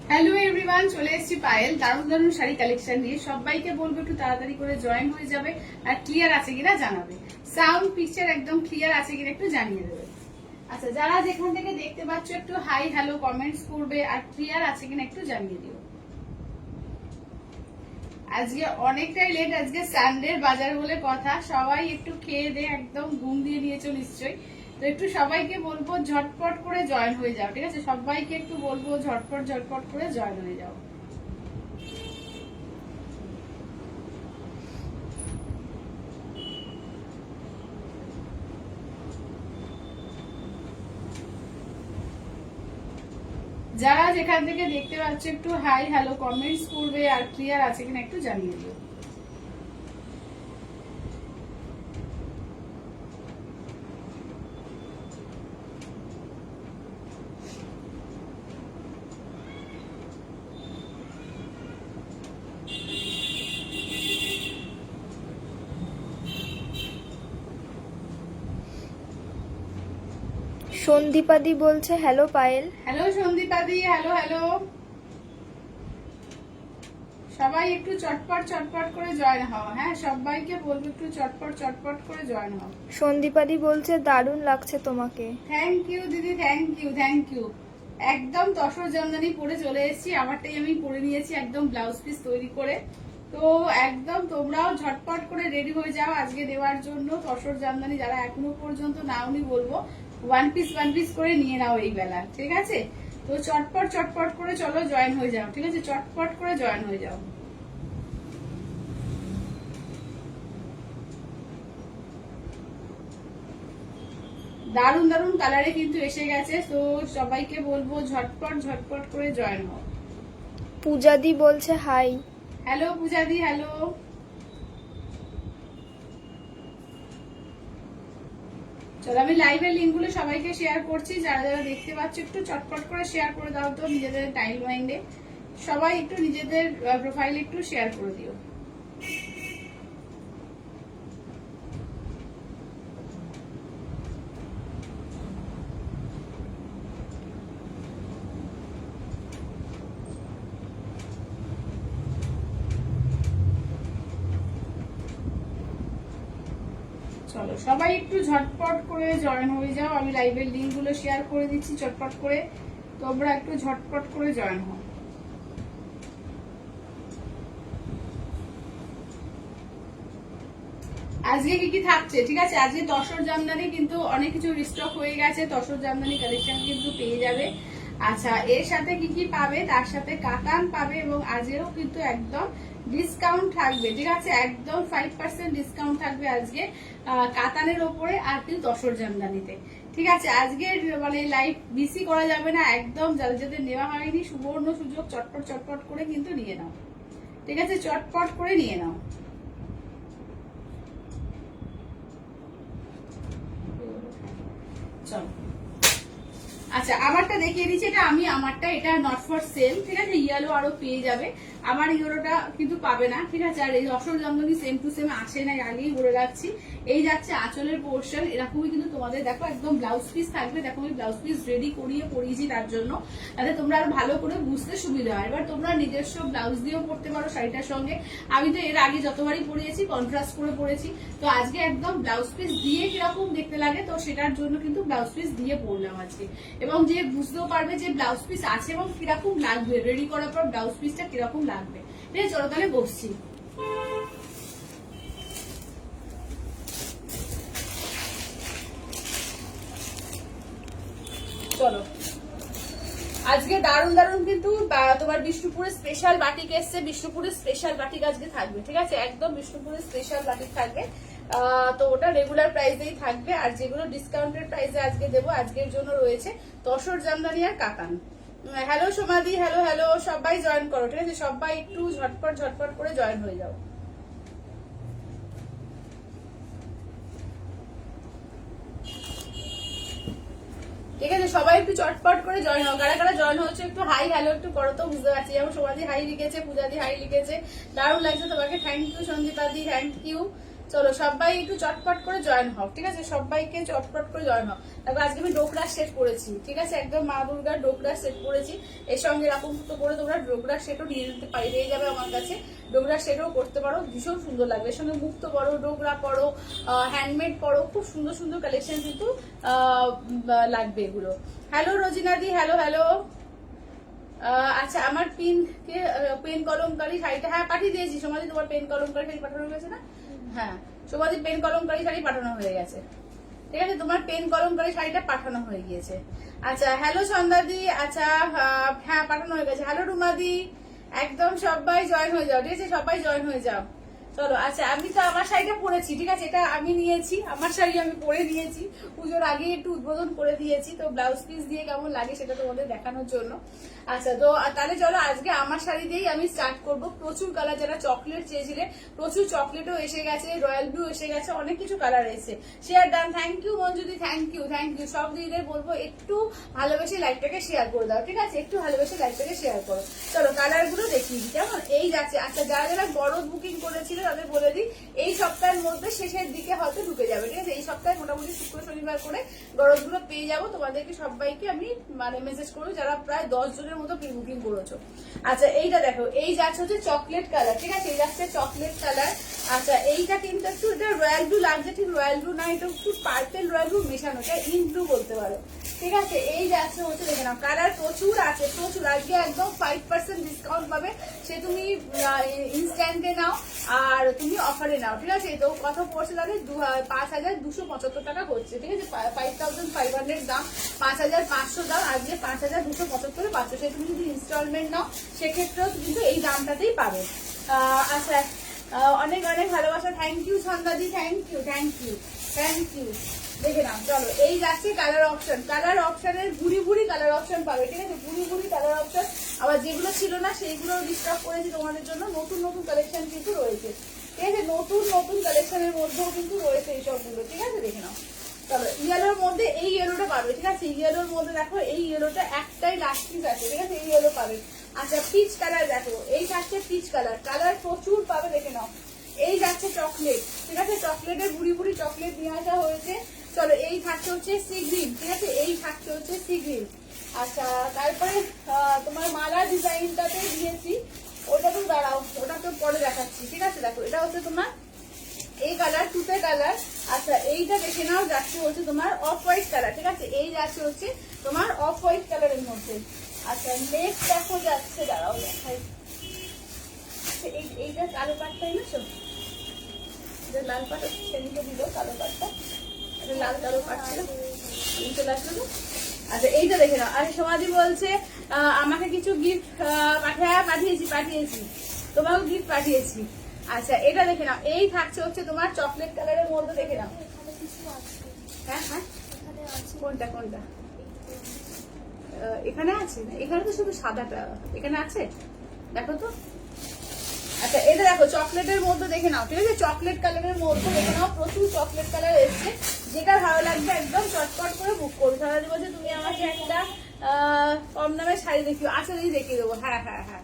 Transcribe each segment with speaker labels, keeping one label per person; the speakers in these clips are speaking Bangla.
Speaker 1: হ্যালো এভরিওয়ান, চলে এসেছি পায়েল দারুণ দারুণ শাড়ি কালেকশন নিয়ে। সবাইকে বলবো একটু তাড়াতাড়ি করে জয়েন হয়ে যাবে, আর ক্লিয়ার আছে কিনা জানাবে। সাউন্ড পিকচার একদম ক্লিয়ার আছে কিনা একটু জানিয়ে দেবে। আচ্ছা, যারা যেখান থেকে দেখতে পাচ্ছ একটু হাই হ্যালো কমেন্টস করবে, আর ক্লিয়ার আছে কিনা একটু জানিয়ে দিও। আজকে অনেকটাই লেট, আজকে সানডের বাজার বলে কথা। সবাই একটু খেয়ে দিয়ে একদম ঘুম দিয়ে নিয়েছো নিশ্চয়ই। তো একটু সবাইকে বলবো ঝটপট করে জয়েন হয়ে যাও, ঠিক আছে? সবাইকে একটু বলবো ঝটপট ঝটপট করে জয়েন হয়ে যাও। যারা যেখান থেকে দেখতে পাচ্ছ একটু হাই হ্যালো কমেন্টস করবে, আর ক্লিয়ার আছে কিনা একটু জানিয়ে দিও।
Speaker 2: সন্দীপাদি বলছে হ্যালো পায়েল।
Speaker 1: হ্যালো সন্দীপাদি, হ্যালো হ্যালো। সবাই একটু চটপট চটপট করে জয়েন হও। হ্যাঁ, সবাইকে বলবো একটু চটপট চটপট করে জয়েন হও।
Speaker 2: সন্দীপাদি বলছে দারুণ লাগছে তোমাকে।
Speaker 1: থ্যাংক ইউ দিদি, থ্যাংক ইউ থ্যাংক ইউ। একদম তসর জামদানি পরে চলে এসেছি, আমারটাই আমি পরে নিয়েছি একদম ব্লাউজ পিস তৈরি করে। তো একদম তোমরাও ঝটপট করে রেডি হয়ে যাও আজকে দেওয়ার জন্য তসর জামদানি। যারা এখনো পর্যন্ত নাওনি বলবো ওয়ান পিস করে নিয়ে নাও এই বেলা, ঠিক আছে? তো চটপট চটপট করে চলো জয়েন হয়ে যাও, ঠিক আছে? চটপট করে জয়েন হয়ে যাও। দারুন দারুন কালারে কিন্তু এসে গেছে, তো সবাইকে বলবো ঝটপট ঝটপট করে জয়েন হও।
Speaker 2: পূজাদি বলছে হাই।
Speaker 1: Hello পূজাদি, hello. চলো আমি লাইভের লিঙ্কগুলো সবাইকে শেয়ার করছি। যারা যারা দেখতে পাচ্ছ একটু চটপট করে শেয়ার করে দাও তো নিজেদের টাইম লাইনে। সবাই একটু নিজেদের প্রোফাইলে একটু শেয়ার করে দিও। চলো সবাই একটু ঝটপট করে জয়েন হয়ে যাও। আমি লাইভের লিঙ্কগুলো শেয়ার করে দিচ্ছি চটপট করে, তোমরা একটু ঝটপট করে জয়েন হও। আজকে কি কি থাকছে, ঠিক আছে? আজকে তসর জামদানি কিন্তু অনেক কিছু রিস্টক হয়ে গেছে, তসর জামদানি কালেকশন কিন্তু পেয়ে যাবে। আচ্ছা, এর সাথে কি কি পাবে? তার সাথে কাতান পাবে, এবং আজকেও কিন্তু একদম ডিসকাউন্ট থাকবে, ঠিক আছে? একদম 5% ডিসকাউন্ট থাকবে আজকে কাতানের ওপরে, আর কিন্তু তসর জামদানিতে, ঠিক আছে? আজকে মানে লাইভ বিসি করা যাবে না, একদম যাদের যাদের নেওয়া হয়নি সুবর্ণ সুযোগ, চটপট চটপট করে কিন্তু নিয়ে নাও, ঠিক আছে? চটপট করে নিয়ে নাও। চলো আচ্ছা, আমারটা দেখিয়ে দিচ্ছি। এটা আমি আমারটা, এটা নট ফর সেল, ঠিক আছে? ইয়েলো আরো পেয়ে যাবে, আমার ইয়েলোটা কিন্তু পাবে না, ঠিক আছে? আর এই রসর জামদানি সেম টু সেম আসে না, আগেই বলে রাখছি। এই যাচ্ছে আঁচলের পোর্শন, এরকমই কিন্তু তোমাদের দেখো একদম ব্লাউজ পিস থাকবে। দেখো আমি ব্লাউজ পিস রেডি করিয়ে পরিয়েছি তার জন্য, তাতে তোমরা আরো ভালো করে বুঝতে সুবিধা হয়। এবার তোমরা নিজস্ব ব্লাউজ দিয়েও পড়তে পারো শাড়িটার সঙ্গে। আমি তো এর আগে যতবারই পরিয়েছি কন্ট্রাস্ট করে পরেছি, তো আজকে একদম ব্লাউজ পিস দিয়ে কিরকম দেখতে লাগে, তো সেটার জন্য কিন্তু ব্লাউজ পিস দিয়ে পরলাম আজকে। এবং যে বুঝতেও পারবে যে ব্লাউজ পিস আছে এবং কিরকম লাগবে, রেডি করার পর ব্লাউজ পিসটা কিরকম লাগবে। ঠিক আছে, চলো তাহলে বসছি। চলো আজকে দারুন দারুন কিন্তু তোমার বিষ্ণুপুরের স্পেশাল বাটিক এসছে, বিষ্ণুপুরের স্পেশাল বাটিক আজকে থাকবে, ঠিক আছে? একদম বিষ্ণুপুরের স্পেশাল বাটিক থাকবে। তো ওটা রেগুলার প্রাইসেই থাকবে, আর যেগুলো ডিসকাউন্টেড প্রাইসে আজকে দেবো, আজকের জন্য রয়েছে তসর জামদানি আর কাতান। হ্যালো সোমাদি, হ্যালো হ্যালো। সবাই জয়েন করো, ঠিক আছে? সবাই একটু ঝটপট ঝটপট করে জয়েন হয়ে যাও। ঠিক আছে, সবাই একটু চটপট করে জয়েন হও। কারা কারা জয়েন হচ্ছে একটু হাই হ্যালো একটু করো তো, বুঝতে পারছি। যেমন সোমাদি হাই লিখেছে, পূজাদি হাই লিখেছে, দারুণ লাগছে তোমাকে। থ্যাংক ইউ সন্দীপাদি, থ্যাংক ইউ। চলো সবাই একটু চটপট করে জয়েন হও, ঠিক আছে? সবাইকে চটপট করে জয়েন হও। তারপর আজকে আমি ডোকরা সেট করেছি, ঠিক আছে? একদম মা দুর্গার ডোকরা সেট করেছি। এর সঙ্গে এরকম তো করে তোমরা ডোকরা সেটও নিয়ে নিতে পারি, পেয়ে যাবে আমার কাছে। ডোকরা সেটও করতে পারো, ভীষণ সুন্দর লাগবে। এর সঙ্গে মুক্ত পরো, ডোকরা পরো, হ্যান্ডমেড পরো, খুব সুন্দর সুন্দর কালেকশন কিন্তু লাগবে এগুলো। হ্যালো রোজিনাদি, হ্যালো হ্যালো। আচ্ছা আমার পেন কলমকারী শাড়িটা, হ্যাঁ পাঠিয়ে দিয়েছি সমাধি। তোমার পেন কলমকারী শাড়ি পাঠানো হয়েছে না? হ্যাঁ সমাধি, পেন কলমকারী শাড়ি পাঠানো হয়ে গেছে, ঠিক আছে? তোমার পেন কলমকারী শাড়িটা পাঠানো হয়ে গিয়েছে। আচ্ছা হ্যালো সন্ধ্যাদি, আচ্ছা হ্যাঁ পাঠানো হয়ে গেছে। হ্যালো রুমাদি, একদম সবাই জয়েন হয়ে যাও, ঠিক আছে? সবাই জয়েন হয়ে যাও। চলো আচ্ছা, আমি তো আমার শাড়িটা পরেছি, ঠিক আছে? এটা আমি নিয়েছি, আমার শাড়ি আমি পরে নিয়েছি, পুজোর আগে একটু উদ্বোধন করে দিয়েছি। তো ব্লাউজ পিস দিয়ে কেমন লাগে সেটা তোমাদের দেখানোর জন্য। আচ্ছা তো তাহলে চলো আজকে আমার শাড়ি দিয়েই আমি স্টার্ট করব। প্রচুর কালার, যারা চকলেট চেয়েছিলে প্রচুর চকলেটও এসে গেছে, রয়্যাল ব্লু এসে গেছে, অনেক কিছু কালার এসেছে। শেয়ার ডান, থ্যাংক ইউ মঞ্জুদি, থ্যাংক ইউ থ্যাংক ইউ। সব দিদিদের বলবো একটু ভালোবেসে লাইভটাকে শেয়ার করে দাও, ঠিক আছে? একটু ভালোবেসে লাইভটাকে শেয়ার করো। চলো কালার গুলো দেখিয়ে দিই কেমন। এই যাচ্ছে, আচ্ছা যারা যারা বড় বুকিং করেছিল তাদের বলে দিই এই সপ্তাহের মধ্যে শেষের দিকে হয়তো ঢুকে যাবে, ঠিক আছে? এই সপ্তাহে মোটামুটি শুক্র শনিবার করে গরজগুলো পেয়ে যাবো। তোমাদেরকে সবাইকে আমি মানে মেসেজ করবো যারা প্রায় 10 জনের মতো প্রি বুকিং করেছো। আচ্ছা এইটা দেখো, এই যাচ্ছে হচ্ছে চকলেট কালার, ঠিক আছে? এই যাচ্ছে চকলেট কালার। আচ্ছা এইটা কিন্তু একটু, এটা রয়্যাল ব্লু লাগছে, ঠিক রয়্যাল ব্লু না, এটা একটু পার্পেল রয়্যাল ব্লু মেশানো, এটা ইন ব্লু বলতে পারো, ঠিক আছে? এই যাচ্ছে হচ্ছে, দেখে নাও কালার প্রচুর আছে, প্রচুর। আজকে একদম 5% ডিসকাউন্ট পাবে, সে তুমি ইনস্ট্যান্টে নাও আর তুমি অফারে নাও, ঠিক আছে? তো কত পড়ছে তাহলে 5275 টাকা হচ্ছে, ঠিক আছে? 5500 দাম, 5500 দাম, আজকে 5275 পাচ্ছ। সে তুমি যদি ইনস্টলমেন্ট নাও সেক্ষেত্রেও কিন্তু এই দামটাতেই পাবে। আচ্ছা অনেক অনেক ভালোবাসা, থ্যাংক ইউ সন্ধ্যাদি, thank you thank you thank you. দেখে নাও চলো, এই যাচ্ছে কালার অপশন। কালার অপশনের ভুরি ভুরি কালার অপশন পাবে, ঠিক আছে? ভুরি ভুরি কালার অপশন। আবার যেগুলো ছিল না সেইগুলো ডিস্টার্ব করেছি তোমাদের জন্য। নতুন নতুন কালেকশন কিন্তু রয়েছে, ঠিক আছে? নতুন নতুন কালেকশনের মধ্যেও কিন্তু রয়েছে এই সবগুলো, ঠিক আছে? দেখে নাও চলো। ইয়েলোর মধ্যে এই ইয়েলোটা পাবে, ঠিক আছে? ইয়েলোর মধ্যে দেখো এই ইয়েলোটা একটাই লাস্ট পিস আছে, ঠিক আছে? এই ইয়েলো পাবে। আচ্ছা পিচ কালার দেখো, এই যাচ্ছে পিচ কালার, কালার প্রচুর পাবে, দেখে নাও। এই যাচ্ছে চকলেট, ঠিক আছে? চকলেটের বুড়ি বুড়ি চকলেট নিয়ে আসা হয়েছে। চলো এই থাকছে হচ্ছে সি গ্রিন, ঠিক আছে? এই থাকছে হচ্ছে সি গ্রিন। আচ্ছা তারপরে তোমার মালা ডিজাইনটাতে দিয়েছি, ওটা তো দাঁড়াও, ওটা তো পরে দেখাচ্ছি, ঠিক আছে? দেখো এটা হচ্ছে তোমার এই কালার, তুতে কালার। আচ্ছা এইটা দেখে নাও, যাচ্ছে হচ্ছে তোমার অফ হোয়াইট কালার, ঠিক আছে? এই যাচ্ছে হচ্ছে তোমার অফ হোয়াইট কালারের মধ্যে। আচ্ছা নেক্সট দেখো যাচ্ছে, দাঁড়াও দেখাই। এইটা কালো পাটটা এনেছো, লাল পাট সেদিকে দিল, কালো পাটটা লাল কালো পাট ছিল, চলে আসলো। আচ্ছা এইটা দেখে নাও। আরে সমাধি বলছে আমাকে কিছু গিফট পাঠিয়েছি, তোমাকেও গিফট পাঠিয়েছি। আচ্ছা এটা দেখে নাও, এই থাকছে হচ্ছে তোমার চকলেট কালারের মধ্যে, দেখে নাও। হ্যাঁ হ্যাঁ কোনটা কোনটা এখানে আছে? এখানে তো শুধু সাদাটা, এখানে আছে দেখো তো। আচ্ছা এটা দেখো চকলেটের মধ্যে, দেখে নাও, ঠিক আছে? চকলেট কালারের মধ্যে দেখে নাও, প্রচুর চকলেট কালার এসছে। যেটা ভালো লাগবে একদম চটপট করে বুক করো। সারা বলছে তুমি আমাকে একটা কম দামের শাড়ি দেখিও, আচ্ছা দেখিয়ে দেবো। হ্যাঁ হ্যাঁ হ্যাঁ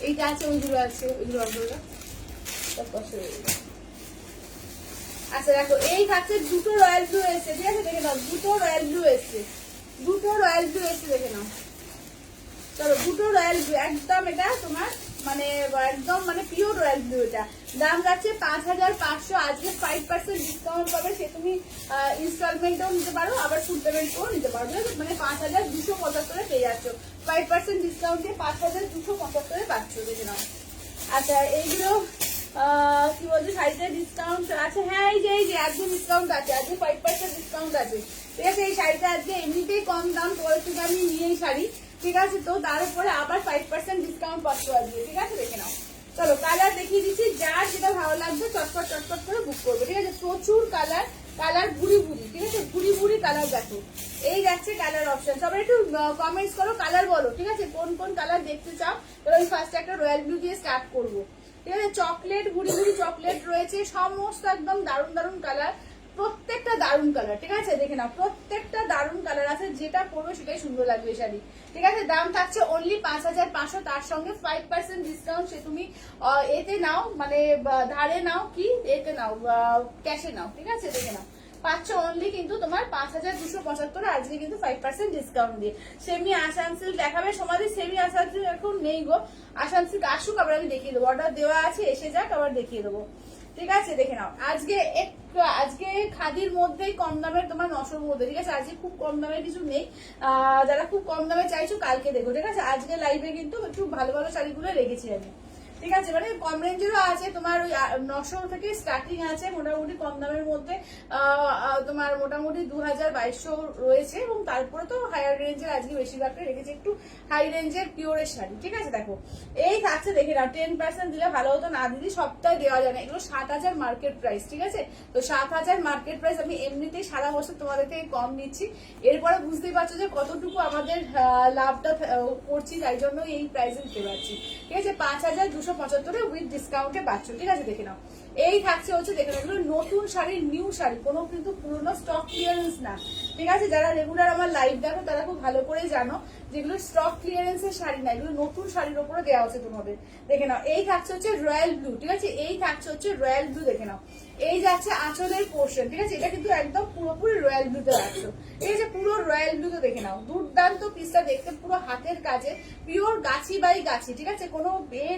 Speaker 1: এইটা আছে, ওইগুলো আছে, ওইগুলো অর্ডার। আচ্ছা দেখো এই থাকছে দুটো রয়্যাল ব্লু এসছে, ঠিক আছে? দেখে নাও দুটো রয়্যাল ব্লু এসছে, দুটো রয়্যাল ব্লু এসছে, দেখে নাও। চলো দুটো রয়্যাল ব্লু একদম, এটা তোমার মানে একদম মানে পিওর রয়্যাল ব্লু। এটা দাম যাচ্ছে 5500, আজকে 5% ডিসকাউন্ট পাবে, সে তুমি ইনস্টলমেন্টও নিতে পারো, আবার ফুল পেমেন্টও নিতে পারো, মানে 5275 পেয়ে যাচ্ছ। 5% ডিসকাউন্টে 5275 পাচ্ছ, দেখে নাও। আচ্ছা এইগুলো কি বলছে, শাড়িতে ডিসকাউন্ট আছে? হ্যাঁ এই যে একদম ডিসকাউন্ট আছে, আজকে 5% ডিসকাউন্ট আছে, ঠিক আছে? এই শাড়িটা আজকে এমনিতেই কম দাম পড়েছে, আমি নিয়ে শাড়ি, ঠিক আছে? তো তার উপরে আবার 5% ডিসকাউন্ট পাচ্ছ আজকে, ঠিক আছে? দেখে নাও। চলো কালার দেখিয়ে দিচ্ছি, যার যেটা ভালো লাগবে চটপট চটপট করে বুক করবে, ঠিক আছে? প্রচুর কালার, কালার ভুরি ভুরি, ঠিক আছে? ভুরি ভুরি কালার দেখো। এই যাচ্ছে কালার অপশন। সবাই একটু কমেন্টস করো, কালার বলো, ঠিক আছে? কোন কোন কালার দেখতে চাও। তো আমি ফার্স্ট একটা রয়্যাল ব্লু দিয়ে স্টার্ট করবো, ঠিক আছে? চকলেট ভুরি ভুরি চকলেট রয়েছে, সমস্ত একদম দারুণ দারুণ কালার, প্রত্যেকটা দারুন কালার, ঠিক আছে দেখে নাও, প্রত্যেকটা দারুন কালার আছে, যেটা পরবে সেটাই সুন্দর লাগবে শাড়ি, ঠিক আছে। দাম থাকছে অনলি 5500, তার সঙ্গে 5% ডিসকাউন্ট, সে তুমি এতে নাও মানে ধারে নাও কি এতে নাও ক্যাশে নাও, ঠিক আছে দেখে নাও, পাচ্ছ অনলি কিন্তু তোমার 5275 আজকে কিন্তু 5% ডিসকাউন্ট দিয়ে। সেমি আসান সিল্ক দেখাবে সমাধি, সেমি আসান সিল্ক এখন নেই গো, আসান সিল্ক আসুক আবার আমি দেখিয়ে দেবো, অর্ডার দেওয়া আছে, এসে যাক আবার দেখিয়ে দেবো, ঠিক আছে দেখে নাও। আজকে খাদির মধ্যেই কম দামের তোমার 900-র মধ্যে, ঠিক আছে, আজকে খুব কম দামের কিছু নেই, যারা খুব কম দামে চাইছো কালকে দেখো, ঠিক আছে। আজকে লাইভে কিন্তু একটু ভালো ভালো শাড়িগুলো রেখেছি আমি, ঠিক আছে, মানে কম রেঞ্জেরও আছে, তোমার ওই 900 থেকে স্টার্টিং আছে মোটামুটি কম দামের মধ্যে, তোমার মোটামুটি 2000-2200 রয়েছে, এবং তারপরে তো হায়ার রেঞ্জের আজকে বেশিরভাগটা রেখেছে একটু হাই রেঞ্জের পিওরের শাড়ি, ঠিক আছে। দেখো এই থাকছে দেখে নাও, 10% দিলে ভালো হতো, না দিদি সপ্তাহে দেওয়া যায় না, এগুলো 7000 মার্কেট প্রাইস, ঠিক আছে। তো 7000 মার্কেট প্রাইস আমি এমনিতেই সারা বছর তোমাদের থেকে কম নিচ্ছি, এরপরে বুঝতেই পারছো যে কতটুকু আমাদের লাভটা করছি, তাই জন্য এই প্রাইসে দিতে পারছি, ঠিক আছে। 5275 উইথ ডিসকাউন্টে পাচ্ছ, ঠিক আছে দেখে নাও। এই থাকছে হচ্ছে দেখে নাও, এগুলো নতুন শাড়ি, নিউ শাড়ি, কোনো কিন্তু পুরোনো স্টক ক্লিয়ারেন্স না, ঠিক আছে। যারা রেগুলার আমার লাইভ দেখো তারা খুব ভালো করেই জানো যেগুলো স্টক ক্লিয়ারেন্সের শাড়ি না, এগুলো নতুন শাড়ির উপরে দেওয়া হচ্ছে তোমাদের, দেখে নাও। এই থাকছে হচ্ছে রয়্যাল ব্লু, ঠিক আছে, এই থাকছে হচ্ছে রয়্যাল ব্লু, দেখে নাও। এই যাচ্ছে আঁচলের পোর্শন, ঠিক আছে, এটা কিন্তু একদম পুরোপুরি রয়্যাল ব্লুতে রাখছো, এই যে পুরো রয়্যাল ব্লুতে দেখে নাও, দুর্দান্ত পিসটা দেখতে, পুরো হাতের কাজে, পিওর গাছি বাই গাছি, ঠিক আছে, কোনো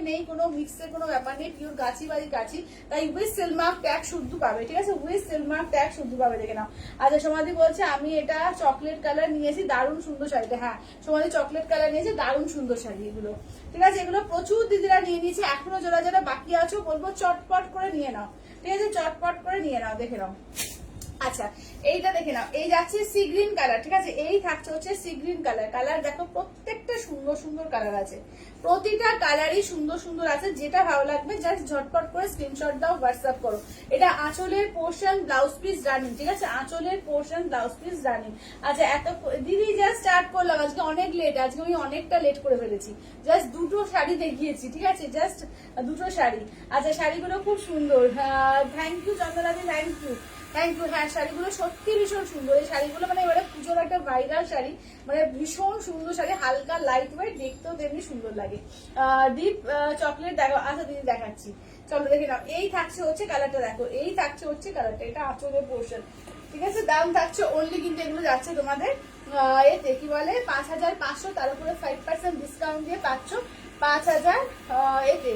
Speaker 1: নেই, কোনো মিক্সের কোনো ব্যাপার নেই, পিওর গাছি বাই গাছি, তাই উইথ সিলমার্ক ট্যাগ শুদ্ধ পাবে, ঠিক আছে, উইথ সিলমার্ক ট্যাগ শুদ্ধ পাবে, দেখে নাও। আচ্ছা সমাধি বলছে আমি এটা চকলেট কালার নিয়েছি, দারুণ সুন্দর শাড়িটা, হ্যাঁ সমাধি চকলেট কালার নিয়েছে, দারুণ সুন্দর শাড়ি এগুলো, ঠিক আছে, এগুলো প্রচুর দিদিরা নিয়ে নিয়েছে, এখনো যারা যারা বাকি আছো বলবো চটপট করে নিয়ে নাও, ঠিক আছে, চটপট করে নিয়ে নাও, দেখে নাও। আচ্ছা এইটা দেখে নাও, এই যাচ্ছে সি গ্রিন কালার, ঠিক আছে, এই থাকছে হচ্ছে সি গ্রিন কালার, কালার দেখো প্রত্যেকটা সুন্দর সুন্দর কালার আছে, প্রতিটা কালারই সুন্দর সুন্দর আছে, যেটা ভালো লাগবে জাস্ট ঝটপট করে স্ক্রিনশট দাও, হোয়াটসঅ্যাপ করো। এটা আঁচলের পোর্শন ব্লাউজ পিস রানিং, ঠিক আছে, আঁচলের পোর্শন ব্লাউজ পিস রানিং। আচ্ছা এত দিদি জাস্ট স্টার্ট করলাম, আজকে অনেক লেট, আজকে আমি অনেকটা লেট করে ফেলেছি, জাস্ট দুটো শাড়ি দেখিয়েছি, ঠিক আছে, জাস্ট দুটো শাড়ি। আচ্ছা শাড়িগুলো খুব সুন্দর, থ্যাংক ইউ চন্দনাদি, থ্যাংক ইউ থ্যাংক ইউ। হ্যাঁ শাড়িগুলো সত্যি ভীষণ সুন্দর, এই শাড়িগুলো মানে এবারে পুজোর একটা ভাইরাল শাড়ি, মানে ভীষণ সুন্দর শাড়ি, হালকা লাইট ওয়েট, দেখতেও তেমনি সুন্দর লাগে। ডিপ চকলেট দেখো, আচ্ছা দিদি দেখাচ্ছি, চলো দেখে নাও। এই থাকছে হচ্ছে কালারটা, দেখো এই থাকছে হচ্ছে কালারটা, এটা আঁচলের পোর্শন, ঠিক আছে। দাম থাকছে অনলি কিন্তু এগুলো যাচ্ছে তোমাদের এতে কি বলে 5500, তার উপরে 5% ডিসকাউন্ট দিয়ে পাচ্ছ 5000 এতে,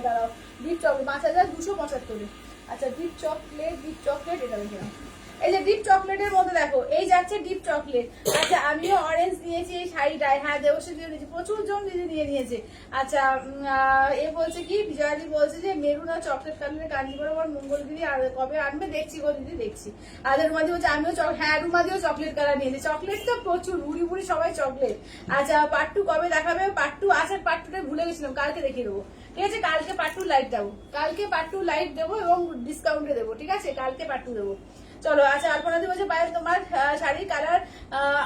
Speaker 1: দাঁড়াও ডিপ চকলেট 5275। আচ্ছা ডিপ চকলেট এটা দেখে নাও, এই যে ডিপ চকলেটের মধ্যে দেখো এই যাচ্ছে ডিপ চকলেট। আচ্ছা আমিও অরেঞ্জ নিয়েছি এই শাড়িটায়, হ্যাঁ দেবশ্রী দিয়ে নিয়েছি, প্রচুর জন দিদি নিয়ে নিয়েছে। আচ্ছা এ বলছে কি বিজয়াদি বলছে যে মেরুন আর চকলেট কালারের কাঞ্জিপুরম আর মঙ্গলগিরি আর কবে আনবে, দেখছি গো দিদি দেখছি। আর রুমাদি বলছে আমিও হ্যাঁ রুমাদিও চকলেট কালার নিয়েছে, চকলেট তো প্রচুর বুড়ি বুড়ি সবাই চকলেট। আচ্ছা পার্ট 2 কবে দেখাবে, পার্ট 2 আছে, পার্ট 2টা ভুলে গেছিলাম, কালকে দেখিয়ে দেবো, ঠিক আছে, কালকে পার্ট 2 লাইভ দেবো, কালকে পার্ট 2 লাইভ দেবো এবং ডিসকাউন্টে দেবো, ঠিক আছে, কালকে পার্ট 2 দেবো। চলো আচ্ছা আলপনাদি বলছে পায়েল তোমার শাড়ির কালার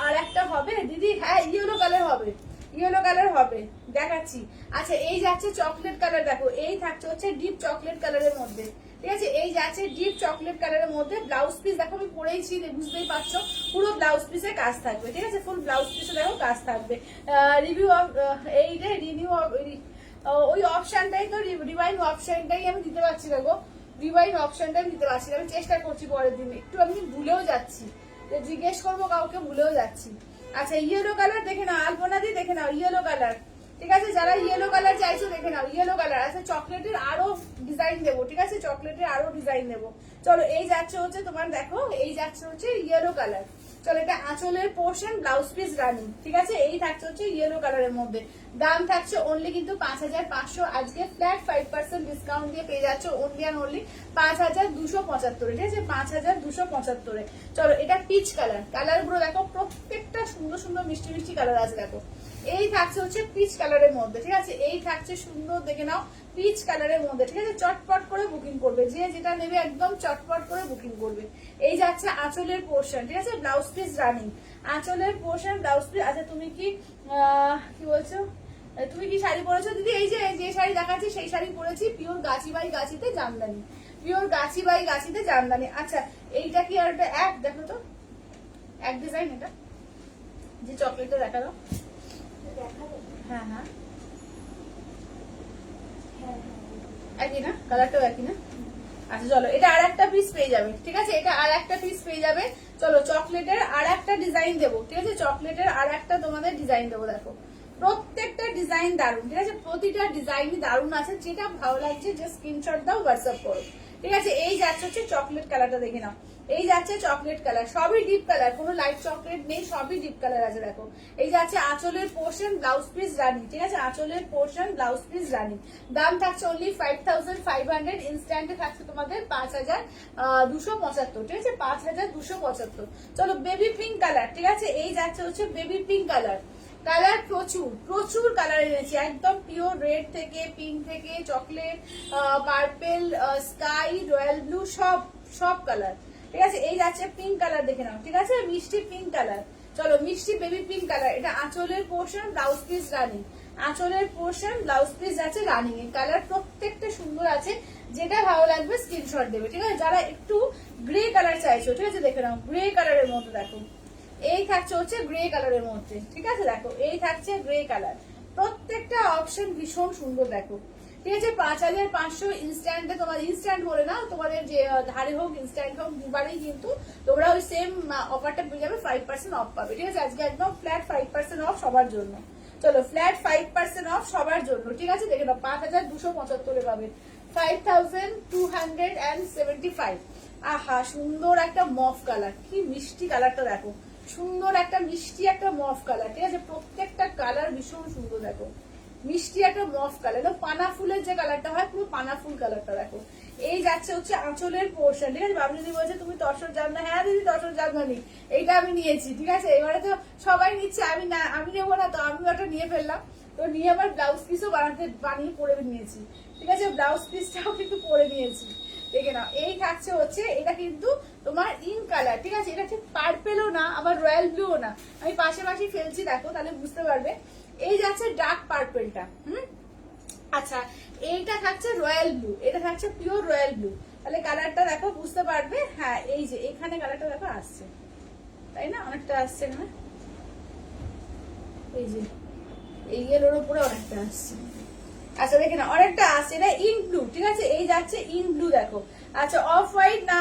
Speaker 1: আর একটা হবে দিদি, হ্যাঁ ইয়েলো কালার হবে, ইয়েলো কালার হবে দেখাচ্ছি। আচ্ছা এই যাচ্ছে চকলেট কালার, দেখো এই থাকছে হচ্ছে ডিপ চকলেট কালারের মধ্যে, ঠিক আছে, এই যাচ্ছে ডিপ চকলেট কালারের মধ্যে, ব্লাউজ পিস দেখো আমি পরেইছি বুঝতেই পারছো, পুরো ব্লাউজ পিসে কাজ থাকবে, ঠিক আছে, ফুল ব্লাউজ পিসে দেখো কাজ থাকবে। রিভিউ অফ এই যে রিনিউ ওই অপশনটাই তো রিভাইভ অপশনটাই আমি দিতে পারছি না গো, রিভাইভ অপশনটা আমি দিতে পারছি না, আমি চেষ্টা করছি পরের দিন, একটু আমি ভুলেও যাচ্ছি, জিজ্ঞেস করবো কাউকে ভুলেও যাচ্ছি। আচ্ছা ইয়েলো কালার দেখে নাও আলপনা দি, দেখে নাও ইয়েলো কালার, ঠিক আছে, যারা ইয়েলো কালার চাইছো দেখে নাও ইয়েলো কালার। আচ্ছা চকলেটের আরো ডিজাইন দেবো, ঠিক আছে, চকলেটের আরো ডিজাইন দেবো। চলো এই যাচ্ছে হচ্ছে তোমার দেখো এই যাচ্ছে হচ্ছে ইয়েলো কালার, চলো এটা আঁচলের পোর্শন ব্লাউজ পিস রানিং, ঠিক আছে, এই থাকছে হচ্ছে ইয়েলো কালারের মধ্যে। দাম থাকছে অনলি কিন্তু 5500, আজকে ফ্ল্যাট 5% ডিসকাউন্ট দিয়ে পেয়ে যাচ্ছে অনলি অ্যান্ড অনলি 5275, ঠিক আছে, 5275। চলো এটা পিচ কালার, কালার গুলো দেখো প্রত্যেকটা সুন্দর সুন্দর মিষ্টি মিষ্টি কালার আছে, দেখো এই থাকছে হচ্ছে পিচ কালারের মধ্যে, ঠিক আছে, এই থাকছে সুন্দর দেখে নাও পিচ কালারের মধ্যে, ঠিক আছে, চটপট করে বুকিং করবে, যে যেটা নেবে একদম চটপট করে বুকিং করবে। এই যাচ্ছে আঁচলের পোর্শন, ঠিক আছে, ব্লাউজ পিস রানিং, আঁচলের পোর্শন ব্লাউজ পিস। আচ্ছা তুমি কি বলছো, তুমি কি শাড়ি পরেছো দিদি, এই যে শাড়ি দেখাচ্ছি সেই শাড়ি পরেছি, pure Gachhi by গাছিতে Jamdani, pure Gachhi by গাছিতে Jamdani. আচ্ছা এইটা কি আর একটা এক দেখো তো, এক ডিজাইন এটা যে চকলেটটা দেখালো। হ্যাঁ হ্যাঁ একই না, কালারটাও একই না। আচ্ছা চলো এটা আর একটা পিস পেয়ে যাবে, ঠিক আছে, এটা আর একটা পিস পেয়ে যাবে। চলো চকলেটের আর একটা ডিজাইন দেবো, ঠিক আছে, চকলেটের আর একটা তোমাদের ডিজাইন দেবো। দেখো প্রত্যেকটা ডিজাইন দারুন, ঠিক আছে, প্রতিটা ডিজাইনই দারুন আছে। যেটা ভালো লাগছে যে স্ক্রিনশট দাও, হোয়াটসঅ্যাপ করো, ঠিক আছে। এই যাচ্ছে হচ্ছে চকলেট কালারটা, দেখে নাও। এই যাচ্ছে চকলেট কালার, সবই ডিপ কালার, কোনো লাইট চকলেট নেই, সবই ডিপ কালার আছে। দেখো এই যাচ্ছে আঁচলের পোর্শন, ব্লাউজ পিস রানি, ঠিক আছে, আঁচলের পোর্শন, ব্লাউজ পিস রানি। দাম থাকছে অনলি 5500, ইনস্ট্যান্টে থাকছে তোমাদের 5275, ঠিক আছে, 5275। চলো বেবি পিঙ্ক কালার, ঠিক আছে, এই যাচ্ছে হচ্ছে বেবি পিঙ্ক কালার। কালার প্রচুর প্রচুর কালার এনেছি, একদম পিওর রেড থেকে, পিঙ্ক থেকে, chocolate, purple, sky, royal blue, সব সব কালার, ঠিক আছে। এই যাচ্ছে পিঙ্ক কালার, দেখে নাও, ঠিক আছে, মিষ্টি পিঙ্ক কালার। চলো মিষ্টি বেবি পিঙ্ক কালার, এটা আঁচলের পোর্শন, ব্লাউজ পিস রানিং, আঁচলের পোর্শন, ব্লাউজ পিস আছে রানিং। এর কালার প্রত্যেকটা সুন্দর আছে, যেটা ভালো লাগবে স্ক্রিনশট দেবে, ঠিক আছে। যারা একটু গ্রে কালার চাইছো, ঠিক আছে, দেখে নাও, গ্রে কালারের মধ্যে দেখো এই থাকছে হচ্ছে গ্রে কালারের মধ্যে, ঠিক আছে, দেখো এই থাকছে গ্রে কালার। প্রত্যেকটা অপশন ভীষণ সুন্দর, দেখো, ঠিক আছে। 5500 ইনস্ট্যান্টে, তোমার ইনস্ট্যান্ট বলে না, তোমাদের যে ধারে হোক ইনস্ট্যান্ট হোক দুবারই কিন্তু তোমরা ওই সেম অফারটা পেয়ে যাবে, 5% অফ পাবে, ঠিক আছে। আজকে একদম ফ্ল্যাট 5% অফ সবার জন্য। চলো ফ্ল্যাট 5% অফ সবার জন্য, ঠিক আছে, দেখে নাও 5275 পাবে, 5275। আহা সুন্দর একটা মফ কালার, কি মিষ্টি কালারটা দেখো, সুন্দর একটা মিষ্টি একটা মফ কালার, ঠিক আছে, প্রত্যেকটা কালার ভীষণ সুন্দর। দেখো মিষ্টি একটা মফ কালার, পানা ফুলের যে কালারটা হয় পুরো পানা ফুল কালারটা দেখো। এই যাচ্ছে হচ্ছে আঁচলের পোর্শন, ঠিক আছে। বাবলি বলছে তুমি তসর জামদানি, হ্যাঁ দিদি তসর জামদানি এইটা আমি নিয়েছি, ঠিক আছে। এবারে তো সবাই নিচ্ছে, আমি না, আমি নেবো না, তো আমিও একটা নিয়ে ফেললাম। তো নিয়ে আবার ব্লাউজ পিসও বানিয়ে পরে নিয়েছি, ঠিক আছে, ব্লাউজ পিসটাও কিন্তু পরে নিয়েছি, দেখে নাও। এই থাকছে হচ্ছে, এটা কিন্তু তোমার ইন কালার, ঠিক আছে, এটা ঠিক পার্পেলও না, আবার রয়্যাল ব্লুও না, আমি পাশাপাশি ফেলছি দেখো, তাহলে বুঝতে পারবে। এই যাচ্ছে ডার্ক পার্পেলটা, আচ্ছা এইটা থাকছে রয়্যাল ব্লু, এটা থাকছে পিওর রয়্যাল ব্লু, তাহলে কালারটা দেখো বুঝতে পারবে। হ্যাঁ এই যে এখানে কালারটা দেখো আসছে, তাই না, অনেকটা আসছে এখানে, এই যে এই ইয়েলোর উপরে অনেকটা আসছে। আচ্ছা দেখে না অনেকটা আসছে, এটা ইন ব্লু, ঠিক আছে, এই যাচ্ছে ইন ব্লু দেখো। আচ্ছা অফ হোয়াইট না,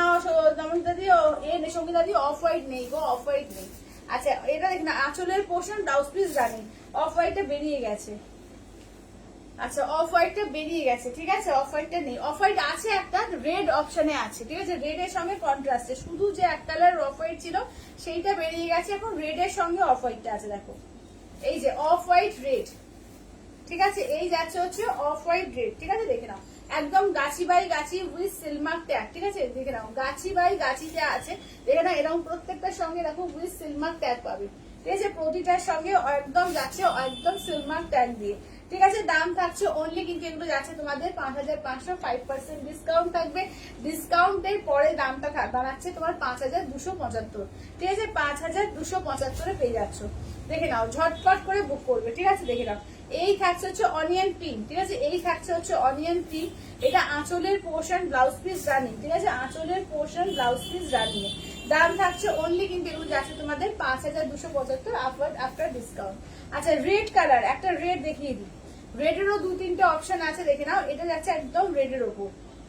Speaker 1: সঙ্গীতা দিয়ে অফ হোয়াইট নেই গো, অফ হোয়াইট নেই। আচ্ছা এটা দেখ না, আঁচলের পোর্শন, ব্লাউজ পিস রানি, অফ হোয়াইটটা বেরিয়ে গেছে। আচ্ছা অফ হোয়াইটটা বেরিয়ে গেছে, ঠিক আছে, অফ হোয়াইটটা নেই। অফ হোয়াইট আছে একটা রেড অপশনে আছে, ঠিক আছে, রেড এর সঙ্গে কন্ট্রাস্টে, শুধু যে এক কালার অফ হোয়াইট ছিল সেইটা বেরিয়ে গেছে, এখন রেড এর সঙ্গে অফ হোয়াইটটা আছে। দেখো এই যে অফ হোয়াইট রেড, ঠিক আছে, এই যাচ্ছে হচ্ছে অফ হোয়াইট রেড, ঠিক আছে, দেখে নাও একদম গাছি by Gachhi with Silk Mark tag, ঠিক আছে, দেখে নাও গাছি বাই গাছিতে আছে, দেখে নাও এরকম প্রত্যেকটার সঙ্গে দেখো উইথ সিলমার্ক ট্যাগ পাবে, ঠিক আছে, প্রতিটার সঙ্গে একদম যাচ্ছে একদম সিলমার্ক ট্যাগ দিয়ে, ঠিক আছে। দাম থাকছে অনলি কিন্তু এগুলো যাচ্ছে তোমাদের 5500, 5% ডিসকাউন্ট থাকবে, ডিসকাউন্টের পরে দামটা দাঁড়াচ্ছে তোমার 5275, ঠিক আছে, 5275 পেয়ে যাচ্ছ, দেখে নাও ঝটপট করে বুক করবে, ঠিক আছে, দেখে নাও। এই থাকছে হচ্ছে অনিয়ন পিঙ্ক, ঠিক আছে, এই থাকছে হচ্ছে অনিয়ন পিঙ্ক, এটা আঁচলের পোর্শন, ব্লাউজ পিস রানিং, ঠিক আছে, আঁচলের পোর্শন, ব্লাউজ পিস রানিং। দাম থাকছে অনলি কিন্তু এগুলো যাচ্ছে তোমাদের 5275 আফটার ডিসকাউন্ট। আচ্ছা রেড কালার, একটা রেড দেখিয়ে দিই, রেডেরও 2-3টে অপশন আছে, দেখে নাও, এটা যাচ্ছে একদম রেডের ওপর,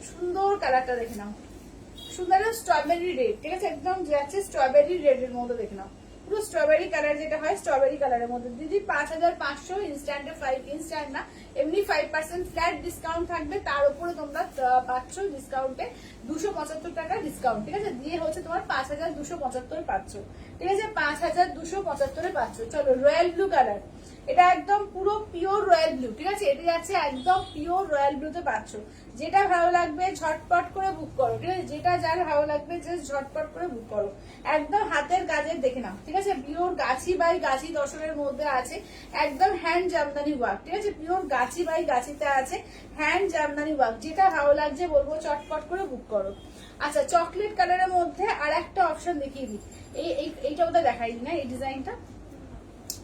Speaker 1: সুন্দর কালারটা দেখে নাও, সুন্দর স্ট্রবেরি রেড, ঠিক আছে, একদম যাচ্ছে স্ট্রবেরি রেডের মধ্যে, দেখে নাও পুরো স্ট্রবেরি কালার, যেটা হয় স্ট্রবেরি কালারের মধ্যে। দিদি 5500 ইনস্ট্যান্টে 5 ইনস্ট্যান্ট না, এমনি 5% ফ্ল্যাট ডিসকাউন্ট থাকবে, তার উপরে তোমরা পাচ্ছ ডিসকাউন্টে 275 টাকা ডিসকাউন্ট, ঠিক আছে, দিয়ে হচ্ছে তোমার 5275 পাচ্ছ, ঠিক আছে, 5275 পাচ্ছ। চলো রয়্যাল ব্লু কালার, এটা একদম পুরো পিওর রয়্যাল ব্লু, ঠিক আছে, এটা যাচ্ছে একদম পিওর রয়্যাল ব্লুতে পাচ্ছ, যেটা ভালো লাগবে ঝটপট করে বুক করো, ঠিক আছে, যেটা যার ভালো লাগবে জাস্ট ঝটপট করে বুক করো, একদম হাতের কাজের, দেখে নাও, ঠিক আছে, পিওর গাছি বাই গাছি দশকের মধ্যে আছে, একদম হ্যান্ড জামদানি ওয়ার্ক, ঠিক আছে, পিওর গাছি বাই গাছিতে আছে হ্যান্ড জামদানি ওয়ার্ক, যেটা ভালো লাগছে বলবো চটপট করে বুক করো। আচ্ছা চকলেট কালারের মধ্যে আর একটা অপশন দেখিয়ে দিই, এইটা ওটা দেখাই না, এই ডিজাইনটা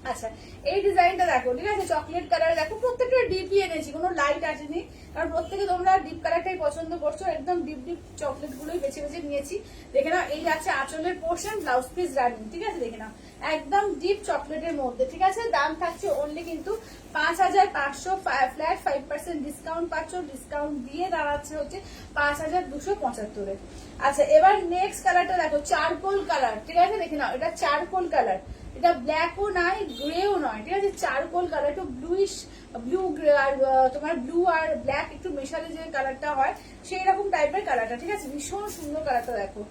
Speaker 1: আচ্ছা এই ডিজাইনটা দেখো, ঠিক আছে, চকলেট কালার দেখো, প্রত্যেকটা ডিপই এনেছি, কোনো লাইট আসেনি, কারণ প্রত্যেকে তোমরা ডিপ কালারটাই পছন্দ করছো, একদম ডিপ ডিপ চকলেট গুলোই বেছে বেছে নিয়েছি। দেখে নাও এই যাচ্ছে আঁচলের পোর্শন, ব্লাউজ পিস রানিং, ঠিক আছে, দেখে নাও একদম ডিপ চকলেটের মধ্যে, ঠিক আছে। দাম থাকছে অনলি কিন্তু 5500, ফ্ল্যাট 5% ডিসকাউন্ট পাচ্ছ, ডিসকাউন্ট দিয়ে দাঁড়াচ্ছে হচ্ছে 5275। আচ্ছা এবার নেক্সট কালারটা দেখো, চারকোল কালার, ঠিক আছে, দেখে নাও এটা চারকোল কালার, এটা ব্ল্যাকও নয় গ্রেও নয়, ঠিক আছে, চারকোল কালার, একটু ব্লুইশ ব্লু আর তোমার ব্লু আর ব্ল্যাক একটু মেশালে যে কালারটা হয় সেই রকম টাইপের কালারটা, ঠিক আছে, ভীষণ সুন্দর কালারটা দেখো,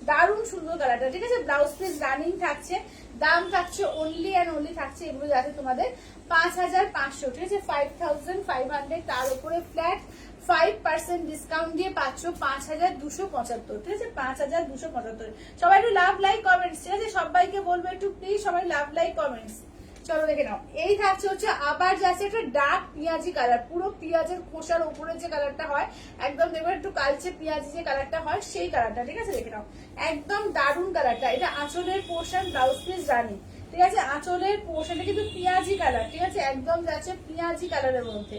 Speaker 1: দারুণ সুন্দর কালারটা, ঠিক আছে। ব্লাউজ পিস রানিং থাকছে, দাম থাকছে অনলি অ্যান্ড অনলি থাকছে এগুলো যাতে তোমাদের 5500, ঠিক আছে, 5500, তার উপরে ফ্ল্যাট 5% ডিসকাউন্ট দিয়ে পাচ্ছ 5275, ঠিক আছে, 5275। সবাই একটু লাভ লাইক কমেন্টস, ঠিক আছে, সবাইকে বলবো একটু প্লিজ সবাই লাভ লাইক কমেন্টস। চলো দেখে নাও এই থাকছে হচ্ছে আবার যাচ্ছে একটা ডার্ক পেঁয়াজি কালার, পুরো পেঁয়াজের খোসার উপরে যে কালারটা হয় একদম দেখবে একটু কালচে পেঁয়াজি যে কালারটা হয় সেই কালারটা, ঠিক আছে, দেখে নাও একদম দারুণ কালারটা। এটা আঁচলের পোর্শন, ব্লাউজ পিস রানি, ঠিক আছে, আঁচলের পোর্শনটা কিন্তু পেঁয়াজি কালার, ঠিক আছে, একদম যাচ্ছে পেঁয়াজি কালারের মধ্যে,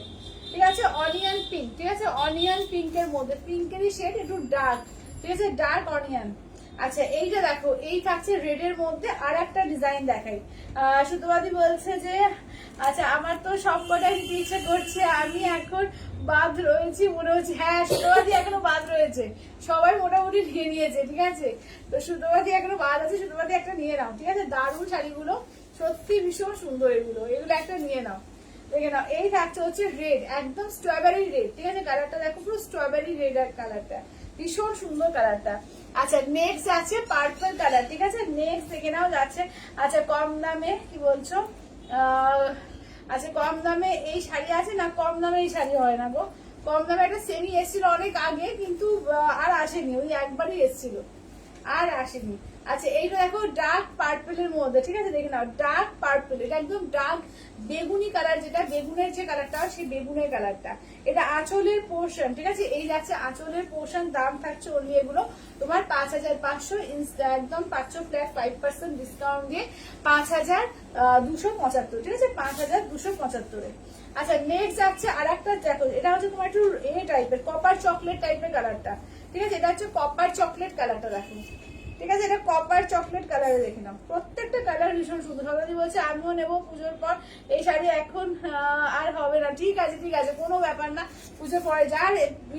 Speaker 1: ঠিক আছে, অনিয়ন পিঙ্ক, ঠিক আছে, অনিয়ন পিঙ্কের মধ্যে, পিঙ্কেরই শেড একটু ডার্ক, ঠিক আছে, ডার্ক অনিয়ন। আচ্ছা এইটা দেখো, এই থাকছে রেড এর মধ্যে আর একটা ডিজাইন দেখাই। সুতোবাদী বলছে যে আচ্ছা আমার তো সব কটাই নিতে ইচ্ছে করছে, আমি এখন বাদ রয়েছি মনে হচ্ছে। হ্যাঁ সুতোবাদী এখনো বাদ রয়েছে, সবাই মোটামুটি নিয়ে নিয়েছে, ঠিক আছে, তো সুতোবাদী এখনো বাদ আছে, সুতোবাদী একটা নিয়ে নাও, ঠিক আছে, দারুণ শাড়িগুলো সত্যি ভীষণ সুন্দর, এগুলো একটা নিয়ে নাও, দেখে নাও। এই থাকছে হচ্ছে রেড, একদম স্ট্রবেরি রেড, ঠিক আছে, কালারটা দেখো পুরো স্ট্রবেরি রেড আর কালারটা ভীষণ সুন্দর কালারটা। আচ্ছা নেক্সট আছে পার্পল কালার, ঠিক আছে, নেক্সট দেখে নাও যাচ্ছে আচ্ছা কম দামে, কি বলছো আচ্ছা কম দামে এই শাড়ি আছে না, কম দামে এই শাড়ি হয় না গো, কম দামে একটা সেমি এসেছিল অনেক আগে কিন্তু আর আসেনি, ওই একবারই এসেছিল আর আসেনি। আচ্ছা এইটা দেখো ডার্ক পার্পলের মধ্যে, ঠিক আছে, দেখে নাও ডার্ক পার্পল, এটা একদম ডার্ক বেগুনি কালার, যেটা বেগুনের যে কালারটা সেই বেগুনের কালারটা। এটা আঁচলের পোর্শন, ঠিক আছে, এই যাচ্ছে আঁচলের পোর্শন, দাম থাকছে অনলি এগুলো তোমার 5500, একদম পাচ্ছ ফ্ল্যাট 5% ডিসকাউন্ট দিয়ে 5275, ঠিক আছে, 5275। আচ্ছা নেক্সট যাচ্ছে আর একটা দেখো, এটা হচ্ছে তোমার একটু এ টাইপের কপার চকলেট টাইপের কালারটা, ঠিক আছে, এটা হচ্ছে কপার চকলেট কালারটা দেখো, ঠিক আছে, এটা কপার চকলেট কালারে, দেখে নাও প্রত্যেকটা কালার ভীষণ সুন্দর। সবাই বলছে আমিও নেবো পুজোর পর এই শাড়ি, এখন আর হবে না, ঠিক আছে ঠিক আছে, কোনো ব্যাপার না, পুজোর পরে যার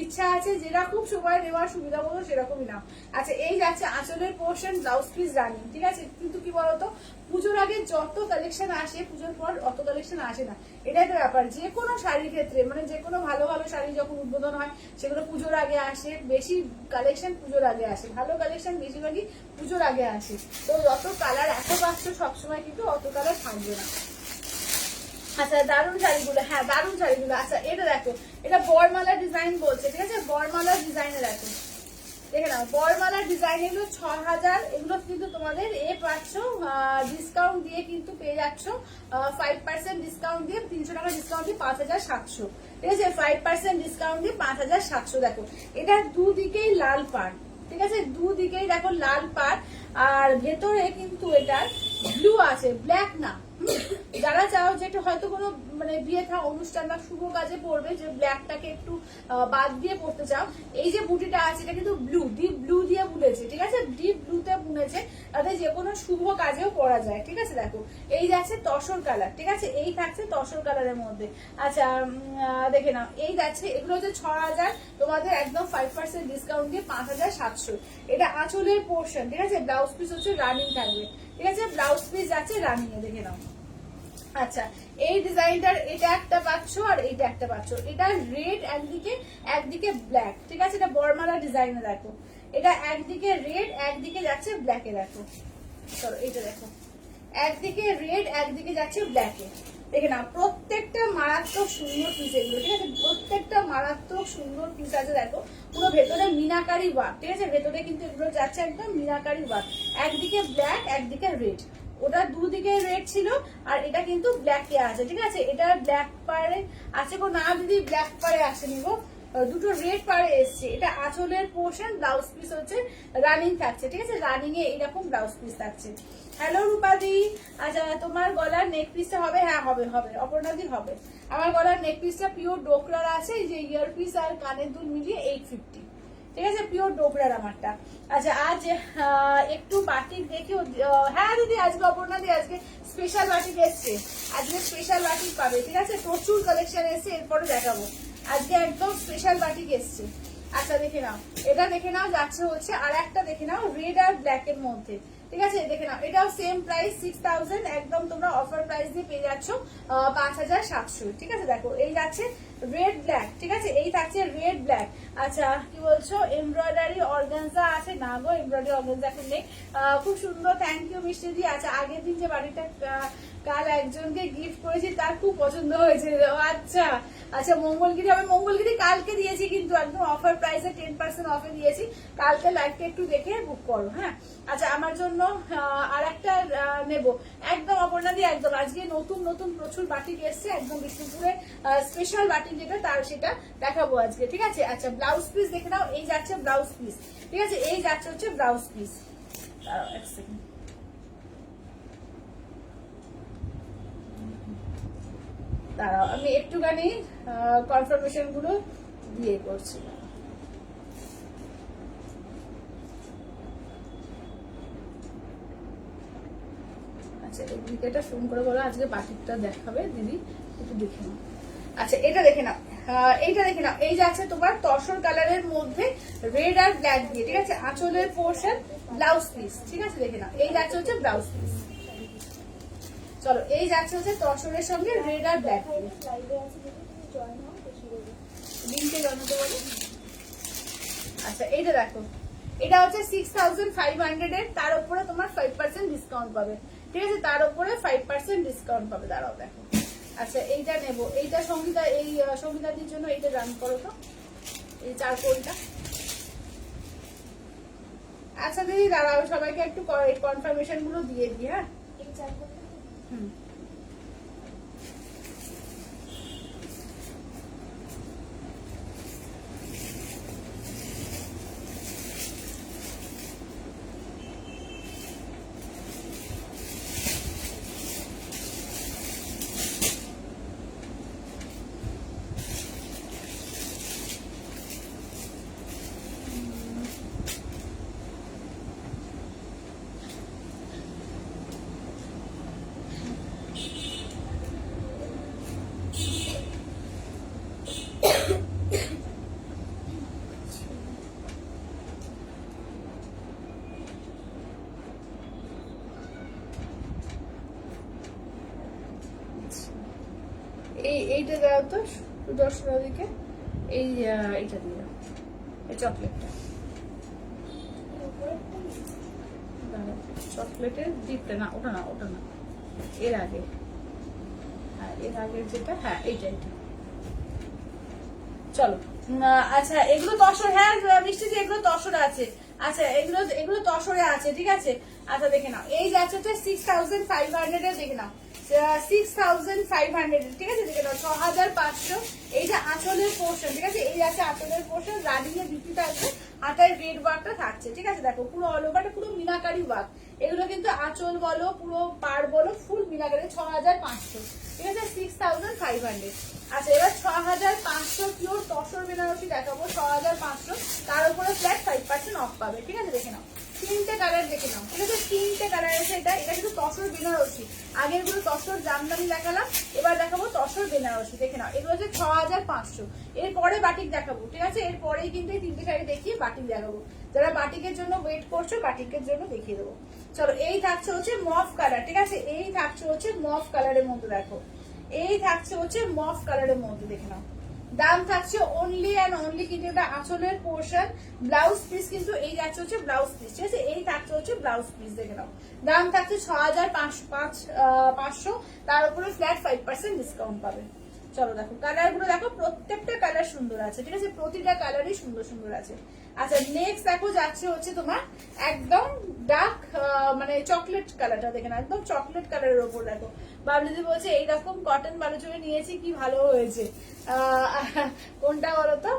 Speaker 1: ইচ্ছা আছে যেরকম সময় নেওয়ার সুবিধা মতো সেরকমই নাও। আচ্ছা এই যাচ্ছে আঁচলের পোর্শন, ব্লাউজ পিস রানিং, ঠিক আছে, কিন্তু কি বলতো পুজোর আগে যত কালেকশন আসে পুজোর পর অত কালেকশন আসে না, এটাই তো ব্যাপার। যে কোনো শাড়ির ক্ষেত্রে মানে যে কোনো ভালো ভালো শাড়ি যখন উদ্বোধন হয় সেগুলো পুজোর আগে আসে, বেশি কালেকশন পুজোর আগে আসে, ভালো কালেকশন বেশিরভাগই পুজোর আগে আসে। তো যত কালার এত পাচ্ছ সবসময় কিন্তু অত কালার থাকবে না। আচ্ছা দারুণ শাড়িগুলো, হ্যাঁ দারুণ শাড়িগুলো। আচ্ছা এটা দেখো, এটা বরমালা ডিজাইন বলছে, ঠিক আছে, বরমালা ডিজাইনে দেখো, দেখে নাও বরমালা ডিজাইন, এগুলো 6000, এগুলো কিন্তু তোমাদের এ পাচ্ছ ডিসকাউন্ট দিয়ে কিন্তু পেয়ে যাচ্ছ 5% ডিসকাউন্ট দিয়ে, 300 টাকা ডিসকাউন্ট দিয়ে 5700, ঠিক আছে, 5% ডিসকাউন্ট দিয়ে 5700। দেখো এটা দুদিকেই লাল পাড়, ঠিক আছে, দুদিকেই দেখো লাল পাড়, আর ভেতরে কিন্তু এটার ব্লু আছে, ব্ল্যাক না। যারা চাও যে একটু হয়তো কোনো মানে বিয়ে থা অনুষ্ঠান বা শুভ কাজে পড়বে, যে ব্ল্যাকটাকে একটু বাদ দিয়ে পড়তে চাও, এই যে বুটিটা আছে এটা কিন্তু ব্লু, ডিপ ব্লু দিয়ে বুনেছে, ঠিক আছে, ডিপ ব্লুতে বুনেছে, তাতে যে কোনো শুভ কাজেও পরা যায়, ঠিক আছে। দেখো এই যাচ্ছে তসর কালার, ঠিক আছে, এই থাকছে তসর কালারের মধ্যে। আচ্ছা দেখে নাও এই যাচ্ছে, এগুলো হচ্ছে 6000, তোমাদের একদম 5% ডিসকাউন্ট দিয়ে 5700। এটা আঁচলের পোর্শন, ঠিক আছে, ব্লাউজ পিস হচ্ছে রানিং থাকবে, ঠিক আছে, ব্লাউজ পিস যাচ্ছে রানিং এ, দেখে নাও। আচ্ছা এই ডিজাইনটার এটা একটা পাচ্ছ আর এইটা একটা পাচ্ছ, এটা রেড একদিকে ব্ল্যাক, ঠিক আছে, এটা বরমালা ডিজাইনে দেখো, এটা একদিকে রেড একদিকে যাচ্ছে ব্ল্যাকে, দেখো চলো এইটা দেখো, একদিকে রেড একদিকে যাচ্ছে ব্ল্যাকে, দেখে না প্রত্যেকটা মারাত্মক সুন্দর পিস এগুলো, ঠিক আছে, প্রত্যেকটা মারাত্মক সুন্দর পিস আছে। দেখো পুরো ভেতরে মিনাকারি ওয়ার্ক, ঠিক আছে, ভেতরে কিন্তু এগুলো যাচ্ছে একদম মিনাকারি ওয়ার্ক, একদিকে ব্ল্যাক একদিকে রেড, ওটা দুদিকে রেড ছিল আর এটা কিন্তু ব্ল্যাক এ আছে, ঠিক আছে, এটা ব্ল্যাক পারে আছে গো, না দিদি ব্ল্যাক পারে আসেনি গো, দুটো রেড পাড়ে এসছে। এটা আঁচলের পোর্শন, ব্লাউজ পিস হচ্ছে রানিং থাকছে, ঠিক আছে, রানিং এ এরকম ব্লাউজ পিস থাকছে। হ্যালো রূপাদি, আচ্ছা তোমার গলার নেক পিসটা হবে? হ্যাঁ হবে হবে, অপর্ণাদি হবে। আমার গলার নেক পিসটা পিওর ডোকরার আছে, এই যে ইয়ার পিস আর কানের দুল মিলিয়ে 850, ঠিক আছে, পিওর ডোকরার আমারটা। আচ্ছা আজ একটু বাটিক দেখে, হ্যাঁ দিদি আজকে অপর্ণাদি আজকে স্পেশাল বাটিক এসছে, আজকে স্পেশাল বাটিক পাবে, ঠিক আছে, প্রচুর কালেকশন এসছে, এরপরে দেখাবো। আজকে একদম স্পেশাল বাটিক এসছে। আচ্ছা দেখে নাও, এটা দেখে নাও, যাচ্ছে হচ্ছে আর একটা দেখে নাও রেড আর ব্ল্যাক এর মধ্যে, ঠিক আছে, দেখে নাও, এটাও সেম প্রাইস 6000, একদম তোমরা অফার প্রাইস দিয়ে পেয়ে যাচ্ছ 5700, ঠিক আছে। দেখো এই যাচ্ছে রেড ব্ল্যাক, ঠিক আছে, এই থাকছে রেড ব্ল্যাক। আচ্ছা কি বলছো, এমব্রয়ডারি অর্গানজা আছে? না গো, এমব্রয়ডারি অর্গানজা এখন নেই। খুব সুন্দর, থ্যাংক ইউ মিষ্টিদি। আচ্ছা আগের দিন যে বাড়িটা কাল একজনকে গিফট করেছি তার খুব পছন্দ হয়েছে। আচ্ছা আচ্ছা মঙ্গলগিরি হবে, মঙ্গলগিরি কালকে দিয়েছি কিন্তু একদম অফার প্রাইসে 10% অফে দিয়েছি, কালকে লাইভটা একটু দেখে বুক করো, হ্যাঁ। আচ্ছা আমার জন্য আর একটা নেব একদম অপর্ণাদি, একদম আজকে নতুন নতুন প্রচুর বাটিক এসছে, একদম বিষ্ণুপুরে স্পেশাল বাটিক যেটা তার সেটা দেখাবো আজকে, ঠিক আছে। আচ্ছা ব্লাউজ পিস দেখে নাও, এই যাচ্ছে ব্লাউজ পিস, ঠিক আছে, এই যাচ্ছে হচ্ছে ব্লাউজ পিস। এক সেকেন্ড, দাঁড়াও আমি একটুখানি কনফার্মেশন গুলো দিয়ে করছি। আচ্ছা এদিকে এটা ফোন করে বলো আজকে বাটিকটা দেখাবে দিদি, একটু দেখে নাও। আচ্ছা এটা দেখে নাও, এইটা দেখে নাও, এই যাচ্ছে তোমার তসর কালারের মধ্যে রেড আর ব্ল্যাক দিয়ে, ঠিক আছে, আঁচলের পোর্শন, ব্লাউজ পিস, ঠিক আছে, দেখে নাও, এই যাচ্ছে হচ্ছে ব্লাউজ পিস। চলো এই যাচ্ছে হচ্ছে তসরের সঙ্গে রেড আর ব্ল্যাক লিঙ্কে জানাতে বলো। আচ্ছা এইটা দেখো, এটা হচ্ছে 6500 এর, তার উপরে তোমার 5% ডিসকাউন্ট পাবে, ঠিক আছে, তার উপরে 5% ডিসকাউন্ট পাবে। দাঁড়াও দেখো, আচ্ছা এইটা নেবো, এইটা সঙ্গীতা, এই সঙ্গীতাদির জন্য এইটা রান করো তো, এই চারকোলটা। আচ্ছা দিদি দাঁড়াও, সবাইকে একটু কনফার্মেশন গুলো দিয়ে দিই, হ্যাঁ। হুম এইটা দাও তো সুদর্শনাদিকে, এইটা দিয়ে এই চকলেটটা, চকলেটের ডিপটা না, ওটা না, ওটা না, এর আগে, হ্যাঁ এর আগের যেটা, হ্যাঁ এইটা এইটা। চলো আচ্ছা এগুলো তসর, হ্যাঁ মিষ্টি যে এগুলো তসরে আছে। আচ্ছা এগুলো এগুলো তসরে আছে, ঠিক আছে। আচ্ছা দেখে নাও, এই যাচ্ছে 6500 এর, দেখে নাও 6500, ঠিক আছে, দেখে নাও 6500। এইটা আঁচলের পোর্শন, ঠিক আছে, এই আছে আঁচলের পোর্শন, রানিং এর বিপি থাকবে, হাতায় রেড ওয়ার্কটা থাকছে, ঠিক আছে, দেখো পুরো অল ওভারটা পুরো মিনাকারি ওয়ার্ক, এগুলো কিন্তু আঁচল বলো পুরো পার বলো ফুল মিনাকারি, 6500, ঠিক আছে, 6500। আচ্ছা এবার 6500 পিওর তসর বেনারসি দেখাবো, 6500, তার উপরে ফ্ল্যাট 5% অফ পাবে, ঠিক আছে, দেখে নাও তিনটে কালার, দেখে নাও, ঠিক আছে, তিনটে কালার আছে। এটা এটা কিন্তু তসর বেনারসি, আগের গুলো তসর জামদানি দেখালাম, এবার দেখাবো তসর বেনারসি, দেখে নাও, এগুলো হচ্ছে 6500। এরপরে বাটিক দেখাবো, ঠিক আছে, এরপরেই কিন্তু এই তিনটে শাড়ি দেখিয়ে বাটিক দেখাবো, যারা বাটিকের জন্য ওয়েট করছো বাটিকের জন্য দেখিয়ে দেবো। চলো এই থাকছে হচ্ছে মফ কালার, ঠিক আছে, এই থাকছে হচ্ছে মফ কালারের মধ্যে, দেখো এই থাকছে হচ্ছে মফ কালারের মধ্যে, দেখে নাও, দাম থাকছে অনলি অ্যান্ড অনলি, কিন্তু এটা আঁচলের পোর্শন, ব্লাউজ পিস কিন্তু এই যাচ্ছে হচ্ছে ব্লাউজ পিস, ঠিক আছে, এই থাকছে হচ্ছে ব্লাউজ পিস, দেখে নাও, দাম থাকছে 6500, তার উপরে ফ্ল্যাট 5% ডিসকাউন্ট পাবে। চলো দেখো কালার গুলো দেখো, প্রত্যেকটা কালার সুন্দর আছে, ঠিক আছে, প্রতিটা কালারই সুন্দর সুন্দর আছে। আচ্ছা নেক্সট দেখো যাচ্ছে হচ্ছে তোমার একদম ডার্ক মানে চকলেট কালারটা, দেখে না, একদম চকলেট কালারের ওপর দেখো, বাবলিদি বলছে এইরকম কটন বালুচুরি নিয়েছি কি ভালো হয়েছে, কোনটা বলো তো,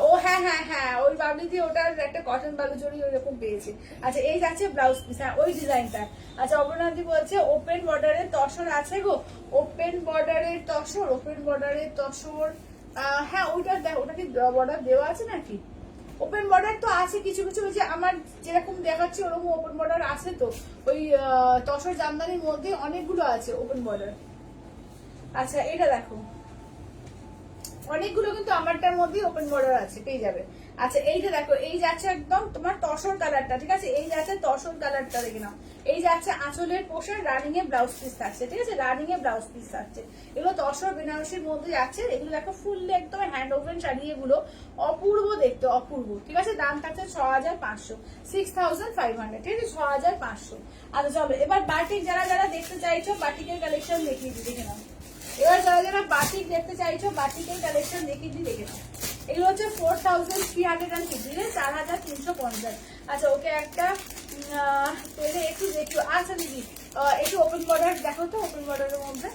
Speaker 1: ও হ্যাঁ হ্যাঁ হ্যাঁ, ওই বাবলি দিয়ে ওটার একটা কটন বালুচরি ওইরকম পেয়েছে। আচ্ছা এই যাচ্ছে ব্লাউজ পিস, হ্যাঁ ওই ডিজাইনটা। আচ্ছা অপর্ণাদি বলছে ওপেন বর্ডারের তসর আছে গো, ওপেন বর্ডারের তসর, ওপেন বর্ডারের তসর। হ্যাঁ ওইটা দেখ, ওটা কি বর্ডার দেওয়া আছে নাকি? ওপেন বর্ডার তো আছে কিছু কিছু, ওই যে আমার যেরকম দেখাচ্ছে ওরকম ওপেন বর্ডার আছে তো, ওই তসর জামদানির মধ্যে অনেকগুলো আছে ওপেন বর্ডার। আচ্ছা এটা দেখো, অনেকগুলো কিন্তু আমারটার মধ্যে ওপেন বর্ডার আছে, পেয়ে যাবে। আচ্ছা এইটা দেখো, এই যাচ্ছে একদম তোমার তসর কালারটা, ঠিক আছে, এই যাচ্ছে তসর কালারটা, দেখে নাও। এই যাচ্ছে আঁচলের পোশাক, রানিং এ ব্লাউজ পিস থাকছে, ঠিক আছে, রানিং এ ব্লাউজ পিস থাকছে। এগুলো তসর বেনারসির মধ্যে যাচ্ছে, এগুলো দেখো ফুললি একদম হ্যান্ড ওভেন শাড়ি, এগুলো অপূর্ব দেখতে, অপূর্ব, ঠিক আছে। দাম থাকছে 6500, 6500, ঠিক আছে, 6500। আচ্ছা চলো এবার বাটিক, যারা যারা দেখতে চাইছো বাটিকের কালেকশন দেখিয়ে দিই, দেখে নাও। এবার যারা যারা বাটিক দেখতে চাইছো বাটিকের কালেকশন দেখিয়ে দিই, দেখে নাও। এগুলো হচ্ছে 4350, 4350। আচ্ছা ওকে একটা পেরে একটু দেখো। আচ্ছা দিদি একটু ওপেন বর্ডার দেখো তো, ওপেন বর্ডারের মধ্যে,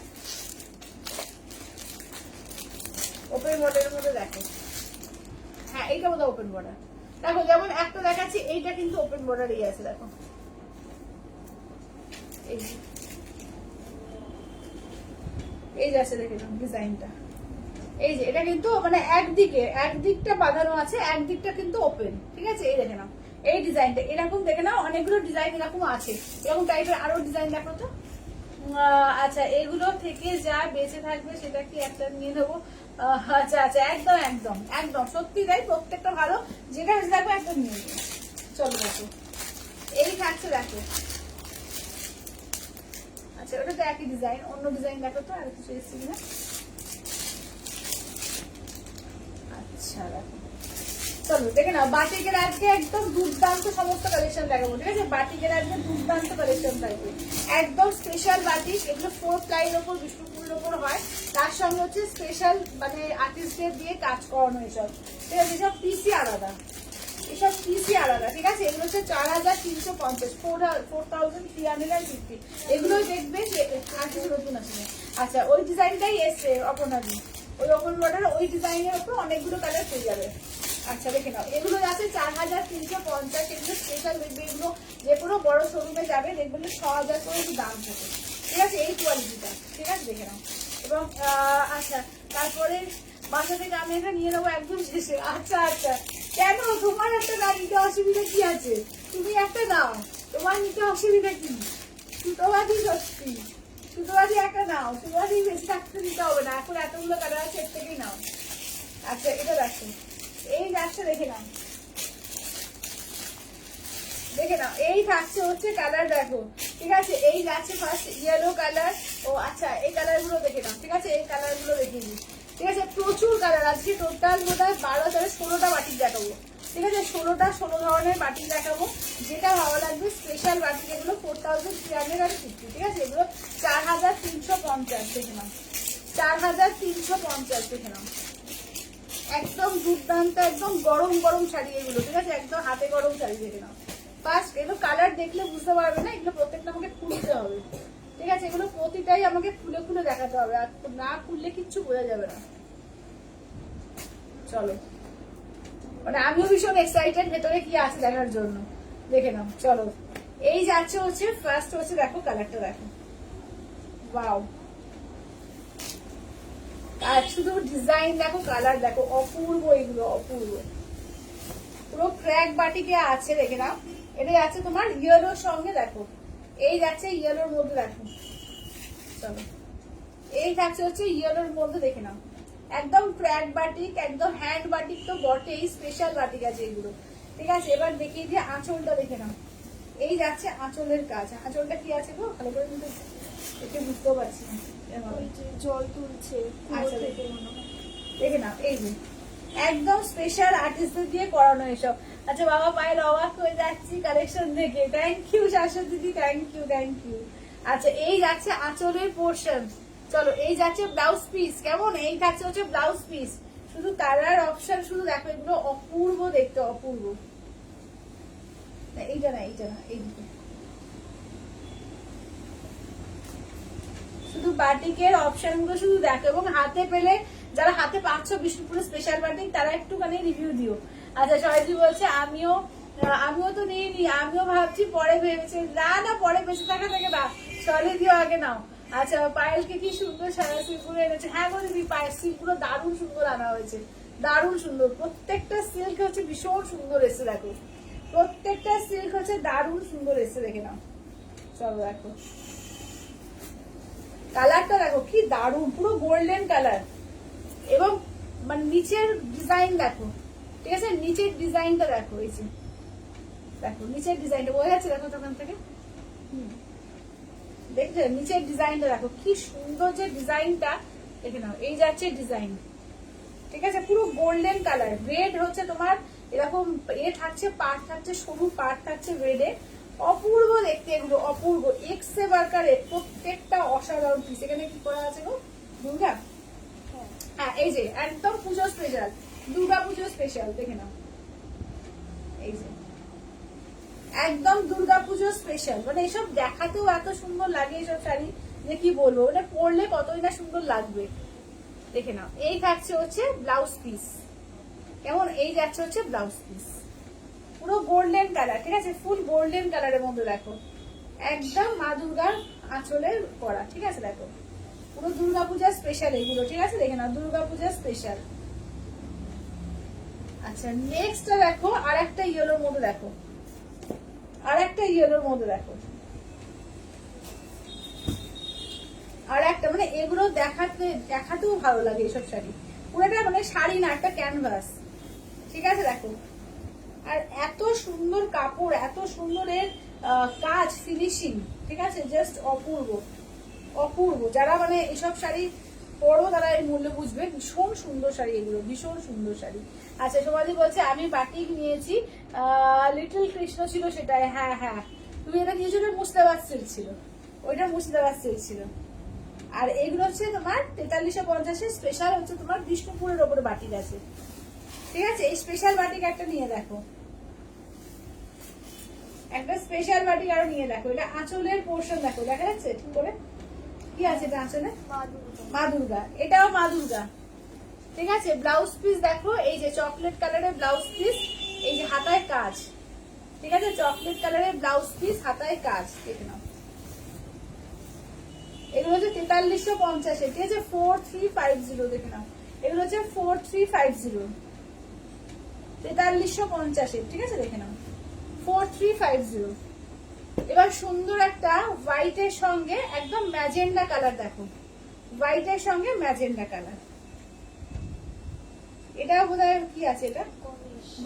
Speaker 1: ওপেন বর্ডারের মধ্যে দেখো। হ্যাঁ এইটা বোধহয় ওপেন বর্ডার দেখো, যেমন একটা দেখাচ্ছি, এইটা কিন্তু ওপেন বর্ডারই আছে, দেখো এই এই যাচ্ছে, দেখে নাও ডিজাইনটা। এই যে এটা কিন্তু মানে একদিকটা বাঁধানো আছে, একদিকটা কিন্তু ওপেন, ঠিক আছে। এই দেখে নাও এই ডিজাইনটা, এরকম দেখে নাও, অনেকগুলো ডিজাইন এরকম আছে, এরকম টাইপের আরো ডিজাইন দেখো তো। আচ্ছা এগুলো থেকে যা বেঁচে থাকবে সেটা কি একটা নিয়ে নেবো? আচ্ছা আচ্ছা, একদম একদম একদম সত্যি তাই, প্রত্যেকটা ভালো, যেটা বেঁচে থাকবে একদম নিয়ে নেবো। চলো দেখো এই থাকছে, দেখো। আচ্ছা ওটা তো একই ডিজাইন, অন্য ডিজাইন দেখো তো, আর কিছু এসছে কিনা। আচ্ছা দেখো, চলো দেখে নাও, বাটিকের আজকে একদম দুর্দান্ত সমস্ত কালেকশন দেখাবো, ঠিক আছে। বাটিকের আজকে দুর্দান্ত কালেকশন থাকবে, একদম স্পেশাল বাটিক। এগুলো 4 প্লাইয়ের ওপর, বিষ্ণুপুরের ওপর হয়, তার সঙ্গে হচ্ছে স্পেশাল মানে আর্টিস্টদের দিয়ে কাজ করানো, এসব ঠিক আছে। এসব পিসি আলাদা, এসব পিসি আলাদা, ঠিক আছে। এগুলো হচ্ছে 4350, 4350। এগুলো দেখবে যে আর কিছু নতুন আছে। আচ্ছা ওই ডিজাইনটাই এসছে অপনাদি, ওই ওপেন বর্ডার ওই ডিজাইনের উপর অনেকগুলো কালার পেয়ে যাবে। আচ্ছা দেখে নাও, এগুলো আছে 4350, এগুলো স্পেশাল দেখবে, এগুলো যে কোনো বড় শোরুমে যাবে দেখবেন 6000 করে একটু দাম থাকে, ঠিক আছে, এই কোয়ালিটিটা, ঠিক আছে, দেখে নাও। এবং আচ্ছা তারপরে বাসা থেকে আমি এটা নিয়ে নেবো একদম শেষে। আচ্ছা আচ্ছা, কেন তোমার একটা না নিতে অসুবিধা কি আছে? তুমি একটা নাও, তোমার নিতে অসুবিধা কি? সুতোবাজি সত্যি, সুতোবাজি একটা নাও, সুতোবাজি বেশি থাকতে দিতে হবে না, এখন এতগুলো কালার আছে, এর থেকেই নাও। আচ্ছা এটা দেখো, এই যাচ্ছে, দেখে নাও, দেখে নাও, এই থাকছে হচ্ছে কালার দেখো, ঠিক আছে। এই যাচ্ছে ফার্স্ট ইয়েলো কালার, ও আচ্ছা এই কালার গুলো দেখে নাও, ঠিক আছে, এই কালার গুলো দেখিয়ে দিই, ঠিক আছে। প্রচুর কালার আজকে, টোটাল বোধহয় 12-16টা বাটিক দেখাবো, ঠিক আছে, 16 ধরনের বাটিক দেখাবো, যেটা ভালো লাগবে। স্পেশাল বাটিক এগুলো 4350, ঠিক আছে। এগুলো 4350, দেখে নাও, 4350, দেখে নাও, একদম দুর্দান্ত, একদম গরম গরম শাড়ি এগুলো, ঠিক আছে, একদম হাতে গরম শাড়ি, দেখে নাও। ফার্স্ট এগুলো কালার দেখলে বুঝতে পারবে না, এগুলো প্রত্যেকটা আমাকে খুলতে হবে, ঠিক আছে, এগুলো প্রতিটাই আমাকে খুলে খুলে দেখাতে হবে, আর না খুললে কিচ্ছু বোঝা যাবে না। চলো মানে আমিও ভীষণ এক্সাইটেড ভেতরে কি আছে দেখার জন্য, দেখে নাও। চলো এই যাচ্ছে হচ্ছে ফার্স্ট হচ্ছে, দেখো কালারটা দেখো, ওয়াও, আর শুধু ডিজাইন দেখো, কালার দেখো, অপূর্ব, এগুলো অপূর্ব, পুরো ক্র্যাক বাটিকে আছে, দেখে নাও। এটা যাচ্ছে তোমার ইয়েলোর সঙ্গে, দেখো এই যাচ্ছে ইয়েলোর মধ্যে, দেখো চলো এই থাকছে হচ্ছে ইয়েলোর মধ্যে, দেখে নাও, একদম ক্র্যাক বাটিক, একদম হ্যান্ড বাটিক তো বটেই, স্পেশাল বাটিক আছে এগুলো, ঠিক আছে। এবার দেখিয়ে দিয়ে আঁচলটা দেখে নাও, এই যাচ্ছে আঁচলের কাজ, আঁচলটা কি আছে গো ভালো করে কিন্তু একটু বুঝতেও পারছি না,
Speaker 2: জল তুলছে
Speaker 1: আচ্ছা দেখে নাও, এই যে একদম স্পেশাল আর্টিস্টদের দিয়ে করানো এসব। আচ্ছা বাবা পায়ের অবাক হয়ে যাচ্ছি কালেকশন দেখে, থ্যাংক ইউ শাশ্বত দিদি, থ্যাংক ইউ থ্যাংক ইউ। আচ্ছা এই যাচ্ছে আঁচলের পোর্শন, চলো এই যাচ্ছে ব্লাউজ পিস, কেমন, এই থাকছে হচ্ছে ব্লাউজ পিস, শুধু কালার অপশন শুধু দেখো, এগুলো অপূর্ব দেখতে, অপূর্ব। এইটা না, এইটা না, এইদিকে শুধু বাটিকের অপশন গুলো শুধু দেখো, এবং হাতে পেলে যারা হাতে পাচ্ছ বিষ্ণুপুরের স্পেশাল বাটিক তারা একটুখানি রিভিউ দিও। আচ্ছা সবাই বলছে আমিও তো নিইনি, আমিও ভাবছি পরে ভেবেছি, না পরে বেঁচে থাকা থেকে না, চলে দিও আগে নাও। আচ্ছা পায়েলকে কি সুন্দর সারা সিল্কগুলো এনেছে। হ্যাঁ গো দিদি, পায়ের সিল্কগুলো দারুণ সুন্দর আনা হয়েছে, দারুণ সুন্দর। প্রত্যেকটা সিল্ক হচ্ছে ভীষণ সুন্দর এসে, দেখো প্রত্যেকটা সিল্ক হচ্ছে দারুণ সুন্দর এসে, দেখে নাও। চলো দেখো কালারটা, দেখো কি দারুণ, পুরো গোল্ডেন কালার। এবং মানে নিচের ডিজাইন দেখো, ঠিক আছে, নিচের ডিজাইনটা দেখো, এই যে দেখো নিচের ডিজাইনটা বোঝা যাচ্ছে, দেখো দোকান থেকে দেখলে নিচের ডিজাইনটা দেখো কি সুন্দর, যে ডিজাইনটা দেখে নাও। এই যাচ্ছে ডিজাইন, ঠিক আছে, পুরো গোল্ডেন কালার। রেড হচ্ছে তোমার এরকম থাকছে, পার্ট থাকছে, সরু পার্ট থাকছে রেডে। অপূর্ব দেখতে এগুলো, অপূর্ব এক্সে বার্কারে, প্রত্যেকটা অসাধারণ পিস। এখানে কি করা আছে গো দুর্গা? হ্যাঁ এই যে একদম পুজো স্পেশাল, দুর্গা পুজো স্পেশাল, দেখে নাও। এই যে একদম দুর্গা পুজো স্পেশাল, মানে এইসব দেখাতেও এত সুন্দর লাগে এইসব শাড়ি, যে কি বলবো, ওটা পরলে কতই না সুন্দর লাগবে। দেখে নাও, এই থাকছে হচ্ছে ব্লাউজ পিস, কেমন, এই যাচ্ছে হচ্ছে ব্লাউজ পিস, পুরো গোল্ডেন কালার, ঠিক আছে, ফুল গোল্ডেন কালারের মধ্যে দেখো, একদম মা দুর্গার আঁচলের করা, ঠিক আছে, দেখো পুরো দুর্গাপূজা স্পেশাল এগুলো, ঠিক আছে, দেখে নাও দুর্গাপূজা স্পেশাল। আচ্ছা নেক্সট দেখো আর একটা ইয়েলোর মধ্যে, দেখো আর একটা ইয়েলোর মধ্যে, দেখো আর একটা, মানে এগুলো দেখাতেও ভালো লাগে এইসব শাড়ি, পুরোটা মানে শাড়ি না, একটা ক্যানভাস, ঠিক আছে, দেখো। আর এত সুন্দর কাপড়, এত সুন্দর এর কাজ, ফিনিশিং, ঠিক আছে, জাস্ট অপূর্ব অপূর্ব। যারা মানে এসব শাড়ি পরো তারা এর মূল্য বুঝবে, ভীষণ সুন্দর শাড়ি এগুলো, ভীষণ সুন্দর শাড়ি। আচ্ছা সবাই বলছে আমি বাটিক নিয়েছি, লিটল কৃষ্ণ ছিল সেটাই। হ্যাঁ হ্যাঁ, তুমি এটা নিয়েছো, ওটা মুর্শিদাবাদ সিল্ক ছিল, ওইটা মুর্শিদাবাদ সিল্ক ছিল। আর এগুলো হচ্ছে তোমার 4350 স্পেশাল, হচ্ছে তোমার বিষ্ণুপুরের ওপরে বাটিক আছে, ঠিক আছে। এই স্পেশাল বাটিক একটা নিয়ে দেখো, একটা স্পেশাল বাটিক আরো নিয়ে দেখো। এটা আঁচলের পোর্শন দেখো, দেখা যাচ্ছে ঠিক করে কি আছে এটা আঁচলে, মা দুর্গা, এটাও মা দুর্গা, ঠিক আছে। ব্লাউজ পিস দেখো, এই যে চকলেট কালারের ব্লাউজ পিস, এই যে হাতায় কাজ, ঠিক আছে, চকলেট কালারের ব্লাউজ পিস, হাতায় কাজ, দেখে নাও। এগুলো হচ্ছে 4350, ঠিক আছে, 4350, দেখে নাও। এগুলো হচ্ছে 4350, 4350, ঠিক আছে, দেখে নাও 4350। এবার সুন্দর একটা হোয়াইটের সঙ্গে একদম ম্যাজেন্ডা কালার দেখো, হোয়াইটের সঙ্গে ম্যাজেন্ডা কালার। এটা বোধহয় কি আছে, এটা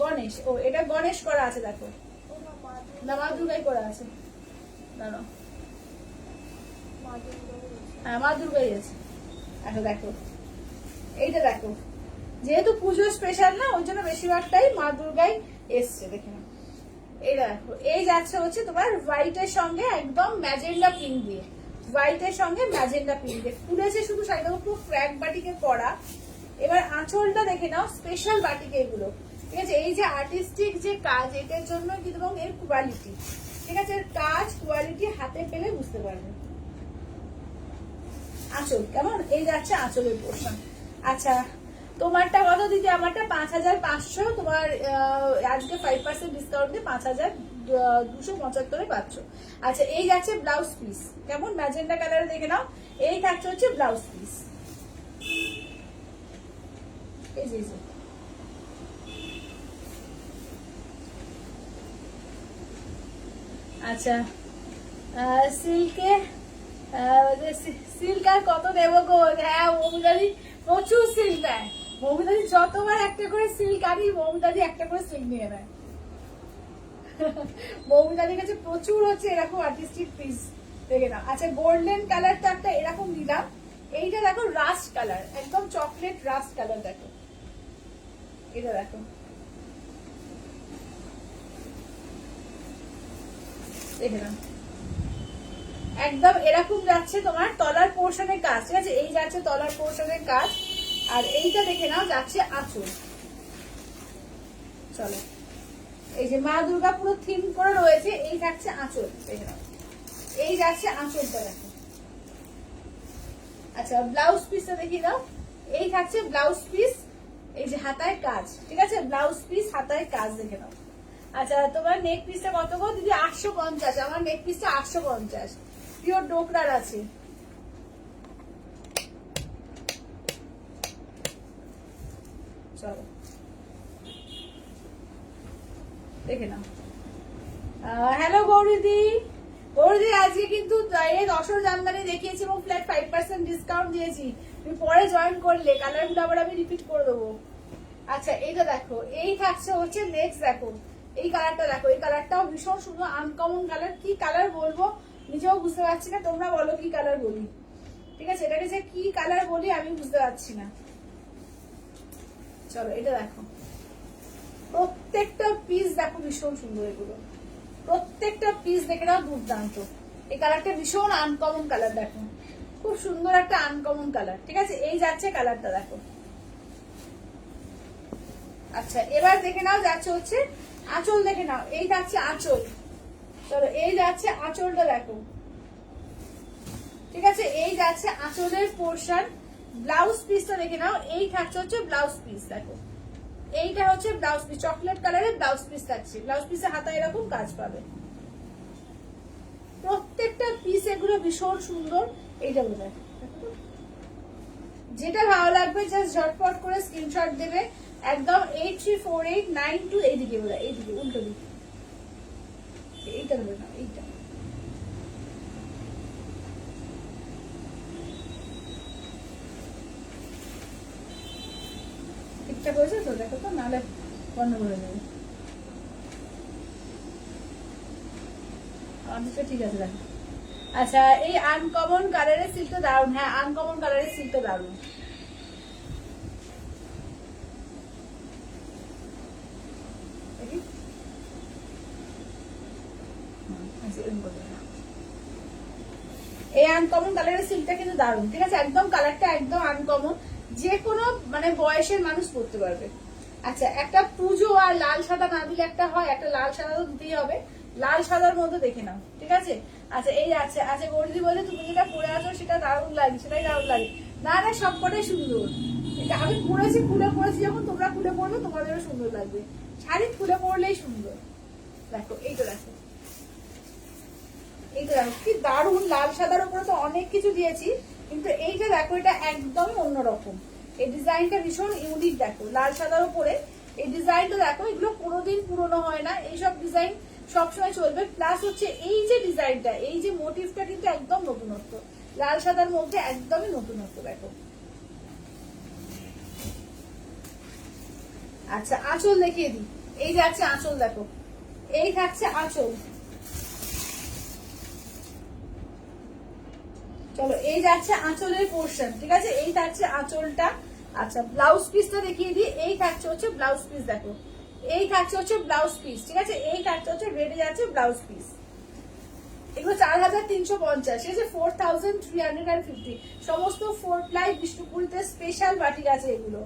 Speaker 1: গণেশ, ও এটা গণেশ করা আছে, দেখো না মা দুর্গাই করা আছে, দাঁড়াও, হ্যাঁ মা দুর্গাই আছে। আচ্ছা দেখো এইটা দেখো, যেহেতু পুজো স্পেশাল না, ওই জন্য বেশিরভাগটাই মা দুর্গাই এসছে, দেখে নাও। এই দেখো, এই যাচ্ছে হচ্ছে তোমার হোয়াইটের সঙ্গে একদম ম্যাজেন্ডা পিঙ্ক দিয়ে, হোয়াইটের সঙ্গে ম্যাজেন্ডা পিঙ্ক দিয়ে ফুলেছে শুধু শাড়িটা, পুরো ক্র্যাক বাটিকে করা। এবার আঁচলটা দেখে নাও, স্পেশাল বাটিকে এগুলো, ঠিক আছে। এই যে আর্টিস্টিক যে কাজ, এটার জন্য কিন্তু, এবং এর কোয়ালিটি, ঠিক আছে, এর কাজ কোয়ালিটি হাতে পেলে বুঝতে পারবে। আঁচল কেমন, এই যাচ্ছে আঁচলের পোর্শন। আচ্ছা তোমারটা কত দিদি? আমারটা 5500, তোমার আজকে 5% ডিসকাউন্ট দিয়ে 5275 পাচ্ছ। আচ্ছা এই যাচ্ছে ব্লাউজ পিস, কেমন ম্যাজেন্ডা কালারে, দেখে নাও। এই থাকছে হচ্ছে ব্লাউজ পিস, এই যে আচ্ছা সিল্কে, সিল্ক আর কত দেবো গো? হ্যাঁ মৌমিতাদি প্রচুর সিল্ক দেয়, মৌমিতাদি যতবার একটা করে সিল্ক আনি, মৌমিতাদি একটা করে সিল্ক নিয়ে নেয়। মৌমিতাদির কাছে প্রচুর হচ্ছে এরকম আর্টিস্টিক পিস, দেখে নাও। আচ্ছা গোল্ডেন কালারটা একটা এরকম দিলাম, এইটা দেখো রাস্ট কালার, একদম চকলেট রাস্ট কালার, দেখো এটা দেখো, দেখে নাও একদম এরকম যাচ্ছে তোমার তলার পোর্শনের কাজ, ঠিক আছে, এই যাচ্ছে তলার পোর্শনের কাজ। আর এইটা দেখে নাও যাচ্ছে আঁচল, চলো এই যে মা দুর্গা পুরো থিম করে রয়েছে, এই থাকছে আঁচল, দেখে নাও এই যাচ্ছে আঁচলটা দেখো। আচ্ছা ব্লাউজ পিসটা দেখিয়ে দাও, এই থাকছে ব্লাউজ পিস, এই যে হাতায় কাজ, ঠিক আছে, ব্লাউজ পিস হাতায় কাজ দেখে নাও। আচ্ছা তোমার নেক পিসটা কত গো দিদি? 850। আমার নেক পিসটা 850, পিওর ডোকরার আছে। চলো দেখে নাও। হ্যালো গৌরীদি, গৌরীদি আজকে কিন্তু এই দশর জামদানি দেখিয়েছি এবং ফ্ল্যাট 5% ডিসকাউন্ট দিয়েছি। তুমি পরে জয়েন করলে কালারগুলো আবার আমি রিপিট করে দেবো। আচ্ছা এইটা দেখো, এই থাকছে হচ্ছে নেক্সট, দেখো এই কালারটা দেখো, এই কালারটাও ভীষণ সুন্দর আনকমন কালার। কি কালার বলবো নিজেও বুঝতে পারছি না, তোমরা বলো কি কালার বলি, ঠিক আছে, এটাকে যে কি কালার বলি আমি বুঝতে পারছি না। চলো এটা দেখো, প্রত্যেকটা পিস দেখো ভীষণ সুন্দর, এগুলো প্রত্যেকটা পিস দেখে নাও দুর্দান্ত। এই কালারটা ভীষণ আনকমন কালার, দেখো খুব সুন্দর একটা আনকমন কালার, ঠিক আছে। এই যাচ্ছে কালারটা দেখো। আচ্ছা এবার দেখে নাও যাচ্ছে হচ্ছে আঁচল, দেখে নাও এই যাচ্ছে আঁচল। চলো এই যাচ্ছে আঁচলটা দেখো, ঠিক আছে, এই যাচ্ছে আঁচলের পোর্শন। ব্লাউজ পিসটা দেখে নাও, এই থাকছে হচ্ছে ব্লাউজ পিস, দেখো এইটা হচ্ছে ব্লাউজ পিস, চকলেট কালারের ব্লাউজ পিস থাকছে। ব্লাউজ পিসে হাতায় এরকম কাজ পাবে, প্রত্যেকটা পিস এগুলো ভীষণ সুন্দর। এইটা বোঝা, যেটা ভালো লাগবে জাস্ট ঝটপট করে স্ক্রিনশট দেবে একদম। 834892 এইদিকে বোঝা, এইদিকে উল্টো দিকে, এইটা দেবে না, এইটা ঠিকঠাক হয়েছে তো? দেখো তো, নাহলে বন্ধ করে দেবে। আমাদেরটা ঠিক আছে দেখো। আচ্ছা এই আনকমন কালারের সিল্কটা দারুন, হ্যাঁ আনকমন কালারের সিল্কটা দারুন। এই আনকমন কালারের সিল্কটা কিন্তু দারুন, ঠিক আছে, একদম কালারটা একদম আনকমন, যে কোনো মানে বয়সের মানুষ পরতে পারবে। আচ্ছা একটা পুজো আর লাল সাদা না দিলে একটা হয়, একটা লাল সাদা তো দিতেই হবে, লাল সাদার মধ্যে দেখে নাও, ঠিক আছে। আচ্ছা এই আছে, আচ্ছা গৌরীদি বলে তুমি যেটা পরে আছো সেটা দারুণ লাগে, সেটাই দারুণ লাগে। না না সবকটাই সুন্দর, এটা আমি পরেছি, খুলে পরেছি, যখন তোমরা খুলে পড়বে তোমাদেরও সুন্দর লাগবে। শাড়ি খুলে পরলেই সুন্দর। দেখো এইটা দেখো, এইটা দেখো কি দারুণ, লাল সাদার উপরে তো অনেক কিছু দিয়েছি, কিন্তু এইটা দেখো এটা একদমই অন্যরকম। এই ডিজাইনটা ভীষণ ইউনিক, দেখো লাল সাদার উপরে এই ডিজাইনটা দেখো, এগুলো কোনোদিন পুরনো হয় না, এইসব ডিজাইন সবসময় চলবে। প্লাস হচ্ছে এই যে ডিজাইনটা, এই যে মোটিভটা কিন্তু একদম নতুনত্ব, লাল সাদার মধ্যে একদমই নতুনত্ব, দেখো। আচ্ছা আঁচল দেখিয়ে দিই, এই যাচ্ছে আঁচল, দেখো এই থাকছে আঁচল। চলো এই যাচ্ছে আঁচলের পোর্শন, ঠিক আছে, এই থাকছে আঁচলটা। আচ্ছা ব্লাউজ পিসটা দেখিয়ে দিই, এই থাকছে হচ্ছে ব্লাউজ পিস, দেখো এই থাকছে হচ্ছে ব্লাউজ পিস, ঠিক আছে, এই থাকছে হচ্ছে রেডি যাচ্ছে ব্লাউজ পিস। এগুলো 4350, ঠিক আছে, 4350। সমস্ত 4 প্লাই বিষ্ণুপুরিতে স্পেশাল বাটিক আছে এগুলো,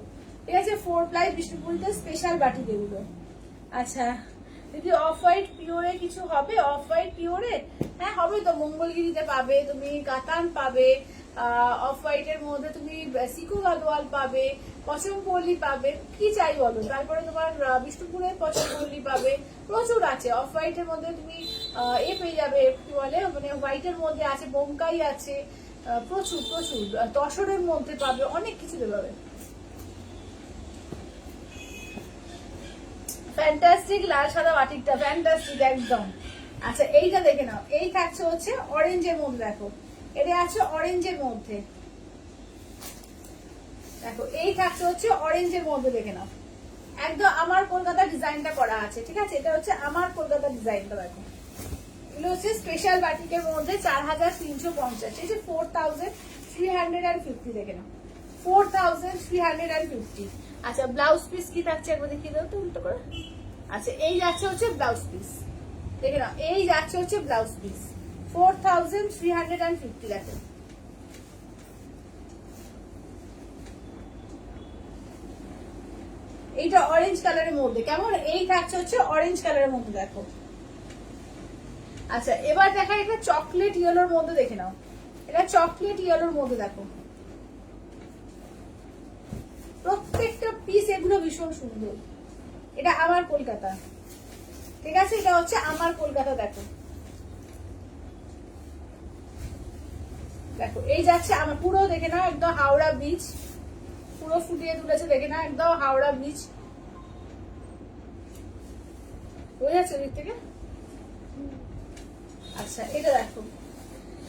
Speaker 1: ঠিক আছে, 4 প্লাই বিষ্ণুপুরিতে স্পেশাল বাটিক এগুলো। আচ্ছা দিদি অফ হোয়াইট পিওরে কিছু হবে? অফ হোয়াইট পিওরে হ্যাঁ হবে তো, মঙ্গলগিরিতে পাবে তুমি, কাতান পাবে, অফ হোয়াইট এর মধ্যে তুমি সিকো গাদোয়াল পাবে, পচমপল্লি পাবে, কি চাই বলো। তারপরে তোমার বিষ্ণুপুরের পচমপল্লি পাবে, প্রচুর আছে। অফ হোয়াইট এর মধ্যে তুমি এ পেয়ে যাবে, কি বলে মানে হোয়াইট এর মধ্যে আছে, বোমকাই আছে, প্রচুর প্রচুর। তসরের মধ্যে পাবে, অনেক কিছুতে পাবে। ফ্যান্টাস্টিক লাল সাদা বাটিকটা, ফ্যান্টাস্টিক একদম। আচ্ছা এইটা দেখে নাও, এই থাকছে হচ্ছে অরেঞ্জের মধ্যে, দেখো এটা আছে অরেঞ্জের মধ্যে, দেখো এই থাকছে হচ্ছে অরেঞ্জের মধ্যে, দেখে নাও একদম আমার কলকাতা ডিজাইনটা করা আছে, ঠিক আছে, এটা হচ্ছে আমার কলকাতা ডিজাইনটা। দেখো এগুলো হচ্ছে স্পেশাল বাটিকের মধ্যে 4350, ঠিক আছে, 4350, দেখে নাও 4350। আচ্ছা ব্লাউজ পিস কি থাকছে একবার দেখিয়ে দাও তো উল্টো করে। আচ্ছা এই যাচ্ছে হচ্ছে ব্লাউজ পিস, দেখে নাও এই যাচ্ছে হচ্ছে ব্লাউজ পিস 4350, দেখো এইটা অরেঞ্জ কালারের মধ্যে, কেমন এই থাকছে হচ্ছে অরেঞ্জ কালারের মধ্যে, দেখো। আচ্ছা এবার দেখা এটা চকলেট ইয়েলোর মধ্যে, দেখে নাও এটা চকলেট ইয়েলোর মধ্যে, দেখো প্রত্যেকটা পিস এগুলো ভীষণ সুন্দর। এটা আমার কলকাতা, ঠিক আছে, এটা হচ্ছে আমার কলকাতা। দেখো দেখো এই যাচ্ছে আমার পুরো, দেখে নাও একদম হাওড়া বিচ, পুরো ফুটিয়ে তুলেছে, দেখে নাও একদম হাওড়া বিচ, বোঝা যাচ্ছে দিক থেকে। আচ্ছা এটা দেখো,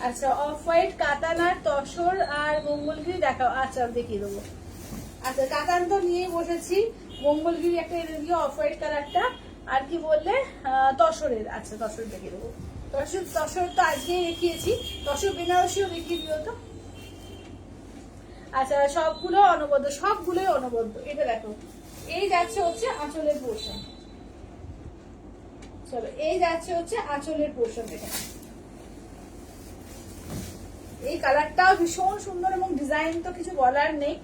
Speaker 1: আচ্ছা অফ হোয়াইট কাতানার তসর আর মঙ্গলগিরি দেখাও। আচ্ছা দেখিয়ে দেবো। আচ্ছা কাতান তো নিয়েই বসেছি, মঙ্গলগিরি একটা এনে দিও অফ হোয়াইট কালারটা, আর কি বললে তসরের। আচ্ছা তসর দেখিয়ে দেবো। তসর তো আজকেই দেখিয়েছি, তসর বেনারসিও দেখিয়ে দিও তো। আচ্ছা সবগুলো অনবদ্য, সবগুলোই অনবদ্য। এটা দেখো এই যাচ্ছে হচ্ছে আঁচলের পোর্শন। চলো এই যাচ্ছে হচ্ছে আঁচলের পোর্শন। দেখে এই কালারটাও ভীষণ সুন্দর এবং ডিজাইন তো কিছু বলার নেই।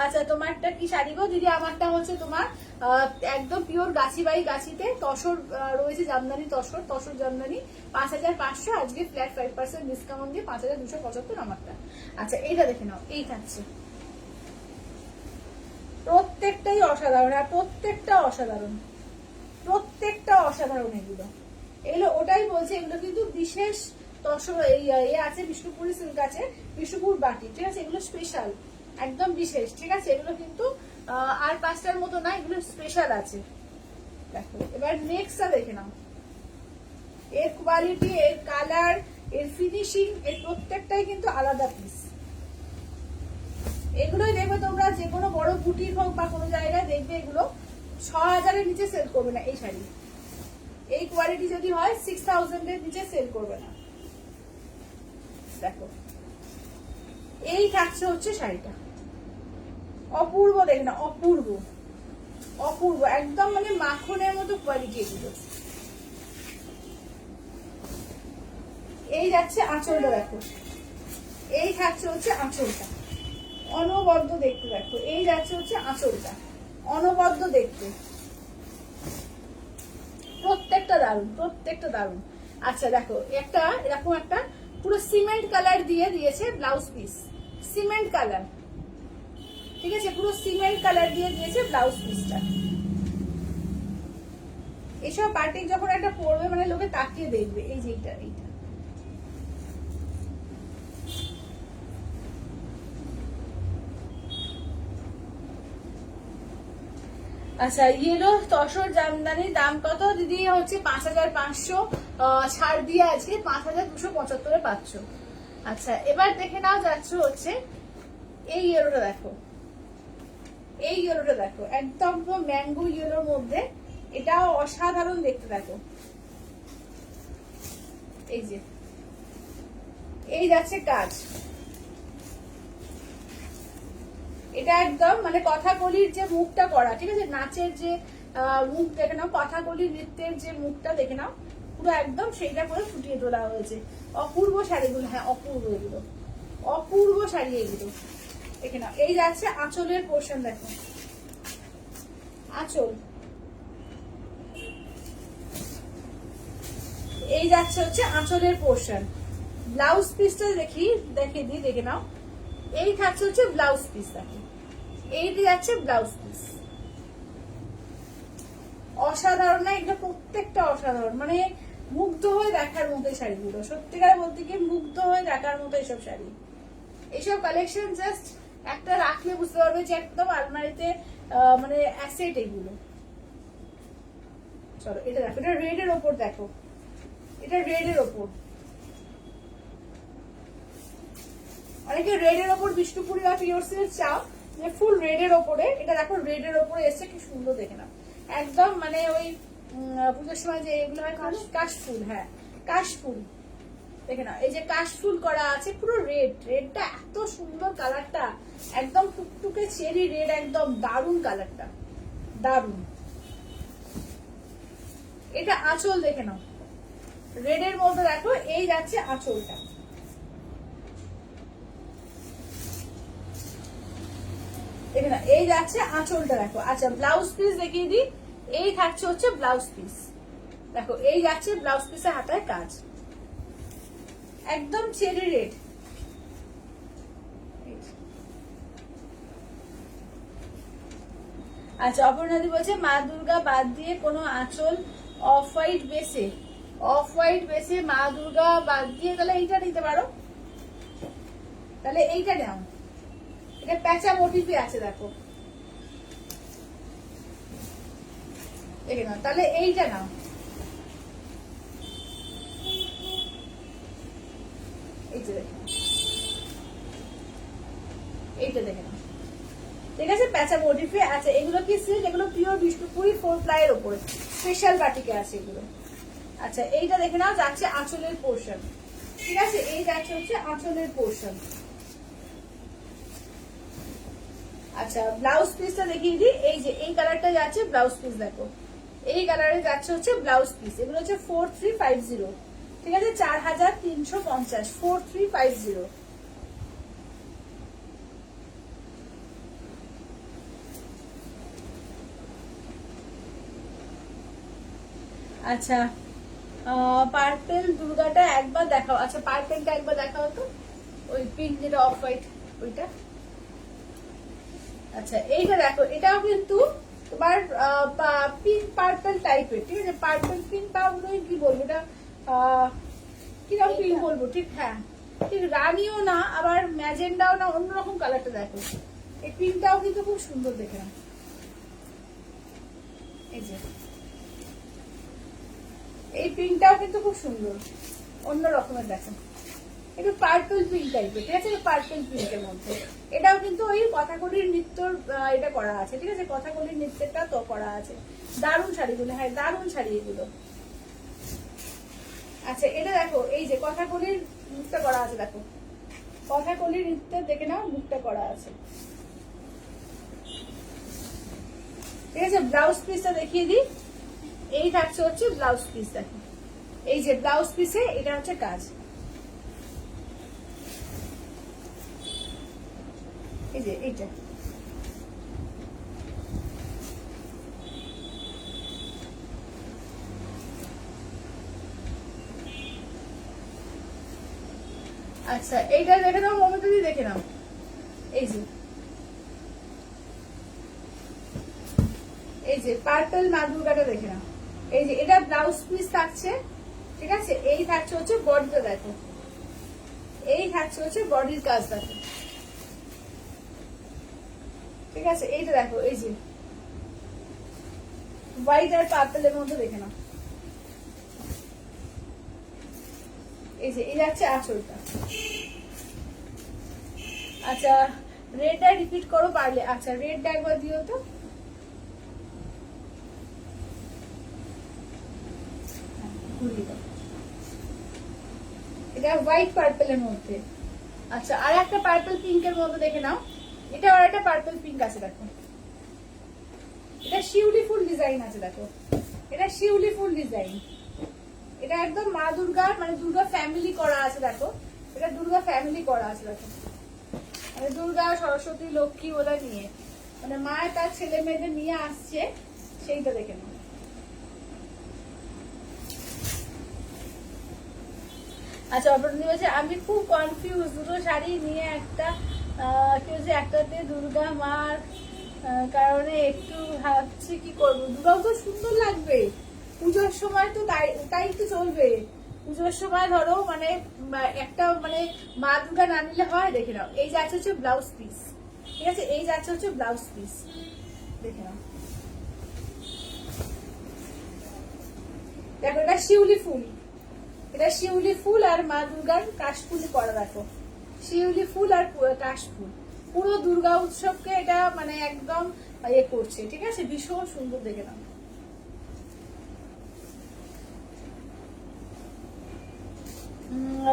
Speaker 1: আচ্ছা তোমারটা কি শাড়ি গো দিদি? আমারটা হচ্ছে তোমার একদম পিওর গাছি বাই গাছিতে তসর রয়েছে, জামদানি তসর, তসর জামদানি 5500, আজকে ফ্ল্যাট 5% ডিসকাউন্ট দিয়ে 5275 আমারটা। আচ্ছা এইটা দেখে নাও, এই থাকছে, প্রত্যেকটাই অসাধারণ, আর প্রত্যেকটা অসাধারণ, প্রত্যেকটা অসাধারণ। এগুলো ওটাই বলছে, এগুলো কিন্তু বিশেষ তসর এই আছে, বিষ্ণুপুরি সিল্ক আছে, বিষ্ণুপুর বাটি, ঠিক আছে, এগুলো স্পেশাল, একদম বিশেষ, ঠিক আছে, এগুলো কিন্তু আর 5টার মতো না, এগুলো স্পেশাল আছে। দেখো এবার নেক্সটটা দেখে নাও, এর কোয়ালিটি, এর কালার, এর ফিনিশিং, এর প্রত্যেকটাই কিন্তু আলাদা পিস। এগুলোই দেখবে তোমরা যে কোনো বড় বুটিক হোক বা কোনো জায়গায় দেখবে এগুলো 6000-এর নিচে সেল করবে না এই শাড়ি। এই কোয়ালিটি যদি হয় 6000-এর নিচে সেল করবে না। দেখো এই থাকছে হচ্ছে শাড়িটা, অপূর্ব, দেখে না, অপূর্ব অপূর্ব, একদম মানে মাখনের মতো কোয়ালিটি এগুলো। এই যাচ্ছে আঁচলটা, দেখো এই থাকছে হচ্ছে আঁচলটা, অনবদ্য দেখতে। দেখো এই যাচ্ছে হচ্ছে আঁচলটা, অনবদ্য দেখতে, প্রত্যেকটা দারুন, প্রত্যেকটা দারুন। আচ্ছা দেখো একটা এরকম একটা পুরো সিমেন্ট কালার দিয়ে দিয়েছে ব্লাউজ পিস, সিমেন্ট কালার, ঠিক আছে, পুরো সিমেন্ট কালার দিয়ে দিয়েছে ব্লাউজ পিসটা। এসব বাটিক যখন একটা পরবে মানে লোকে তাকিয়ে দেখবে। এই যে এইটা আচ্ছা ইয়েলো তসর জামদানি দাম কত দিদি? হচ্ছে 5500, ছাড় দিয়ে আজকে 5275-এ পাচ্ছ। আচ্ছা এবার দেখে নাও যাচ্ছে হচ্ছে এই ইয়েলোটা, দেখো এই ইয়েলোটা দেখো, একদম ম্যাঙ্গো ইয়েলোর মধ্যে, এটাও অসাধারণ দেখতে। দেখো এই যে এই যাচ্ছে কাজ, এটা একদম মানে কথাকলির যে মুখটা করা, ঠিক আছে, নাচের যে মুখ দেখে নাও, কথাকলি নৃত্যের যে মুখটা দেখে নাও, পুরো একদম সেইটা করে ফুটিয়ে তোলা হয়েছে। অপূর্ব শাড়িগুলো, হ্যাঁ অপূর্ব, এগুলো অপূর্ব শাড়ি এগুলো। দেখে নাও এই যাচ্ছে আঁচলের পোর্শন, দেখো আঁচল, এই যাচ্ছে হচ্ছে আঁচলের পোর্শন। ব্লাউজ পিসটা দেখিয়ে দিই, দেখে নাও এই থাকছে হচ্ছে ব্লাউজ পিস। দেখো এইটি যাচ্ছে ব্লাউজ পিস, অসাধারণ না? এগুলো প্রত্যেকটা অসাধারণ, মানে মুগ্ধ হয়ে দেখার মতো শাড়িগুলো, সত্যিকার বলতে কি মুগ্ধ হয়ে দেখার মতো এইসব শাড়ি, এইসব কালেকশন জাস্ট একটা রাখলে বুঝতে পারবে যে একদম আলমারিতে মানে অ্যাসেট এগুলো। চলো এটা দেখো, এটা রেড এর ওপর, দেখো এটা রেড এর ওপর, অনেকে রেড এর ওপর বিষ্ণুপুরি বা পিওর সিল্ক চাও যে ফুল রেড এর ওপরে, এটা দেখো রেড এর ওপরে এসছে, কি সুন্দর দেখে না, একদম মানে ওই পুজোর সময় যে এগুলো হয় কাশফুল, হ্যাঁ কাশফুল, দেখে না এই যে কাশফুল করা আছে, পুরো রেড, রেডটা এত সুন্দর কালারটা, একদম টুকটুকে চেরি রেড, একদম দারুন কালারটা, দারুন। এটা আঁচল দেখে নাও, রেড এর মধ্যে দেখো এই যাচ্ছে আঁচলটা, দেখে না এই যাচ্ছে আঁচলটা, দেখো। আচ্ছা ব্লাউজ পিস দেখিয়ে দিই, এই থাকছে হচ্ছে ব্লাউজ পিস, দেখো এই যাচ্ছে ব্লাউজ পিসের হাতায় কাজ, একদম চেরি রেড, আচ্ছা, অপর্ণাদি বলছে মা দুর্গা বাদ দিয়ে কোনো আঁচল অফ হোয়াইট বেসে মা দুর্গা বাদ দিয়ে তাহলে এইটা নিতে পারো, তাহলে এইটা নাও, এটা প্যাঁচা মোটিভে আছে দেখো, দেখে নাও, তাহলে এইটা নাও, এইটা দেখে নাও, এইটা দেখে নাও, ঠিক আছে, প্যাঁচা মোটিভে আছে। এগুলো কি সিল্ক, এগুলো পিওর বিষ্ণুপুরি 4 প্লাই এর উপরে স্পেশাল বাটিকে আছে এগুলো। আচ্ছা, এইটা দেখে নাও, যাচ্ছে আঁচলের পোর্শন, ঠিক আছে, এই যাচ্ছে হচ্ছে আঁচলের পোর্শন। আচ্ছা, ব্লাউজ পিসটা দেখিয়ে দিই, এই যে এই কালারটা যাচ্ছে ব্লাউজ পিস, দেখো এই কালারে যাচ্ছে হচ্ছে ব্লাউজ পিস, এগুলো হচ্ছে 4350, ঠিক আছে, 4350, 4350। আচ্ছা, পার্পেল দুর্গাটা একবার দেখাও। আচ্ছা, পার্পেলটা একবার দেখাও তো, ওই পিঙ্ক যেটা অফ হোয়াইট ওইটা। আচ্ছা, এইটা দেখো, এটাও কিন্তু তোমার পিঙ্ক পার্পল টাইপের, ঠিক আছে, পার্পল পিঙ্ক পাউডার কি বলবো এটা, কিরকম পিঙ্ক বলবো, ঠিক, হ্যাঁ ঠিক রানিও না আবার ম্যাজেন্ডাও না, অন্যরকম কালারটা দেখো, এই পিঙ্কটাও কিন্তু খুব সুন্দর দেখে না, এই যে এই পিঙ্কটাও কিন্তু খুব সুন্দর, অন্য রকমের দেখো, একটু পার্পল পিঙ্ক টাইপের, ঠিক আছে, পার্পল পিঙ্কের মধ্যে। এটাও কিন্তু ওই কথাকলির নৃত্যর এটা করা আছে, ঠিক আছে, কথাকলির নৃত্যটা তো করা আছে। দারুণ শাড়িগুলো, হ্যাঁ দারুণ শাড়ি এগুলো। আচ্ছা, এটা দেখো, এই যে কথাকলির মুখটা করা আছে, দেখো কথাকলির নৃত্য দেখে নাও, মুখটা করা আছে, ঠিক আছে। ব্লাউজ পিসটা দেখিয়ে দিই, এই থাকছে হচ্ছে ব্লাউজ পিস, দেখো এই যে ব্লাউজ পিসে এটা হচ্ছে কাজ, এই যে এইটা। আচ্ছা, এইটা দেখে নাও মমতা দি, দেখে নাও, এই যে এই যে পার্পল মা দুর্গাটা দেখে নাও, এই যে এটা ব্লাউজ পিস থাকছে, ঠিক আছে, এই থাকছে হচ্ছে বডিটা, দেখো এই থাকছে হচ্ছে বডির কাজ, দেখো ঠিক আছে, এইটা দেখো, এই যে হোয়াইট আর পার্পলের মধ্যে দেখে নাও, এই যে এই যাচ্ছে আঁচলটা। আচ্ছা, রেডটা রিপিট করো পারলে, আচ্ছা রেডটা একবার দিও তো, এটা হোয়াইট পার্পলের মধ্যে। আচ্ছা, আর একটা পার্পল পিঙ্কের মধ্যে দেখে নাও, এটা আর একটা পার্পল পিঙ্ক আছে, দেখো এটা শিউলি ফুল ডিজাইন আছে, দেখো এটা শিউলি ফুল ডিজাইন, এটা একদম মা দুর্গার মানে দুর্গা ফ্যামিলি করা আছে, দেখো এটা দুর্গা ফ্যামিলি করা আছে, দেখো মানে দুর্গা সরস্বতী লক্ষ্মী ওরা নিয়ে, মানে মা তার ছেলে মেয়েদের নিয়ে আসছে, সেইটা দেখে নাও। আচ্ছা, অপরাধী বলছে আমি খুব কনফিউজ, দুটো শাড়ি নিয়ে একটা কি হচ্ছে, একটাতে দুর্গা মার কারণে একটু ভাবছি কি করবো। দুর্গাও তো সুন্দর লাগবে পুজোর সময়, তো তাই তো চলবে পুজোর সময়, ধরো মানে একটা মানে মা দুর্গা না নিলে হয়। দেখে নাও, এই যাচ্ছে হচ্ছে ব্লাউজ পিস, ঠিক আছে, এই যাচ্ছে হচ্ছে ব্লাউজ পিস, দেখে নাও, দেখো এটা শিউলি ফুল, এটা শিউলি ফুল আর মা দুর্গার কাশফুলি করা, দেখো শিউলি ফুল আর কাশফুল, পুরো দুর্গা উৎসবকে এটা মানে একদম ইয়ে করছে, ঠিক আছে, ভীষণ সুন্দর দেখে নাও।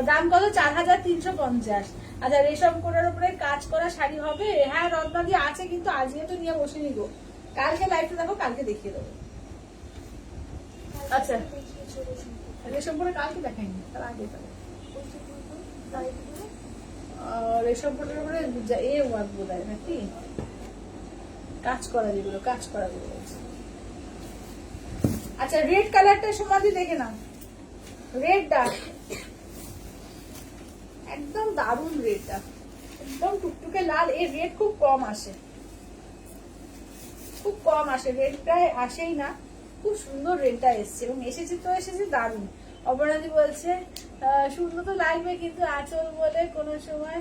Speaker 1: দাম কত? 4350। আচ্ছা, রেশম কোটার উপরে কাজ করা শাড়ি হবে? হ্যাঁ রত্নাদি আছে, কিন্তু আজকে তো নিয়ে বসে নিব, কালকে লাইভটা দেখো, কালকে দেখিয়ে দেবো। আচ্ছা, রেশম কোটা কালকে দেখাইনি, তার আগে রেশম কোটার উপরে এ ওয়ার্ক বোধ হয় নাকি, কাজ করা যেগুলো, কাজ করা যেগুলো। আচ্ছা, রেড কালারটা সমাধি দেখে নাও, রেডটা একদম দারুণ, রেডটা একদম টুকটুকে লাল, এর রেড খুব কম আসে, খুব কম আসে, রেড প্রায় আসেই না, খুব সুন্দর রেডটা এসছে এবং এসেছে তো এসেছে দারুণ। অপরাধী বলছে সুন্দর তো লাগবে কিন্তু আঁচল বলে কোনো সময়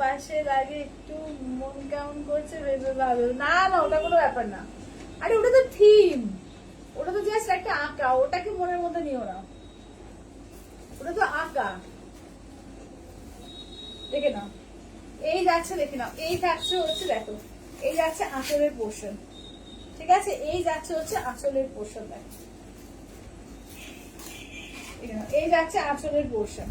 Speaker 1: পাশে লাগে একটু মন কেমন করছে ভেবে ভাবে। না না, ওটা কোনো ব্যাপার না। আরে ওটা তো থিম, ওটা তো জাস্ট একটা আঁকা, ওটাকে মনের মধ্যে নিও না, ওটা তো আঁকা। দেখে নাও, এই যাচ্ছে, দেখে নাও, এই যাচ্ছে হচ্ছে, দেখো এই যাচ্ছে আঁচলের পোর্শন, ঠিক আছে, এই যাচ্ছে হচ্ছে আঁচলের পোর্শন, দেখো এই যাচ্ছে আঁচলের পোর্শন।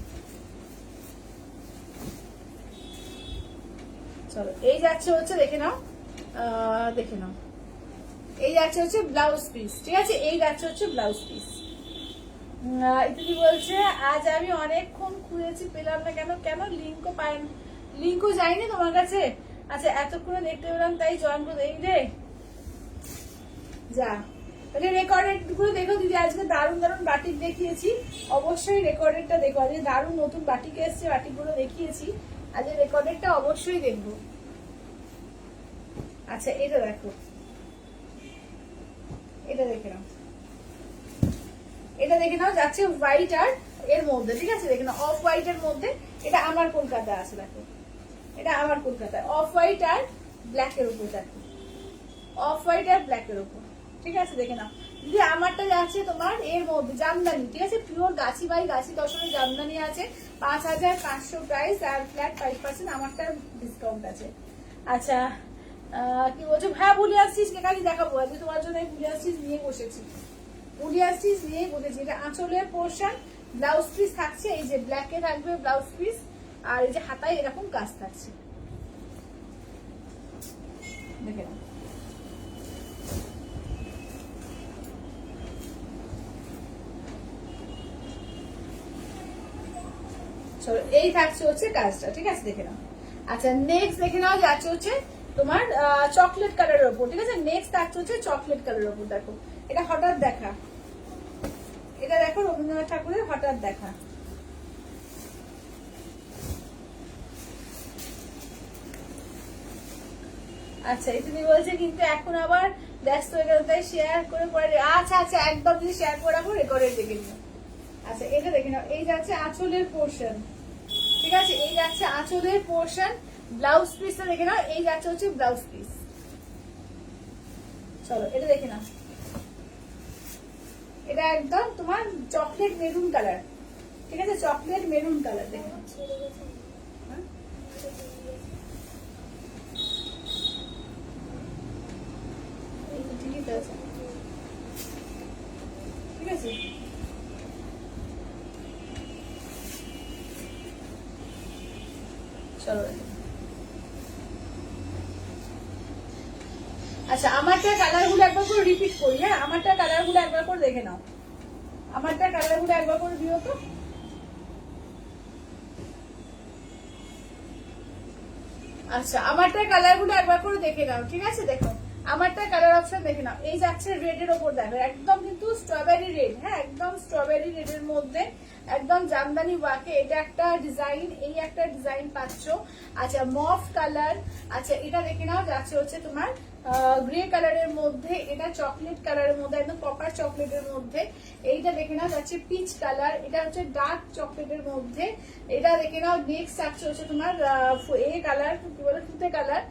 Speaker 1: চলো এই যাচ্ছে হচ্ছে, দেখে নাও, দেখে নাও, এই যাচ্ছে হচ্ছে ব্লাউজ পিস, ঠিক আছে, এই যাচ্ছে হচ্ছে ব্লাউজ পিস। ইত্যাদি বলছে আজ আমি অনেকক্ষণ খুঁজেছি পেলাম না কেন, কেন লিঙ্কও পাই, লিঙ্কও যায়নি তোমার কাছে? আচ্ছা এতক্ষণে দেখতে পেলাম তাই জয়েন করে এই রে যা। তাহলে রেকর্ডেড গুলো দেখো দিদি, আজকে দারুণ দারুণ বাটিক দেখিয়েছি, অবশ্যই রেকর্ডেডটা দেখো। আজকে দারুণ নতুন বাটিক এসছে, বাটিক গুলো দেখিয়েছি, আজকে রেকর্ডেডটা অবশ্যই দেখবো। আচ্ছা এটা দেখো, এটা দেখে নাও, এটা দেখে নাও, যাচ্ছে হোয়াইট আর এর মধ্যে, ঠিক আছে, দেখে নাও অফ হোয়াইট এর মধ্যে, এটা আমার কলকাতায় আছে, দেখো এটা আমার কলকাতায় অফ হোয়াইট আর ব্ল্যাক এর উপর, দেখো অফ হোয়াইট আর ব্ল্যাক এর উপর, ঠিক আছে, দেখে নাও। যদি আমারটা যাচ্ছে তোমার এর মধ্যে জামদানি, ঠিক আছে, পিওর গাছি বাই গাছি দশনের জামদানি আছে, 5500 প্রাইস আর ফ্ল্যাট 5% আমারটা ডিসকাউন্ট আছে। আচ্ছা কি বলছো, হ্যাঁ বলে আসছিস কেকালি দেখাবো, আজকে তোমার জন্য বলে আসছিস নিয়ে বসেছি, বলে আসছিস নিয়ে বসেছি। এটা আঁচলের পোর্শন, ব্লাউজ পিস থাকছে, এই যে ব্ল্যাকে থাকবে ব্লাউজ পিস, আর এই যে হাতায় এরকম কাজ থাকছে, দেখে নাও। চলো এই থাকছে হচ্ছে কাজটা, ঠিক আছে, দেখে নাও। আচ্ছা নেক্সট দেখে নাও, যাচ্ছে হচ্ছে তোমার চকলেট কালারের ওপর, ঠিক আছে, নেক্সট থাকছে হচ্ছে চকলেট কালারের ওপর, দেখো এটা হঠাৎ দেখা, এটা দেখো রবীন্দ্রনাথ ঠাকুরের হঠাৎ দেখা। আচ্ছা এখানে বলছে কিন্তু এখন আবার ব্যস্ত হয়ে গেল তাই শেয়ার করে পরে, আচ্ছা আচ্ছা একদম যদি শেয়ার করে রাখো রেকর্ডে দেখে নিও। আচ্ছা এটা দেখে নাও, এই যাচ্ছে আঁচলের পোর্শন, ঠিক আছে, এই যাচ্ছে আঁচলের পোর্শন, ব্লাউজ পিসটা দেখে নাও, এই যাচ্ছে হচ্ছে ব্লাউজ পিস। চলো এটা দেখে নাও, এটা একদম তোমার চকলেট মেরুন কালার, ঠিক আছে, চকলেট মেরুন কালার, দেখে নাও। হ্যাঁ? এই তো ঠিকই তো আছে, ঠিক আছে। চলো আচ্ছা আমারটা কালার গুলো একবার করে রিপিট করি, হ্যাঁ আমারটা কালার গুলো একবার করে দেখে নাও, আমারটা কালার গুলো একবার করে দিও তো। আচ্ছা আমারটা কালার গুলো একবার করে দেখে নাও, ঠিক আছে, দেখো আমারটা কালার অপশন দেখে নাও, এই যাচ্ছে রেড এর ওপর, দেখো একদম কিন্তু স্ট্রবেরি রেড, হ্যাঁ একদম স্ট্রবেরি রেড এর মধ্যে একদম জামদানি ওয়াকে এটা একটা ডিজাইন, এই একটা ডিজাইন পাচ্ছ। আচ্ছা মফ কালার, আচ্ছা এটা দেখে নাও, যাচ্ছে হচ্ছে তোমার গ্রে কালারের মধ্যে, এটা চকলেট কালারের মধ্যে, একদম কপার চকলেটের মধ্যে, এইটা দেখে নাও যাচ্ছে পিচ কালার, এটা হচ্ছে ডার্ক চকলেটের মধ্যে, এটা দেখে নাও নেক্সট থাকছে হচ্ছে তোমার এ কালার, কি বলে তুতে কালার।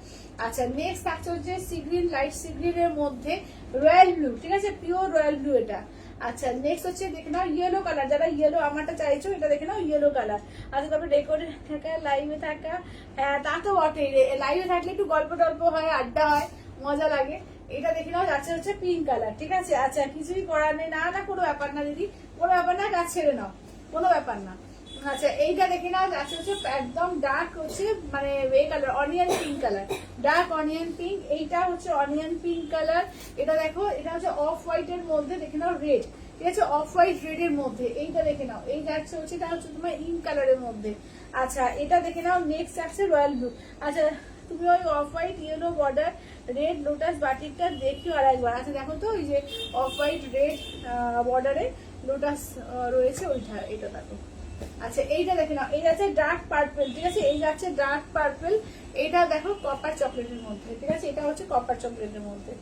Speaker 1: আচ্ছা নেক্সট থাকছে হচ্ছে সি গ্রিন, লাইট সি গ্রিনের মধ্যে রয়্যাল ব্লু, ঠিক আছে, পিওর রয়্যাল ব্লু এটা। আচ্ছা নেক্সট হচ্ছে দেখে নাও ইয়েলো কালার, যারা ইয়েলো আমারটা চাইছো এটা দেখে নাও ইয়েলো কালার। আচ্ছা তারপরে রেকর্ডে থাকা, লাইভে থাকা, হ্যাঁ তা তো বটেই, লাইভে থাকলে একটু গল্প টল্প হয়, আড্ডা হয়, মজা লাগে। এটা দেখে নাও যাচ্ছে হচ্ছে পিঙ্ক কালার, ঠিক আছে। আচ্ছা কিছুই করার নেই, না না কোনো ব্যাপার না দিদি, কোনো ব্যাপার না, কাজ ছেড়ে নাও, কোনো ব্যাপার না। আচ্ছা এইটা দেখে নাও যাচ্ছে হচ্ছে একদম ডার্ক হচ্ছে মানে এ colour, onion pink colour, dark onion pink, এইটা হচ্ছে অনিয়ন পিঙ্ক কালার। এটা দেখো এটা হচ্ছে অফ হোয়াইট এর মধ্যে, দেখে নাও রেড, ঠিক আছে, অফ হোয়াইট রেড এর মধ্যে, এইটা দেখে নাও, এই যাচ্ছে হচ্ছে এটা হচ্ছে তোমার ইঙ্ক কালারের মধ্যে। আচ্ছা এটা দেখে নাও নেক্সট আছে রয়্যাল ব্লু। আচ্ছা তুমি ওই off white yellow border red lotus বাটিকটা দেখিও আর একবার। আচ্ছা দেখো তো ওই যে অফ হোয়াইট রেড বর্ডারে লোটাস রয়েছে ওইটা, এটা দেখো আচ্ছা এইটা দেখে নাও, এই যাচ্ছে ডার্ক পার্পল, ঠিক আছে, এই যাচ্ছে ডার্ক পার্পল, এটা দেখো কপার চকলেটের মধ্যে, ঠিক আছে, এটা হচ্ছে কপার চকলেটের মধ্যে,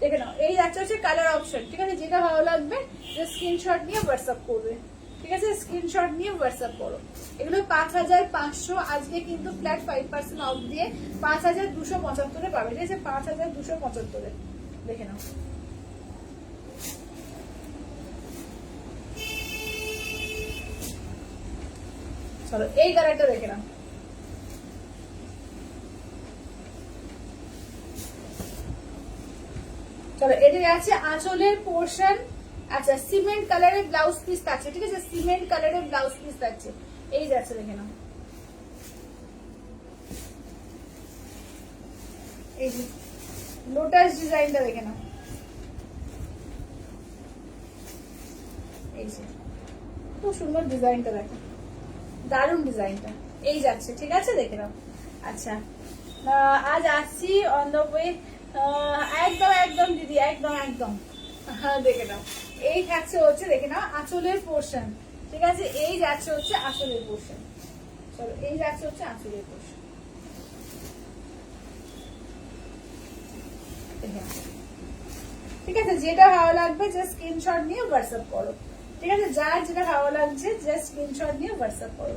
Speaker 1: দেখে নাও। এই যাচ্ছে হচ্ছে কালার অপশন, ঠিক আছে, যেটা ভালো লাগবে স্ক্রিনশট নিয়ে হোয়াটসঅ্যাপ করবে, ঠিক আছে, স্ক্রিনশট নিয়ে হোয়াটসঅ্যাপ করো। এগুলো 5500, আজকে কিন্তু ফ্ল্যাট 5% অফ দিয়ে 5275 পাবে, ঠিক আছে, 5275, দেখে নাও। চলো এই কালারটা দেখে নাও। চলো এটা আছে আঁচলের পোর্শন। আচ্ছা সিমেন্ট কালারের ব্লাউজ পিস থাকছে, ঠিক আছে, সিমেন্ট কালারের ব্লাউজ পিস থাকছে, এই যাচ্ছে দেখে নাও। এই যে লোটাস ডিজাইনটা দেখে নাও, এই যে খুব সুন্দর ডিজাইনটা দেখো, দারুণ ডিজাইনটা, এই যাচ্ছে, ঠিক আছে, দেখে নাও। আচ্ছা আজ আসছি অন দ্য ওয়ে, একদম একদম দিদি, একদম একদম, হ্যাঁ দেখে নাও। এই থাকছে হচ্ছে দেখে নাও আঁচলের পোর্শন, ঠিক আছে, এই যাচ্ছে হচ্ছে আঁচলের পোর্শন। চলো এই যাচ্ছে হচ্ছে আঁচলের পোর্শন, ঠিক আছে, যেটা ভালো লাগবে জাস্ট স্ক্রিনশট নিয়ে হোয়াটসঅ্যাপ করো, ঠিক আছে, যার যেটা ভালো লাগছে জাস্ট স্ক্রিনশট নিয়ে হোয়াটসঅ্যাপ করো।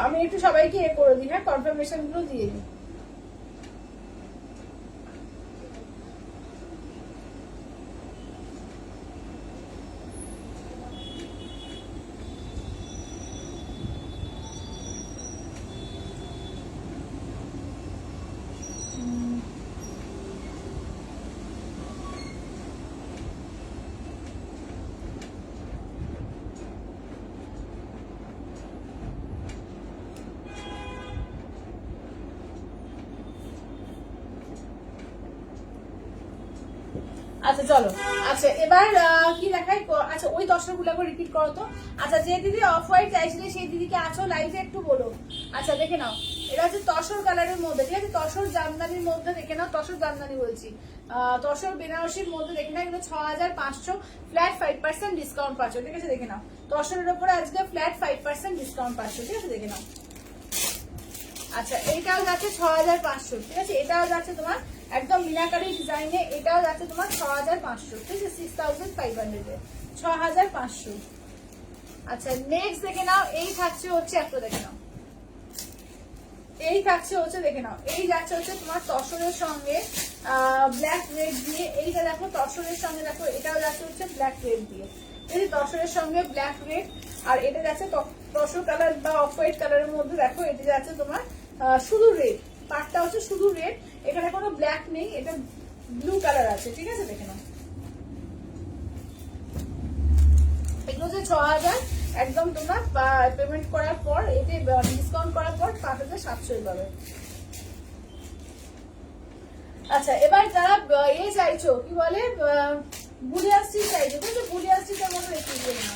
Speaker 1: আমি একটু সবাইকে এ করে দিই, হ্যাঁ, কনফার্মেশন গুলো দিয়ে দিই। আচ্ছা চলো, আচ্ছা এবার কি দেখাই, আচ্ছা ওই দর্শকগুলো রিপিট করো তো। আচ্ছা যে দিদি অফ হোয়াইট চাইছিলে সেই দিদিকে আছো লাইভে একটু বলো। আচ্ছা দেখে নাও, এটা হচ্ছে তসর কালারের মধ্যে, ঠিক আছে, তসর জামদানির মধ্যে, দেখে নাও, তসর জামদানি বলছি, তসর বেনারসির মধ্যে, দেখে নাও, এগুলো 6500, ফ্ল্যাট 5% ডিসকাউন্ট পাচ্ছ, ঠিক আছে, দেখে নাও, তসরের উপরে আজকে ফ্ল্যাট 5% ডিসকাউন্ট পাচ্ছ, ঠিক আছে, দেখে নাও। আচ্ছা এইটাও যাচ্ছে 6500, ঠিক আছে, এটাও যাচ্ছে তোমার একদম মিনাকারি ডিজাইনে, এটাও যাচ্ছে তোমার 6500, ঠিক আছে, 6500 6500। আচ্ছা নেক্সট দেখে নাও, এই থাকছে হচ্ছে একটা, দেখে নাও, এই থাকছে হচ্ছে, দেখে নাও, এই যাচ্ছে হচ্ছে তোমার তসরের সঙ্গে ব্ল্যাক রেড দিয়ে, এইটা দেখো তসরের সঙ্গে, দেখো এটাও যাচ্ছে হচ্ছে ব্ল্যাক রেড দিয়ে, এই তসরের সঙ্গে ব্ল্যাক রেড, আর এটা যাচ্ছে তসর কালার বা অফ হোয়াইট কালারের মধ্যে, দেখো এটা যাচ্ছে তোমার শুধু রেড, পাটটা হচ্ছে শুধু রেড, এখানে কোনো ব্ল্যাক নেই, এটা ব্লু কালার আছে, ঠিক আছে, দেখে নাও। এগুলো হচ্ছে 6000, একদম তোমরা পেমেন্ট করার পর, এতে ডিসকাউন্ট করার পর 5700 পাবে। আচ্ছা এবার যারা এ চাইছো কি বলে বুলিয়া স্টিচ চাইছো, ঠিক আছে, বুলিয়া স্টিচের মতো রেখে দিয়ে না,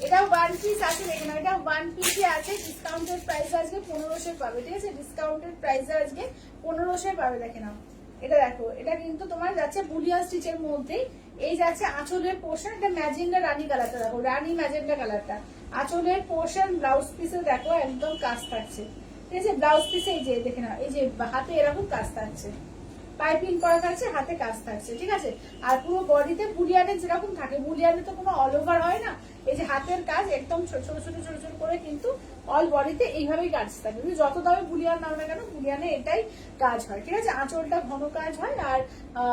Speaker 1: এটা ওয়ান পিস আছে, দেখে নাও, এটা ওয়ান পিসে আছে, ডিসকাউন্টেড প্রাইস আজকে 1500 পাবে, ঠিক আছে, ডিসকাউন্টেড প্রাইস আজকে 1500 পাবে, দেখে নাও। এটা দেখো, এটা কিন্তু তোমার যাচ্ছে বুলিয়া স্টিচের মধ্যে, এই যাচ্ছে আঁচলের পোর্শন, এটা ম্যাজেন্ডা রানী কালারটা দেখো, রানী ম্যাজেন্ডা কালারটা আঁচলের পোর্শন, ব্লাউজ পিসে দেখো একদম কাজ থাকছে, ঠিক আছে, ব্লাউজ পিসে এই যে দেখে নাও, এই যে হাতে এরকম কাজ থাকছে, পাইপিং করা থাকছে, হাতে কাজ থাকছে, ঠিক আছে, আর পুরো বডিতে বুলিয়ানে যেরকম থাকে, বুলিয়ানে তো কোনো অল ওভার হয় না, এই যে হাতের কাজ একদম ছোট ছোট ছোট ছোট ছোট করে কিন্তু অল বডিতে এইভাবেই কাজ থাকে, যত দামে বুলিয়ান নাও না কেন বুলিয়ানে এটাই কাজ হয়, ঠিক আছে, আঁচলটা ঘন কাজ হয় আর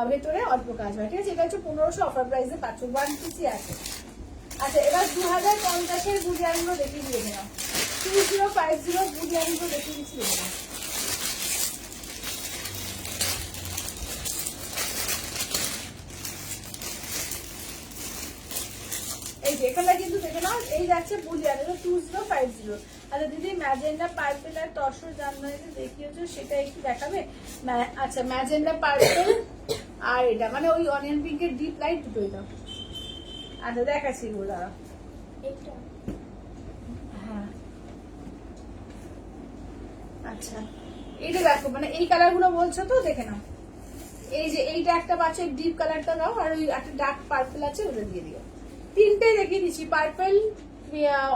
Speaker 1: ভেতরে অল্প কাজ হয়, ঠিক আছে, এটা হচ্ছে 1500 অফার প্রাইসে পাচ্ছ, ওয়ান পিসই আছে। আচ্ছা এবার 2050 বুলিয়ানগুলো দেখিয়ে দিয়ে নাও, 2050 বুলিয়ানগুলো দেখিয়ে দিচ্ছি, দেখে নাও। এই যে এখানটা কিন্তু দেখে নাও, এই যাচ্ছে বুলিয়ান, এটা 2050। আচ্ছা দিদি ম্যাজেন্ডা পার্পল আর তসর জামদানিতে দেখিয়েছো সেটা একটু দেখাবে। আচ্ছা ম্যাজেন্ডা পার্পল আর এটা মানে ওই অনিয়ন পিঙ্কের ডিপ লাইট দুটোই দাও। আচ্ছা দেখাচ্ছি এগুলো দাঁড়াও।
Speaker 2: এটা
Speaker 1: হ্যাঁ আচ্ছা এইটা দেখো, মানে এই কালার গুলো বলছো তো, দেখে নাও। এই যে এইটা একটা পাচ্ছ, ডিপ কালারটা দাও, আর ওই একটা ডার্ক পার্পল আছে ওটা দিয়ে দিও। তিনটে দেখিয়ে দিচ্ছি, পার্পল,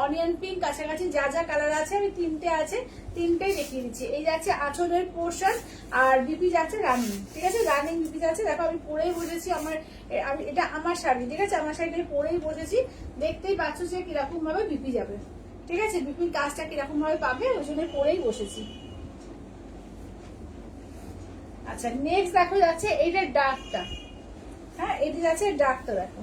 Speaker 1: অনিয়ন পিঙ্ক, কাছাকাছি যা যা কালার আছে আমি তিনটে আছে, তিনটেই দেখিয়ে দিচ্ছি। এই যাচ্ছে আঁচলের পোর্শন, আর বিপি যাচ্ছে রানিং, ঠিক আছে, রানিং বিপি যাচ্ছে। দেখো আমি পরেই বসেছি, আমি এটা আমার শাড়ি, ঠিক আছে, আমার শাড়িটা পরেই বসেছি, দেখতেই পাচ্ছ যে কিরকম ভাবে বিপি যাবে, ঠিক আছে, বিপির কাজটা কিরকম ভাবে পাবে, ওই জন্য পরেই বসেছি। আচ্ছা নেক্সট দেখো যাচ্ছে এইটা ডার্কটা, হ্যাঁ এটা যাচ্ছে ডার্কটা, দেখো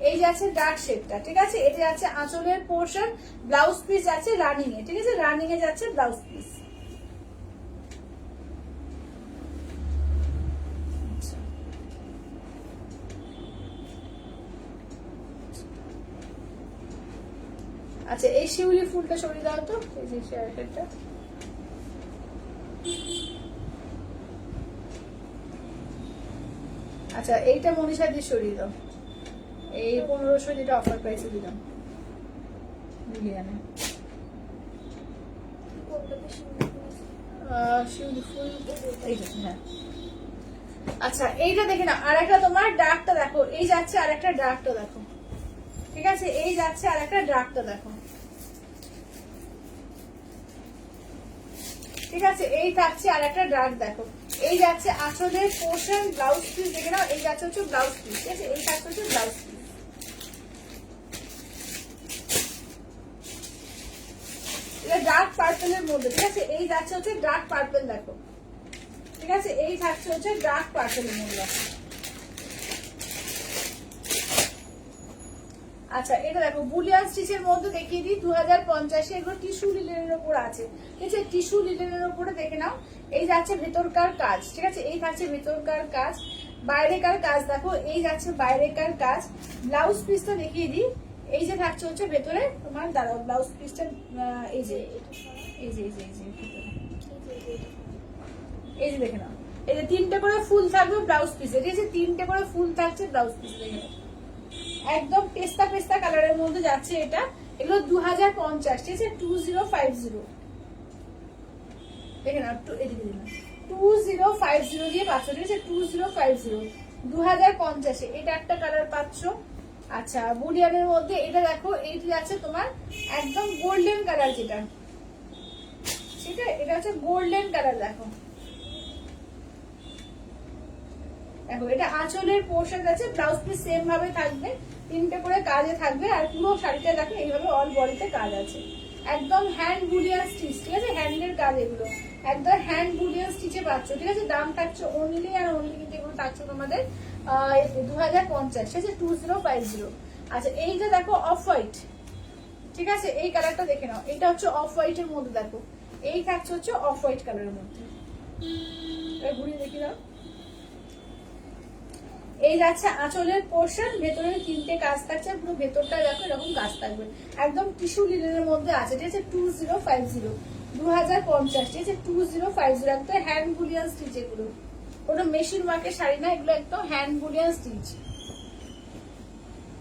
Speaker 1: এই যাচ্ছে ডার্ক শেডটা, ঠিক আছে, এটা যাচ্ছে আঁচলের পোর্শন, ব্লাউজ পিস যাচ্ছে রানিং এ, ঠিক আছে, রানিং এ যাচ্ছে ব্লাউজ পিস। আচ্ছা এই শিউলি ফুলটা সরিয়ে দাও তো, এই যে শেয়ারটা, আচ্ছা এইটা মনীষা দিয়ে সরিয়ে দাও, এই 1500 যেটা অফার প্রাইসে দিলাম মিলিয়ানে। শিউলি ফুল এইটা, হ্যাঁ আচ্ছা এইটা দেখে না, আর একটা তোমার ডার্কটা দেখো, এই যাচ্ছে আর একটা ডার্কটা দেখো, ঠিক আছে, এই যাচ্ছে আর একটা ডার্কটা দেখো, ঠিক আছে, এই থাকছে আর একটা ডার্ক দেখো, এই যাচ্ছে আঁচলের পোর্শন, ব্লাউজ পিস দেখে নাও, এই যাচ্ছে হচ্ছে ব্লাউজ পিস, ঠিক আছে, এই থাকছে হচ্ছে ব্লাউজ পিস। এটা ডার্ক পার্পেলের মধ্যে, ঠিক আছে, এই যাচ্ছে হচ্ছে ডার্ক পার্পেল দেখো, ঠিক আছে, এই থাকছে হচ্ছে ডার্ক পার্পেলের মধ্যে। আচ্ছা এটা দেখো বুলিয়ান স্টিচের মধ্যে দেখিয়ে দিই, 2050, এগুলো টিস্যু লিলেনের উপর আছে, ঠিক আছে, টিস্যু লিলেনের উপরে দেখে নাও। এই যাচ্ছে ভেতরকার কাজ, ঠিক আছে, এই থাকছে ভেতরকার কাজ, বাইরেকার কাজ দেখো, এই যাচ্ছে বাইরেকার কাজ। ব্লাউজ পিসটা দেখিয়ে দিই, এই যে থাকছে হচ্ছে ভেতরে তোমার, দাঁড়াও ব্লাউজ পিসটা, এই যে এই যে এই যে এই যে ভেতরে, এই যে দেখে নাও, এই যে তিনটে করে ফুল থাকবে ব্লাউজ পিসে, ঠিক আছে, তিনটে করে ফুল থাকছে ব্লাউজ পিস, দেখে নাও একদম পেস্তা পেস্তা কালারের মধ্যে যাচ্ছে এটা। এগুলো 2050, ঠিক আছে, 2050 দেখে নাও, এদিকে দিলাম 2050 দিয়ে পাচ্ছ, ঠিক আছে, 2050 2050 এটা একটা কালার পাচ্ছ। আচ্ছা বুলিয়ানের মধ্যে এটা দেখো, এইটা যাচ্ছে তোমার একদম গোল্ডেন কালার, যেটা ঠিক আছে, এটা হচ্ছে গোল্ডেন কালার দেখো, দেখো এটা আঁচলের পোর্শন আছে, ব্লাউজ পিস সেম ভাবে থাকবে, তিনটে করে কাজে থাকবে, আর পুরো শাড়িটা দেখো এইভাবে অল বডিতে কাজ আছে, একদম হ্যান্ড বুলিয়ান স্টিচ, ঠিক আছে, হ্যান্ডের কাজ এগুলো, একদম হ্যান্ড বুলিয়ান স্টিচে পাচ্ছ, ঠিক আছে, দাম থাকছে অনলি আর অনলি, কিন্তু এগুলো থাকছে তোমাদের 2050, ঠিক আছে, 2050। আচ্ছা এইটা দেখো অফ হোয়াইট, ঠিক আছে, এই কালারটা দেখে নাও, এটা হচ্ছে অফ হোয়াইটের মধ্যে দেখো, এই থাকছে হচ্ছে অফ হোয়াইট কালারের মধ্যে, ঘুরিয়ে দেখি দাও। এই যাচ্ছে আঁচলের পোর্শন, ভেতরে তিনটে কাজ থাকছে, পুরো ভেতরটা দেখো এরকম কাজ থাকবে, একদম টিস্যু লিনেনের মধ্যে আছে, ঠিক আছে, 2050 2050, ঠিক আছে, 2050 একদম হ্যান্ড বুলিয়ান স্টিচ, এগুলো কোনো মেশিন ওয়ার্কের শাড়ি না, এগুলো একদম হ্যান্ড বুলিয়ান স্টিচ।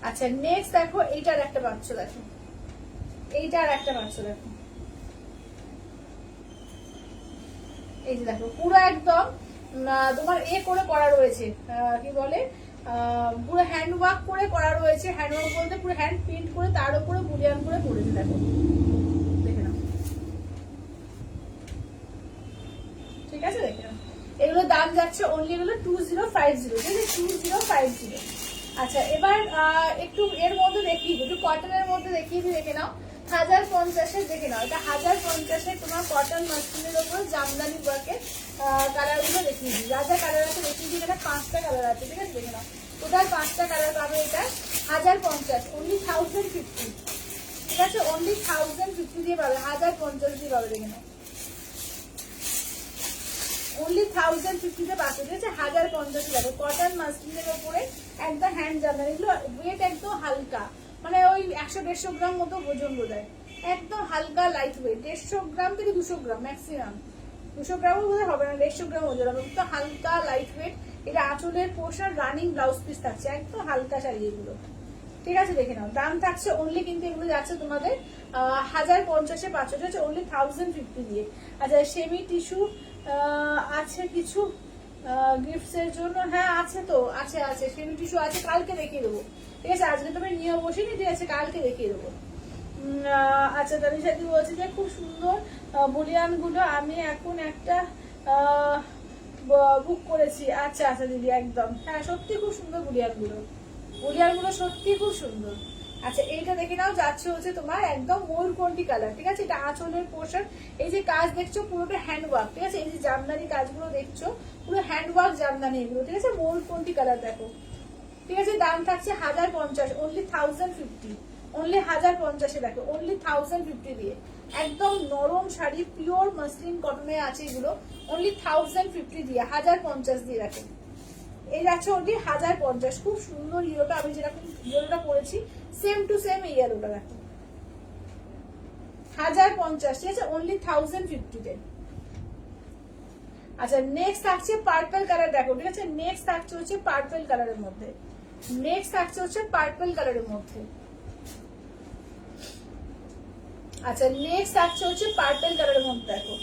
Speaker 1: আচ্ছা নেক্সট দেখো এইটার একটা পাচ্ছ, দেখো এইটার একটা পাচ্ছ, দেখো এই যে দেখো পুরো একদম তোমার এ করে করা রয়েছে, কি বলে, পুরো হ্যান্ড ওয়ার্ক করে করা রয়েছে, হ্যান্ড ওয়ার্ক বলতে পুরো হ্যান্ড প্রিন্ট করে তার উপরে বুলিয়ান করে পড়েছে, দেখো দেখে নাও, ঠিক আছে, দেখে নাও এগুলো দাম যাচ্ছে অনলি, এগুলো 2050, ঠিক আছে, 2050। আচ্ছা এবার একটু এর মধ্যে দেখিয়ে দিই, একটু কটনের মধ্যে দেখিয়ে দিই, দেখে নাও 1050 দেখে নাও, এটা 1050 তোমার কটন মাসলিনের উপর জামদানি ওয়ার্কের কালার গুলো দেখিয়ে দিই, যা যা কালার আছে দেখিয়ে দিই, এখানে 5টা কালার আছে, ঠিক আছে, দেখে নাও টোটাল 5টা কালার পাবে, এটা 1050 অনলি 1050, ঠিক আছে, অনলি 1050 দিয়ে পাবে, 1050 দিয়ে পাবে, দেখে নাও অনলি 1050 তে পাচ্ছে, ঠিক আছে, 1050 দেখো কটন মাসলিনের উপরে একদম হ্যান্ড জামদানি, এগুলো ওয়েট একদম হালকা, মানে ওই 100-150 গ্রাম মতো ওজন বোধহয়, একদম হালকা লাইট ওয়েট, 150 গ্রাম থেকে 200 গ্রাম ম্যাক্সিমাম, 200 গ্রামও বোধহয় হবে না, 150 গ্রাম ওজন হবে, তো হালকা লাইট ওয়েট, এটা আঁচলের পোর্শন, রানিং ব্লাউজ পিস থাকছে, একদম হালকা শাড়ি এগুলো। ঠিক আছে, দেখে নাও। দাম থাকছে অনলি, কিন্তু এগুলো যাচ্ছে তোমাদের 1050-এ 500, হচ্ছে অনলি 1050 দিয়ে। আচ্ছা, সেমি টিস্যু আছে কিছু গিফটস এর জন্য? হ্যাঁ আছে তো, আছে আছে, সেমি টিস্যু আছে, কালকে দেখিয়ে দেবো। ঠিক আছে, আজকে তুমি নিয়ে বসিনি, ঠিক আছে, কালকে দেখিয়ে দেবো। আচ্ছা, তানিশা দি বলছে যে খুব সুন্দর বুলিয়ান গুলো, আমি এখন একটা বুক করেছি। আচ্ছা আচ্ছা দিদি, একদম, হ্যাঁ সত্যি খুব সুন্দর বুলিয়ান গুলো সত্যি খুব সুন্দর। আচ্ছা, এইটা দেখে নাও, যাচ্ছে হচ্ছে তোমার একদম ময়ূরকণ্ঠী কালার। ঠিক আছে, এটা আঁচলের পোর্শন। এই যে কাজ দেখছো পুরোটা হ্যান্ড ওয়ার্ক। ঠিক আছে, এই যে জামদানি কাজগুলো দেখছো পুরো হ্যান্ড ওয়ার্ক জামদানি এগুলো। ঠিক আছে, ময়ূরকণ্ঠী কালার দেখো। ঠিক আছে, দাম থাকছে 1050, অনলি 1050, অনলি 1050-এ দেখো, অনলি 1050 দিয়ে। একদম নরম শাড়ি, পিওর মাসলিন কটনে আছে এগুলো, অনলি 1050 দিয়ে, 1050 দিয়ে দেখো। এই যাচ্ছে অনলি 1050। খুব সুন্দর ইয়েলোটা, আমি যেরকম ইয়েলোটা পরেছি সেম টু সেম এই ইয়েলোটা দেখো, 1050। ঠিক আছে, অনলি 1050-তে। আচ্ছা, নেক্সট থাকছে পার্পল কালার দেখো। ঠিক আছে, নেক্সট থাকছে হচ্ছে পার্পল কালারের মধ্যে, নেক্সট থাকছে হচ্ছে পার্পল কালারের মধ্যে। আচ্ছা, নেক্সট থাকছে হচ্ছে পার্পল কালারের মধ্যে দেখো,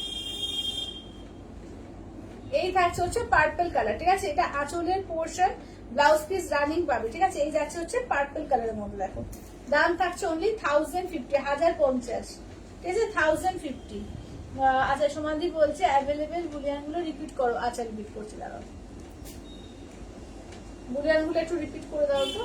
Speaker 1: এই থাকছে হচ্ছে পার্পল কালার। ঠিক আছে, এটা আঁচলের পোর্শন, ব্লাউজ পিস রানিং পাবে। ঠিক আছে, এই যাচ্ছে হচ্ছে পার্পল কালারের মধ্যে দেখো। দাম থাকছে অনলি 1050, 1050। ঠিক আছে, 1050। আচ্ছা, সমাধি বলছে অ্যাভেলেবেল বুলিয়ান গুলো রিপিট করো। আচ্ছা, রিপিট করছি, দাঁড়াও, বুলিয়ান গুলো একটু রিপিট করে দাও তো।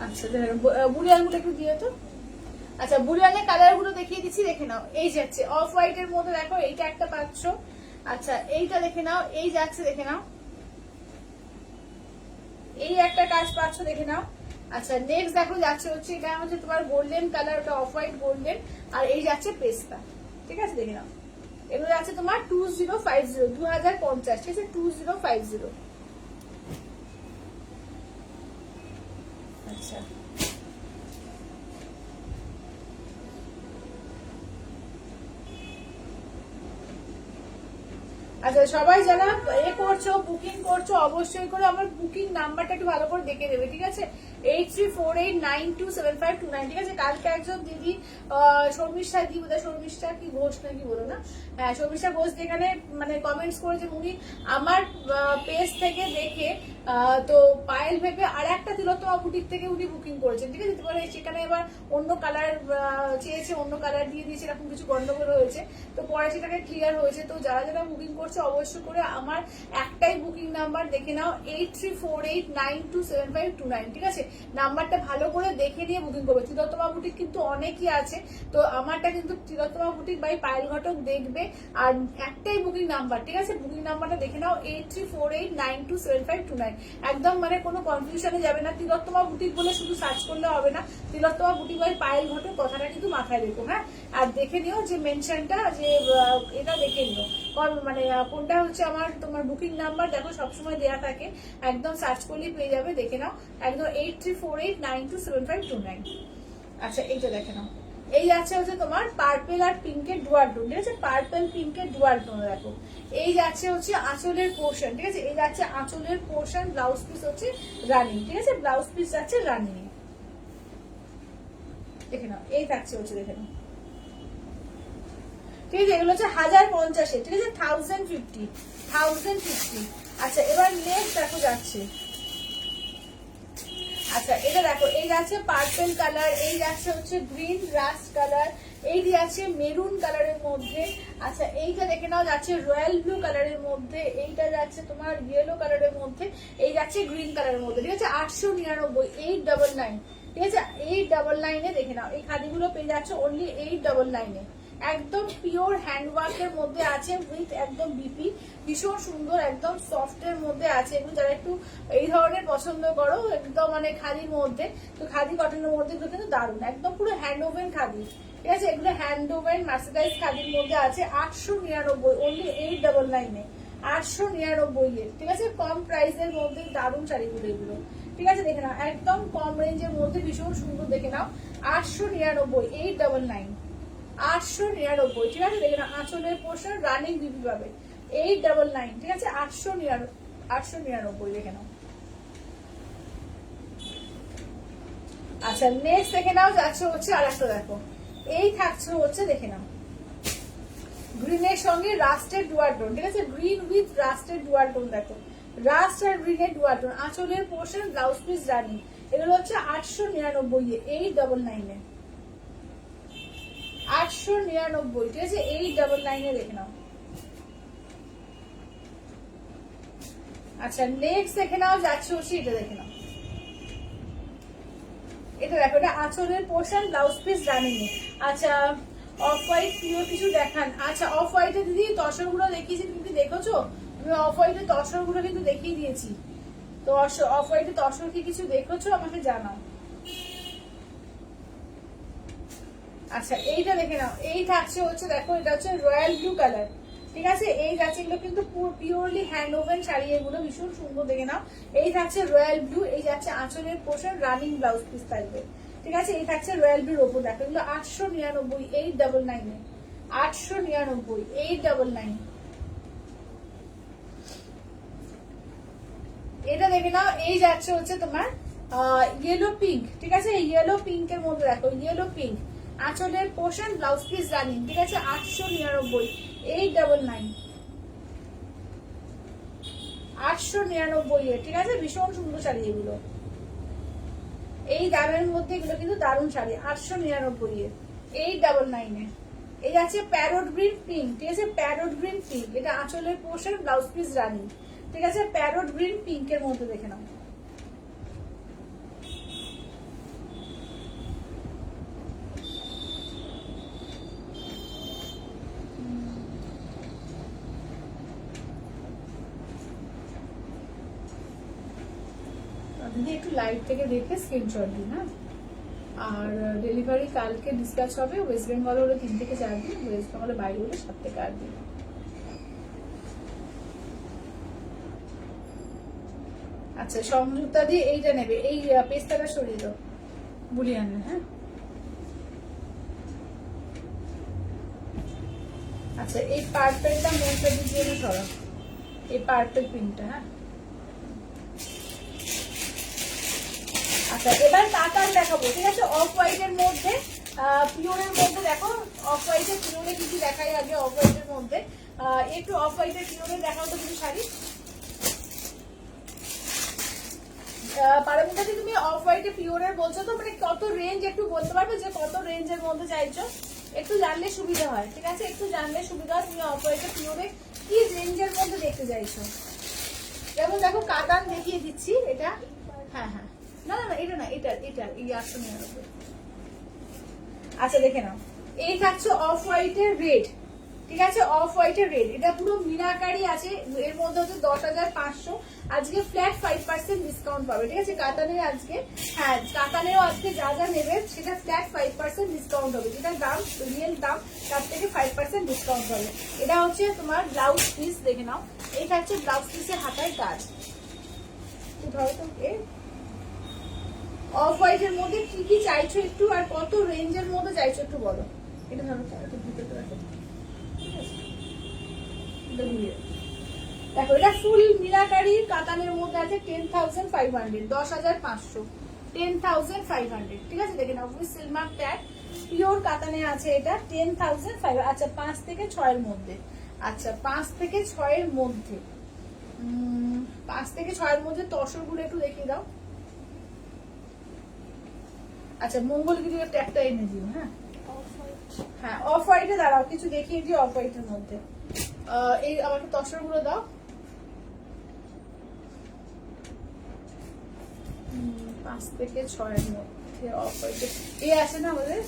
Speaker 1: আচ্ছা, বুলিয়ান গুলো একটু দিয়ে তো। আচ্ছা, বুলিয়ানের কালার গুলো দেখিয়ে দিচ্ছি, দেখে নাও। এই যাচ্ছে অফ হোয়াইট এর মধ্যে দেখো, এইটা একটা পাচ্ছ। আচ্ছা, এইটা দেখে নাও, এই যাচ্ছে, দেখে নাও, এই একটা কাজ পাচ্ছ, দেখে নাও। আচ্ছা, নেক্সট দেখো যাচ্ছে হচ্ছে, এটা হচ্ছে তোমার গোল্ডেন কালার, ওটা অফ হোয়াইট গোল্ডেন, আর এই যাচ্ছে পেস্তা। ঠিক আছে, দেখে নাও, এগুলো যাচ্ছে তোমার 2050, 2050। ঠিক আছে, 2050। আচ্ছা, আচ্ছা, সবাই যারা এ করছো, বুকিং করছো, অবশ্যই করে আমার বুকিং নাম্বারটা একটু ভালো করে দেখে দেবে। ঠিক আছে, 8348927529। ঠিক আছে, কালকে একজন দিদি শর্মিষ্ঠা দি, বোধহয় শর্মিষ্ঠা কি ঘোষ নাকি বলো না, হ্যাঁ শর্মিষ্ঠা ঘোষ, যেখানে মানে কমেন্টস করেছে উনি আমার পেজ থেকে দেখে তো পায়েল ভেবে আর একটা তিলোত্তমা বুটিক থেকে উনি বুকিং করেছেন। ঠিক আছে, পরে সেখানে এবার অন্য কালার চেয়েছে, অন্য কালার দিয়ে দিয়েছে, এরকম কিছু গন্ডগোল হয়েছে, তো পরে সেটাকে ক্লিয়ার হয়েছে। তো যারা যারা বুকিং করছে অবশ্যই করে আমার একটাই বুকিং নাম্বার দেখে নাও, 8348927529। ঠিক আছে, নাম্বারটা ভালো করে দেখে নিয়ে বুকিং করবে। তিলোত্তমা বুটিক কিন্তু অনেকই আছে, তো আমারটা কিন্তু তিলোত্তমা বুটিক বাই পায়েল ঘটক দেখবে, আর একটাই বুকিং নাম্বার। ঠিক আছে, বুকিং নাম্বারটা দেখে নাও, 8348927529। একদম মানে কোনো কনফিউশনে যাবে না, তিলোত্তমা বুটিক বলে শুধু সার্চ করলে হবে না, তিলোত্তমা বুটিক বাই পায়েল ঘটক কথাটা কিন্তু মাথায় রেখো। হ্যাঁ, আর দেখে নিও যে মেনশনটা, যে এটা দেখে নিও মানে কোনটা হচ্ছে আমার তোমার বুকিং নাম্বার, দেখো সবসময় দেয়া থাকে, একদম সার্চ করলেই পেয়ে যাবে, দেখে নাও, একদম 8348927529। আচ্ছা, এইটা দেখে নাও, এই আছে হচ্ছে তোমার পার্পেল আর পিঙ্কের ডুয়াল টোন। ঠিক আছে, পার্পেল পিঙ্কের ডুয়াল টোন দেখো। এই যাচ্ছে হচ্ছে আঁচলের পোর্শন। ঠিক আছে, এই যাচ্ছে আঁচলের পোর্শন, ব্লাউজ পিস হচ্ছে রানিং। ঠিক আছে, ব্লাউজ পিস যাচ্ছে রানিং, দেখে নাও, এই থাকছে হচ্ছে, দেখে নাও। ঠিক আছে, এগুলো হচ্ছে 1050। ঠিক আছে, 1050। আচ্ছা, এবার নেক্সট দেখো যাচ্ছে, আচ্ছা এটা দেখো, এই যাচ্ছে পার্পল কালার, এই যাচ্ছে হচ্ছে গ্রিন রাস্ট কালার, এই যাচ্ছে মেরুন কালারের মধ্যে। আচ্ছা, এইটা দেখে নাও, যাচ্ছে রয়্যাল ব্লু কালারের মধ্যে, এইটা যাচ্ছে তোমার ইয়েলো কালারের মধ্যে, এই যাচ্ছে গ্রিন কালারের মধ্যে। ঠিক আছে, 899, 899। ঠিক আছে, 899-এ দেখে নাও, এই খাদিগুলো পেয়ে যাচ্ছে অনলি 899-এ। একদম পিওর হ্যান্ডওয়ার্কের মধ্যে আছে উইথ একদম বিপি, ভীষণ সুন্দর, একদম সফটের মধ্যে আছে। এগুলো যারা একটু এই ধরনের পছন্দ করো, একদম মানে খাদির মধ্যে, তো খাদি কটনের মধ্যে এগুলো কিন্তু দারুণ, একদম পুরো হ্যান্ড ওভেন খাদি, ঠিক আছে। এগুলো হ্যান্ড ওভেন মার্সেন্টাইজ খাদির মধ্যে আছে 899, অনলি 899 899 এর, ঠিক আছে। কম প্রাইসের মধ্যে দারুণ শাড়িগুলো এগুলো, ঠিক আছে। দেখে নাও একদম কম রেঞ্জের মধ্যে ভীষণ সুন্দর, দেখে নাও 899, 899, 899, ঠিক আছে। দেখে নাও আঁচলের পোর্শন রানিং বিপি পাবে 899, ঠিক আছে। 899, দেখে নাও। আচ্ছা নেক্সট দেখে নাও, যাচ্ছে হচ্ছে আর একটা, দেখো এই থাকছে হচ্ছে, দেখে নাও গ্রিনের সঙ্গে রাস্টেড ডুয়ার টোন, ঠিক আছে। গ্রিন উইথ রাস্টেড ডুয়ার টোন, দেখো রাস্ট আর গ্রিনের ডুয়ার টোন, আঁচলের পোর্শন ব্লাউজ পিস রানিং, এগুলো হচ্ছে 899, 899, 899, ঠিক আছে। 899 দেখে নাও। আচ্ছা নেক্সট দেখে নাও, যাচ্ছে হচ্ছে এটা, দেখে নাও এটা, দেখো এটা আঁচলের পোর্শন ব্লাউজ পিস রানিং। আচ্ছা অফ হোয়াইট প্রিয় কিছু দেখান। আচ্ছা অফ হোয়াইটে দিদি তসরগুলো দেখিয়েছি, তুমি কি দেখেছো? আমি অফ হোয়াইটের তসরগুলো কিন্তু দেখিয়ে দিয়েছি, তো অফ হোয়াইটের তসর কি কিছু দেখেছো আমাকে জানাও। আচ্ছা এইটা দেখে নাও, এই থাকছে হচ্ছে, দেখো এটা হচ্ছে রয়্যাল ব্লু কালার, ঠিক আছে। এই যাচ্ছে এগুলো কিন্তু পিওরলি হ্যান্ড ওভেন শাড়ি, এগুলো ভীষণ সুন্দর, দেখে নাও। এই থাকছে রয়্যাল ব্লু, এই যাচ্ছে আঁচলের পোর্শন রানিং ব্লাউজ পিস থাকবে, ঠিক আছে। এই থাকছে রয়্যাল ব্লুর ওপর, দেখো এগুলো 899, 899, 899, 899। এটা দেখে নাও, এই যাচ্ছে হচ্ছে তোমার ইয়েলো পিঙ্ক, ঠিক আছে। ইয়েলো পিঙ্কের মধ্যে দেখো ইয়েলো পিঙ্ক, আঁচলের পোর্শন ব্লাউজ পিস রানিং, ঠিক আছে। 899, 899, 899, ঠিক আছে। ভীষণ সুন্দর শাড়ি এগুলো, এই দামের মধ্যে এগুলো কিন্তু দারুণ শাড়ি, 899, 899। এই আছে প্যারট গ্রিন পিঙ্ক, ঠিক আছে। প্যারট গ্রিন পিঙ্ক, এটা আঁচলের পোর্শন ব্লাউজ পিস রানিং, ঠিক আছে। প্যারট গ্রিন পিঙ্কের মধ্যে দেখে নাও। দিদি একটু লাইভ থেকে দেখে স্ক্রিনশট দিন, হ্যাঁ। আর ডেলিভারি কালকে ডিসপ্যাচ হবে, ওয়েস্ট বেঙ্গল হলে 3 থেকে 4 দিন, ওয়েস্ট বেঙ্গলের বাইরে হলে 7 থেকে 8 দিন। আচ্ছা সংযুক্তা দিয়ে এইটা নেবে, এই পেস্তাটা সরিয়ে দাও, বুলিয়ানের, হ্যাঁ। আচ্ছা এই পার্পেলটা মেনটা দিয়ে ধরো, এই পার্পেল পিনটা, হ্যাঁ। আচ্ছা এবার কাতান দেখাবো, ঠিক আছে। অফ হোয়াইটের মধ্যে পিওরের মধ্যে, দেখো অফ হোয়াইটের পিওরে কিছু দেখাই আগে। অফ হোয়াইটের মধ্যে একটু অফ হোয়াইটের পিওরে দেখাও তো কিছু শাড়ি। পারমিতাদি তুমি অফ হোয়াইটে পিওরের বলছো তো, মানে কত রেঞ্জ একটু বলতে পারবে, যে কত রেঞ্জের মধ্যে চাইছো? একটু জানলে সুবিধা হয়, ঠিক আছে। একটু জানলে সুবিধা হয়, তুমি অফ হোয়াইটে পিওরে কি রেঞ্জের মধ্যে দেখতে চাইছো। যেমন দেখো কাতান দেখিয়ে দিচ্ছি, এটা, হ্যাঁ হ্যাঁ, না না না এটা না, এটা এটা এই 899। আচ্ছা দেখে নাও, এই থাকছে অফ হোয়াইটের রেড, ঠিক আছে। অফ হোয়াইটের রেড, এটা পুরো মিনাকারি আছে, এর মধ্যে হচ্ছে 10,500, আজকে ফ্ল্যাট 5% ডিসকাউন্ট পাবে, ঠিক আছে। কাতানের আজকে, হ্যাঁ কাতানেও আজকে যা যা নেবে সেটা ফ্ল্যাট 5% ডিসকাউন্ট হবে, যেটা দাম রিয়েল দাম তার থেকে 5% ডিসকাউন্ট হবে। এটা হচ্ছে তোমার ব্লাউজ পিস, দেখে নাও। এই থাকছে ব্লাউজ পিসের হাতায় কাজ, ধরো তো অফ হোয়াইটের মধ্যে কি কি চাইছো একটু, আর কত রেঞ্জের মধ্যে চাইছো একটু বলো। এটা ধরো একটু ভিতরে রাখো, দেখো এটা ফুল মিনাকারি কাতানের মধ্যে আছে 10,500, 10,500, 10,500, ঠিক আছে। দেখে নাও উইথ সিলমার ট্যাগ, পিওর কাতানে আছে এটা 10,500। আচ্ছা 5 থেকে 6 এর মধ্যে, আচ্ছা 5 থেকে 6 এর মধ্যে, 5 থেকে 6 এর মধ্যে তসরগুলো একটু দেখিয়ে দাও। আচ্ছা মঙ্গলগিরির ট্যাগটা এনে দিও, হ্যাঁ হ্যাঁ। অফ হোয়াইটে দাঁড়াও, কিছু দেখিয়ে দিও অফ হোয়াইটের মধ্যে। এই আমাকে তসরগুলো দাও। 5 থেকে 6 এর মধ্যে অফ হোয়াইটে এই আছে না আমাদের,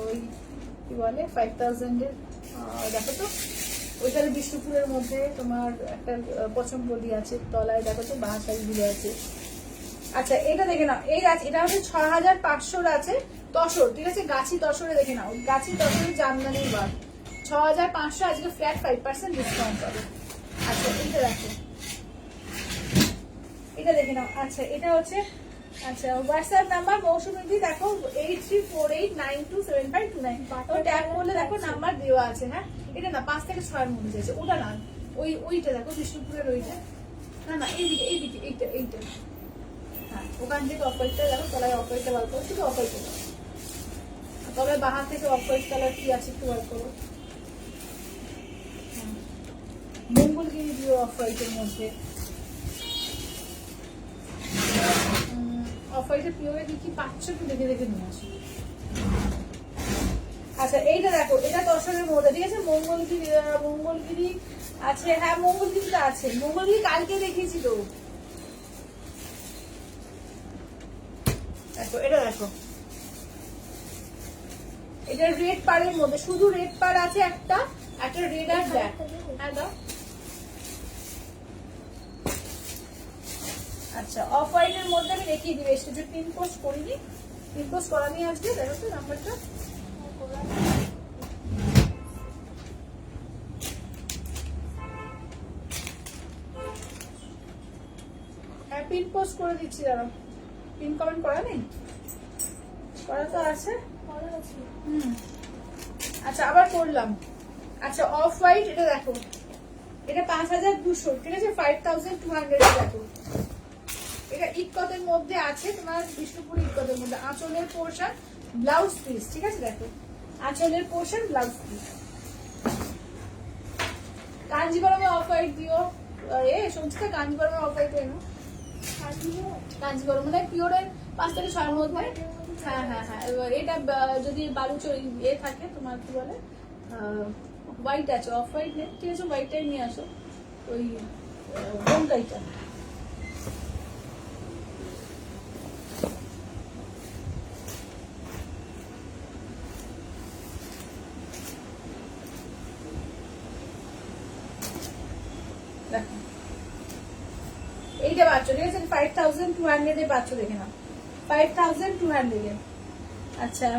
Speaker 1: ওই কি বলে 5000 এর দেখো তো ওইখানে বিষ্ণুপুরের মধ্যে তোমার একটা পছন্দলি আছে, তলায় দেখো তো বাঁ শাড়িগুলো আছে। আচ্ছা এটা দেখে নাও, এই আছে এটা হচ্ছে 6500 আছে তসর, ঠিক আছে, গাছি তসরে দেখে নাও, গাছি তসরের জামদানির বার 6500, আজকে ফ্ল্যাট 5% ডিসকাউন্ট পাবে। আচ্ছা এইটা দেখো, এটা দেখে নাও। আচ্ছা এটা হচ্ছে, আচ্ছা হোয়াটসঅ্যাপ নাম্বার মৌসুমী দেখো 8348927529, তো ট্যাগ করলে দেখো নাম্বার দেওয়া আছে। হ্যাঁ এটা না 5 থেকে 6 এর মধ্যে আছে, ওটা না, ওইটা দেখো বিষ্ণুপুরের ওইটা, না না এইদিকে এইদিকে এইটা এইটা, হ্যাঁ ওখান থেকে অফারটা দেখো, তলায় অফারটা বার করো, শুধু অফারটা তবে বাহার থেকে অফার কালার কি আছে একটু বার করো। মঙ্গলগিরি দিও অফারের মধ্যে, অফারটা পিওরে কি কি পাচ্ছ একটু দেখে দেখে নিয়ে আসো। আচ্ছা এইটা দেখো, এটা তসরের মধ্যে, ঠিক আছে, মঙ্গলগিরি আছে, হ্যাঁ মঙ্গলগিরিটা আছে, মঙ্গলগিরি কালকে দেখিয়েছি তো। দেখো এটা দেখো, এটা রেড পাড়ের মধ্যে, শুধু রেড পাড় আছে একটা রেড আর ব্ল্যাক। হ্যাঁ দাও। আচ্ছা অফ হোয়াইটের মধ্যে আমি দেখিয়ে দিই, বেশ কিছু পিন পোস্ট করিনি, পিন পোস্ট করা নিয়ে আজকে দেখো তো নাম্বারটা, হ্যাঁ পিন পোস্ট করে দিচ্ছি, দাঁড়াও, পিন কমেন্ট করা নেই, করা তো আছে। আচ্ছা আবার করলাম। আচ্ছা অফ হোয়াইট এটা দেখো, এটা 5200, ঠিক আছে, 5200 দেখো, এটা ইটকতের মধ্যে আছে তোমার, বিষ্ণুপুর ইটকতের মধ্যে, আঁচলের পোর্শন ব্লাউজ পিস, ঠিক আছে, দেখো আঁচলের পোর্শন ব্লাউজ পিস। কাঞ্জিবরমে অফ হোয়াইট দিও, সঞ্চিতা কাঞ্জিবরমে অফ হোয়াইট এনো, কাঞ্জিবরম মানে পিওরের 5 থেকে 6 মধ্যে। হ্যাঁ হ্যাঁ হ্যাঁ, এটা যদি বালুচরি থাকে তোমার কি বলে হোয়াইট আছে, অফ হোয়াইট নেই, ঠিক আছে, হোয়াইটটাই নিয়ে আসো, ওই বোনটাইটা। দেখো এইটা পাচ্ছ, ঠিক আছে, 5200 এ পাচ্ছ, দেখে নাও 5200 এ। আচ্ছা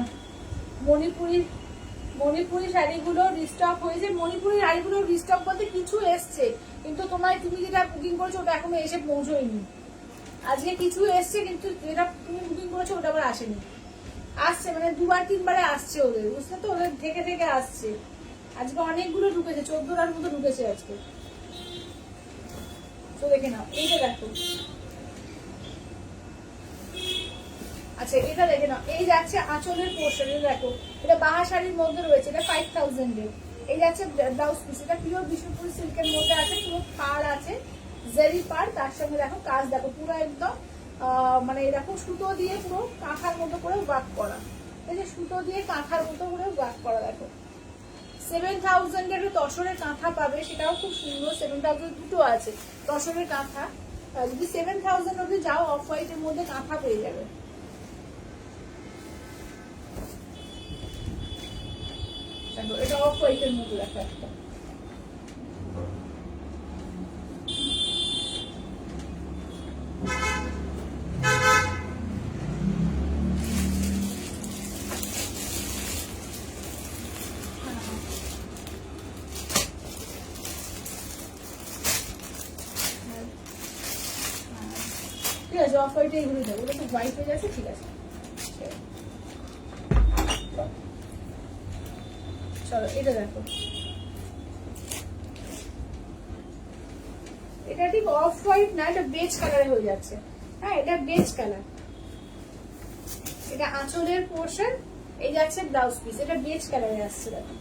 Speaker 1: মণিপুরি শাড়িগুলো রিস্টক হয়েছে, মণিপুরি শাড়িগুলো রিস্টক বলতে কিছু এসছে, কিন্তু তুমি যেটা বুকিং করেছো ওটা এখনো এসে পৌঁছয়নি। আজকে কিছু এসছে, কিন্তু যেটা তুমি বুকিং করেছো ওটা আবার আসেনি, আসছে মানে 2-3 আসছে ওদের, বুঝলে তো, ওদের থেকে থেকে আসছে। আজকে অনেকগুলো ঢুকেছে, 14টার মতো ঢুকেছে আজকে, তো দেখে নাও এইটা দেখো। আচ্ছা এটা দেখে নাও, এই যাচ্ছে আঁচলের পোর্শন, এটা দেখো, এটা বাহা শাড়ির মধ্যে রয়েছে, এটা 5000 এর। এই যাচ্ছে ব্লাউজ পিস, এটা পিওর বিষ্ণুপুর সিল্কের মধ্যে আছে, পুরো পাড় আছে, জেরি পাড়, তার সঙ্গে দেখো কাজ দেখো পুরো একদম মানে দেখো সুতো দিয়ে পুরো কাঁথার মতো করে ওয়ার্ক করা, এই যে সুতো দিয়ে কাঁথার মতো করে ওয়ার্ক করা। দেখো 7000 এর তসরের কাঁথা পাবে, সেটাও খুব সুন্দর, 7000 দুটো আছে তসরের কাঁথা, যদি 7000 অব্দি যাও অফ হোয়াইটের মধ্যে কাঁথা পেয়ে যাবে। এটা অফ হোয়াইটের মধ্যে দেখো একটা, ঠিক আছে, অফ হোয়াইটে এগুলো দেবো, ওটা তো হোয়াইট হয়ে যাচ্ছে, ঠিক আছে, চলো এটা দেখো, এটা ঠিক অফ হোয়াইট না, এটা বেজ কালারে হয়ে যাচ্ছে, হ্যাঁ এটা বেজ কালার, এটা আঁচলের পোর্শন, এই যাচ্ছে ব্লাউজ পিস, এটা বেজ কালারে আসছে, দেখো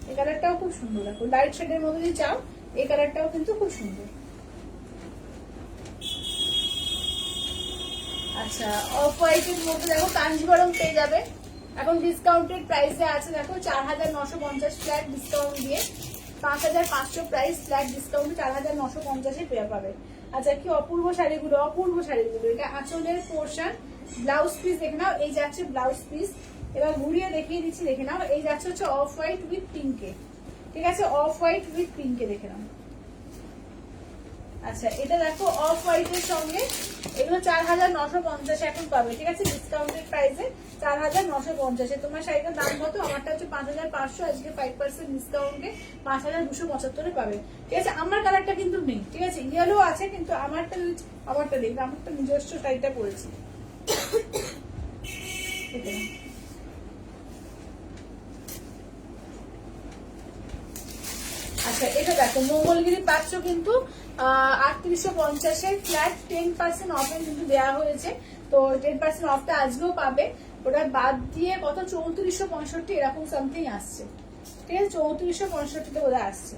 Speaker 1: এই কালারটাও খুব সুন্দর, দেখো লাইট শেডের মধ্যে যদি চাও এই কালারটাও কিন্তু খুব সুন্দর। আচ্ছা অফ হোয়াইটের মধ্যে দেখো কাঞ্জিবরম পেয়ে যাবে, এখন ডিসকাউন্টেড প্রাইসে আছে, দেখো 4950 ফ্ল্যাট ডিসকাউন্ট দিয়ে, 5500 প্রাইস ফ্ল্যাট ডিসকাউন্ট 4950 পেয়ে পাবে। আচ্ছা কি অপূর্ব শাড়িগুলো, এটা আঁচলের পোর্শন, ব্লাউজ পিস দেখে নাও, এই যাচ্ছে ব্লাউজ পিস। এবার ঘুরিয়ে দেখিয়ে দিচ্ছি, দেখে নাও, এই যাচ্ছে হচ্ছে অফ হোয়াইট উইথ পিঙ্কে, ঠিক আছে, অফ হোয়াইট উইথ পিঙ্কে দেখে নাও। আচ্ছা এটা দেখো অফ হোয়াইটের সঙ্গে, এগুলো 4950 এখন পাবে, ঠিক আছে, ডিসকাউন্টেড প্রাইসে 4950। তোমার শাড়িটার দাম কত? আমারটা হচ্ছে 5500, আজকে 5% ডিসকাউন্টে 5275 পাবে, ঠিক আছে। আমার কালারটা কিন্তু নেই, ঠিক আছে, ইয়েলো আছে কিন্তু আমারটা নেই, আমারটা নিজস্ব শাড়িটা পরেছি। আচ্ছা এটা দেখো মঙ্গলগিরি পাচ্ছ কিন্তু 3850 ফ্ল্যাট 10% অফে কিন্তু দেওয়া হয়েছে, তো 10% অফটা আজকেও পাবে। ওটা বাদ দিয়ে কত 3465 এরকম সামথিং আসছে, ঠিক আছে, 3465 বোধহয় আসছে।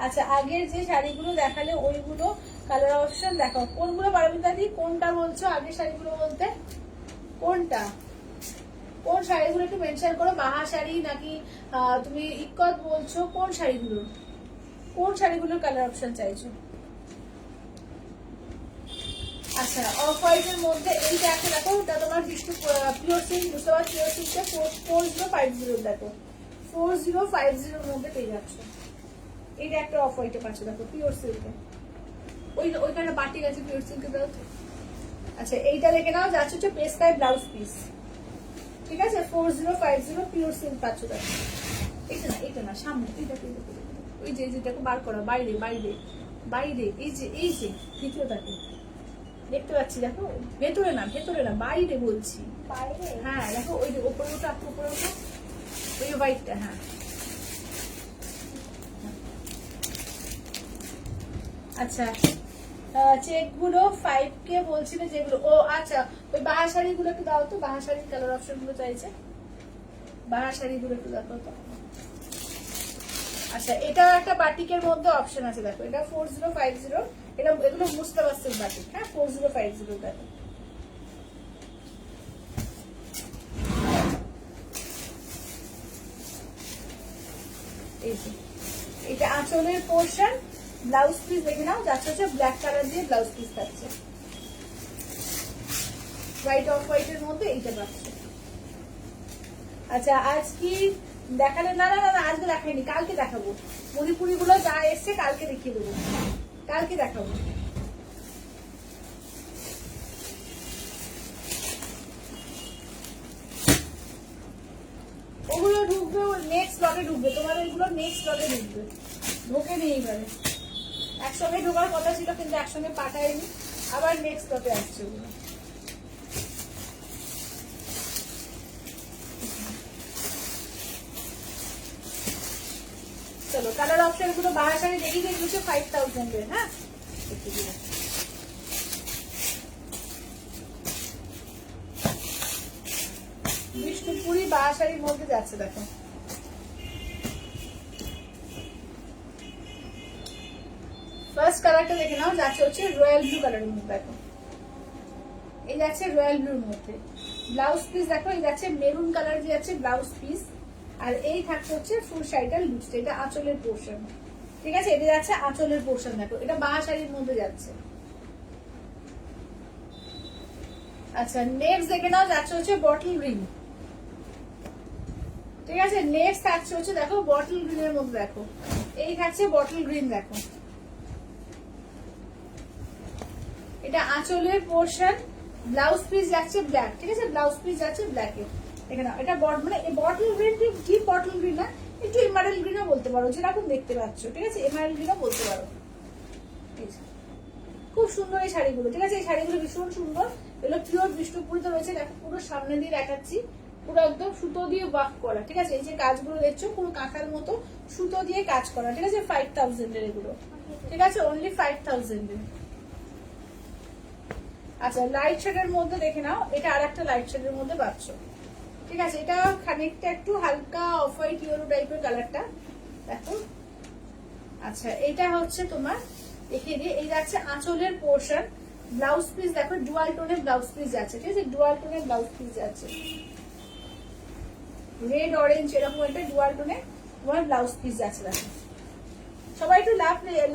Speaker 1: আচ্ছা আগের যে শাড়িগুলো দেখালে ওইগুলো কালার অপশন দেখাও, কোনগুলো পারমিতা দি, কোনটা বলছো আগের শাড়িগুলো বলতে? কোনটা, কোন শাড়িগুলো একটু মেনশন করো, বাহা শাড়ি নাকি তুমি ইকত বলছো, কোন শাড়িগুলো, কোন শাড়িগুলোর কালার অপশন চাইছো? আচ্ছা অফ হোয়াইটের মধ্যে এইটা একটা দেখো, ওটা তোমার বিষ্ণু পিওর সিল্ক, বুঝতে পারছো, পিওর সিল্কটা 4050 দেখো, 4050 মধ্যে পেয়ে যাচ্ছ। এইটা একটা অফ হোয়াইটে পাচ্ছ দেখো পিওর সিল্কে, ওইখানে বাটি গেছে পিওর সিল্কে দাও তো। আচ্ছা এইটা দেখে নাও, যাচ্ছে হচ্ছে পেস্কাই ব্লাউজ পিস, ঠিক আছে, 4050 পিওর সিল্ক পাচ্ছ দেখো। এটা না সামনে, ওই যে যেটাকে বার করা, বাইরে বাইরে বাইরে, এই যে তৃতীয়টাকে দেখতে পাচ্ছি দেখো, ভেতরে না বাইরে বলছি,
Speaker 2: বাইরে?
Speaker 1: হ্যাঁ দেখো ওই যে উপরে ওটা, উপরে ওটা, ওই হোয়াইটটা, হ্যাঁ। আচ্ছা চেক গুলো 5K বলছিলে যেগুলো, ও আচ্ছা ওই বাহা শাড়িগুলো একটু দাও তো, বাহা শাড়ির কালার অপশন গুলো চাইছে, বাহা শাড়িগুলো একটু দেখো তো। আচ্ছা এটাও একটা বাটিকের মধ্যে অপশন আছে দেখো, এটা 4050, এটা এগুলো মুস্তাবাসের বাটিক, হ্যাঁ 4050 দেখো। এই যে এটা আঁচলের পোর্শন, ব্লাউজ পিস দেখে নাও, যাচ্ছে হচ্ছে ব্ল্যাক কালার দিয়ে ব্লাউজ পিস থাকছে, হোয়াইট অফ হোয়াইটের মধ্যে এইটা পাচ্ছে। আচ্ছা আজ কি দেখালে? না আজকে দেখাইনি, কালকে দেখাবো, মণিপুরি গুলো যা এসছে কালকে দেখিয়ে দেবো, কালকে দেখাবো। ওগুলো ঢুকবে নেক্সট লটে, ঢুকবে তোমার ওইগুলো নেক্সট লটে ঢুকবে, ঢোকে নেই এবারে, একসঙ্গে ঢোকার কথা ছিল কিন্তু একসঙ্গে পাঠায়নি, আবার নেক্সট লটে আসছে ওগুলো। চলো কালার অপশন গুলো বাহা শাড়ি দেখিয়ে দিয়ে দিচ্ছে 5000 এর, হ্যাঁ বিষ্ণুপুরি বাহা শাড়ির মধ্যে যাচ্ছে দেখো। ফার্স্ট কালারটা দেখে নাও, যাচ্ছে হচ্ছে রয়্যাল ব্লু কালারের মধ্যে দেখো, এই যাচ্ছে রয়্যাল ব্লুর মধ্যে। ব্লাউজ পিস দেখো, এই যাচ্ছে মেরুন কালার যে যাচ্ছে ব্লাউজ পিস, আর এই থাকছে হচ্ছে ফুল শাড়িটার লুজটা, এটা আঁচলের পোর্শন, ঠিক আছে, এটা যাচ্ছে আঁচলের পোর্শন দেখো, এটা বাহা শাড়ির মধ্যে যাচ্ছে। আচ্ছা নেক্সট দেখে নাও, যাচ্ছে হচ্ছে বটল গ্রিন, ঠিক আছে, নেক্সট থাকছে হচ্ছে দেখো বটল গ্রিনের মধ্যে দেখো, এই থাকছে বটল গ্রিন দেখো, এটা আঁচলের পোর্শন, ব্লাউজ পিস যাচ্ছে ব্ল্যাক, ঠিক আছে, ব্লাউজ পিস যাচ্ছে ব্ল্যাকে, দেখে নাও। এটা মানে bottle green, deep bottle green না, একটু এমারেল গ্রিনও বলতে পারো, যেরকম দেখতে পাচ্ছ, ঠিক আছে, এমারেল গ্রিনও বলতে পারো। খুব সুন্দর এই শাড়িগুলো, ঠিক আছে, এই শাড়িগুলো ভীষণ সুন্দর, এগুলো পিওর বিষ্ণুপুরিতে রয়েছে দেখো, পুরো সামনে দিয়ে দেখাচ্ছি, পুরো একদম সুতো দিয়ে ওয়ার্ক করা, ঠিক আছে, এই যে কাজগুলো দেখছো পুরো কাঁথার মতো সুতো দিয়ে কাজ করা, ঠিক আছে, 5000 এর এগুলো, ঠিক আছে, অনলি 5000 এর। আচ্ছা লাইট শেডের মধ্যে দেখে নাও, এটা আর একটা লাইট শেডের মধ্যে পাচ্ছ, ঠিক আছে, এটা খানিকটা একটু হালকা অফ হোয়াইট ইয়েলো টাইপের কালারটা দেখো। আচ্ছা এটা হচ্ছে তোমার দেখিয়ে দিয়ে, এই যাচ্ছে আঁচলের পোর্শন, ব্লাউজ পিস দেখো ডুয়াল টোনের ব্লাউজ পিস যাচ্ছে, ঠিক আছে, ডুয়াল টোনের ব্লাউজ পিস যাচ্ছে, রেড অরেঞ্জ এরকম একটা ডুয়াল টোনে তোমার ব্লাউজ পিস যাচ্ছে দেখো, সবাই একটু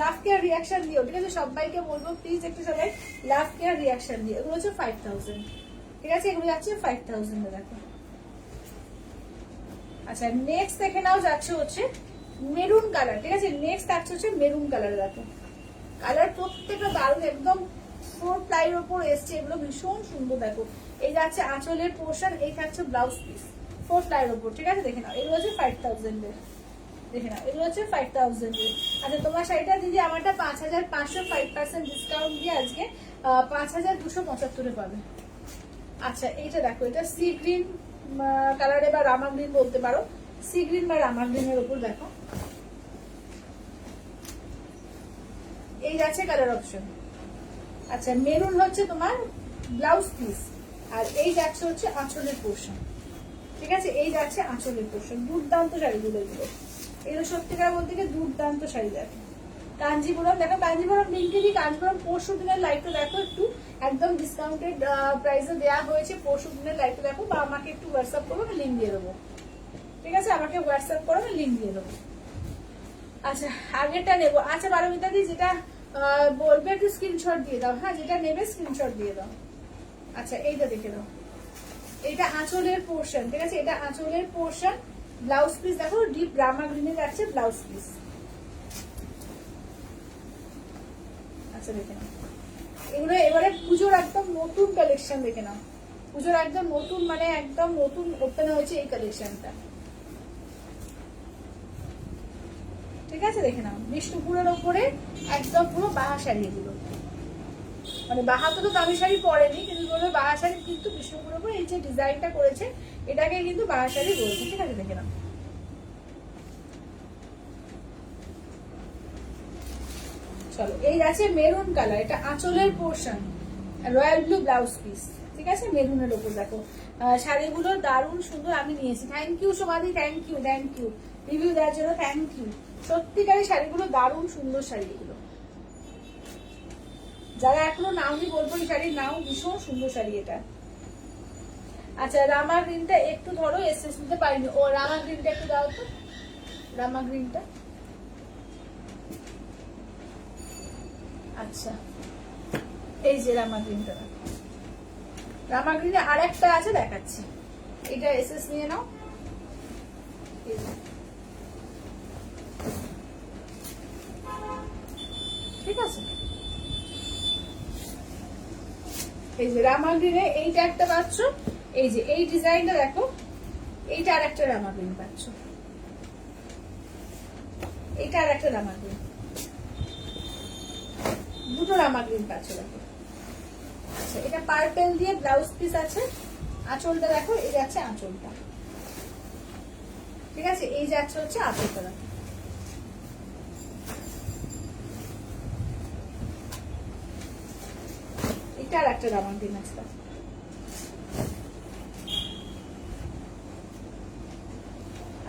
Speaker 1: লাভ কেয়ার রিয়াকশন দিও, ঠিক আছে? সবাইকে বলবো প্লিজ একটু সবাই লাভ কেয়ার রিয়াকশন দিও। এগুলো হচ্ছে 5000, ঠিক আছে? এগুলো যাচ্ছে 5000 এ। দেখো আচ্ছা, নেক্সট দেখে নাও যাচ্ছে হচ্ছে মেরুন কালার, ঠিক আছে? নেক্সট যাচ্ছে হচ্ছে মেরুন কালার। দেখো কালার প্রত্যেকটা দারুণ, একদম 4 প্লাইয়ের উপর এসছে, এগুলো ভীষণ সুন্দর। দেখো এই যাচ্ছে আঁচলের পোর্শন, এই থাকছে ব্লাউজ পিস 4 প্লাইয়ের উপর, ঠিক আছে? দেখে নাও এগুলো হচ্ছে 5000 এর, দেখে নাও এগুলো হচ্ছে 5000 এর। আচ্ছা তোমার শাড়িটা দিদি আমারটা 5500 5% ডিসকাউন্ট দিয়ে আজকে 5275 এ পাবে। আচ্ছা এইটা দেখো, এটা সি গ্রিন কালারে বা রামা গ্রিন বলতে পারো, সি গ্রিন বা রামা গ্রিনের উপর দেখো এই যাচ্ছে কালার অপশন। আচ্ছা মেরুন হচ্ছে তোমার ব্লাউজ পিস, আর এই যাচ্ছে হচ্ছে আঁচলের পোর্শন, ঠিক আছে? এই যাচ্ছে আঁচলের পোর্শন। দুর্দান্ত শাড়িগুলো এগুলো, এগুলো সত্যিকার বলতে গিয়ে দুর্দান্ত শাড়ি। দেখো কাঞ্জিপুরম, দেখো কাঞ্জিপুরম লিঙ্কে দিই, কাঞ্জিপুরম পরশু দিনের লাইভটা দেখো একটু, একদম ডিসকাউন্টেড প্রাইসে দেওয়া হয়েছে। পরশু দিনের লাইভটা দেখো, বা আমাকে একটু হোয়াটসঅ্যাপ করো, আমি লিঙ্ক দিয়ে দেবো, ঠিক আছে? আমাকে হোয়াটসঅ্যাপ করো, আমি লিঙ্ক দিয়ে দেবো। আচ্ছা আগেরটা নেবো। আচ্ছা পারমিতা দি যেটা বলবে একটু স্ক্রিনশট দিয়ে দাও, হ্যাঁ যেটা নেবে স্ক্রিনশট দিয়ে দাও। আচ্ছা এইটা দেখে দাও, এটা আঁচলের পোর্শন, ঠিক আছে? এটা আঁচলের পোর্শন, ব্লাউজ পিস দেখো ডিপ রামা গ্রিনে যাচ্ছে ব্লাউজ পিস। আচ্ছা দেখে নাও এগুলো এবারে পুজোর একদম নতুন কালেকশন, দেখে নাও পুজোর একদম নতুন, মানে একদম নতুন ওপেন হয়েছে এই কালেকশনটা, ঠিক আছে? দেখে নাও বিষ্ণুপুরের ওপরে একদম পুরো বাহা শাড়ি, এগুলো মানে বাহা তো দামি শাড়ি পরেনি, কিন্তু বলবে বাহা শাড়ি, কিন্তু বিষ্ণুপুরের ওপরে এই যে ডিজাইনটা করেছে এটাকে কিন্তু বাহা শাড়ি বলছে, ঠিক আছে? দেখে নাও চলো এই আছে মেরুন কালার, এটা আঁচলের portion, royal blue blouse piece, ঠিক আছে? মেরুনের ওপর দেখো শাড়িগুলো দারুণ সুন্দর আমি নিয়েছি। থ্যাংক ইউ সোমাদি, থ্যাংক ইউ রিভিউ দেওয়ার জন্য, থ্যাংক ইউ। সত্যিকারের শাড়িগুলো দারুণ সুন্দর শাড়ি এগুলো, যারা এখনো নাওনি বলবো এই শাড়ির নাও, ভীষণ সুন্দর শাড়ি এটা। আচ্ছা রামা গ্রিনটা একটু ধরো, এসএস নিতে পারিনি, ও রামা গ্রিনটা একটু দাও তো, রামা গ্রিনটা। আচ্ছা এই যে রামা গ্রিনটা, রামা গ্রিনে আর একটা আছে দেখাচ্ছি, এটা এসএস নিয়ে নাও। ঠিক আছে এই যে রামা গ্রিনে এইটা একটা পাচ্ছ, এই যে এই ডিজাইনটা দেখো, এইটা আর একটা রামা গ্রিন পাচ্ছ, এইটা আর একটা রামা গ্রিন, দুটো রামা গ্রিন পাচ্ছ দেখো। আচ্ছা এটা পার্পেল দিয়ে ব্লাউজ পিস আছে, আঁচলটা দেখো এই যাচ্ছে আঁচলটা, ঠিক আছে? এই যাচ্ছে হচ্ছে আঁচলটা দেখো, এটা আর একটা রামা গ্রিন আছে।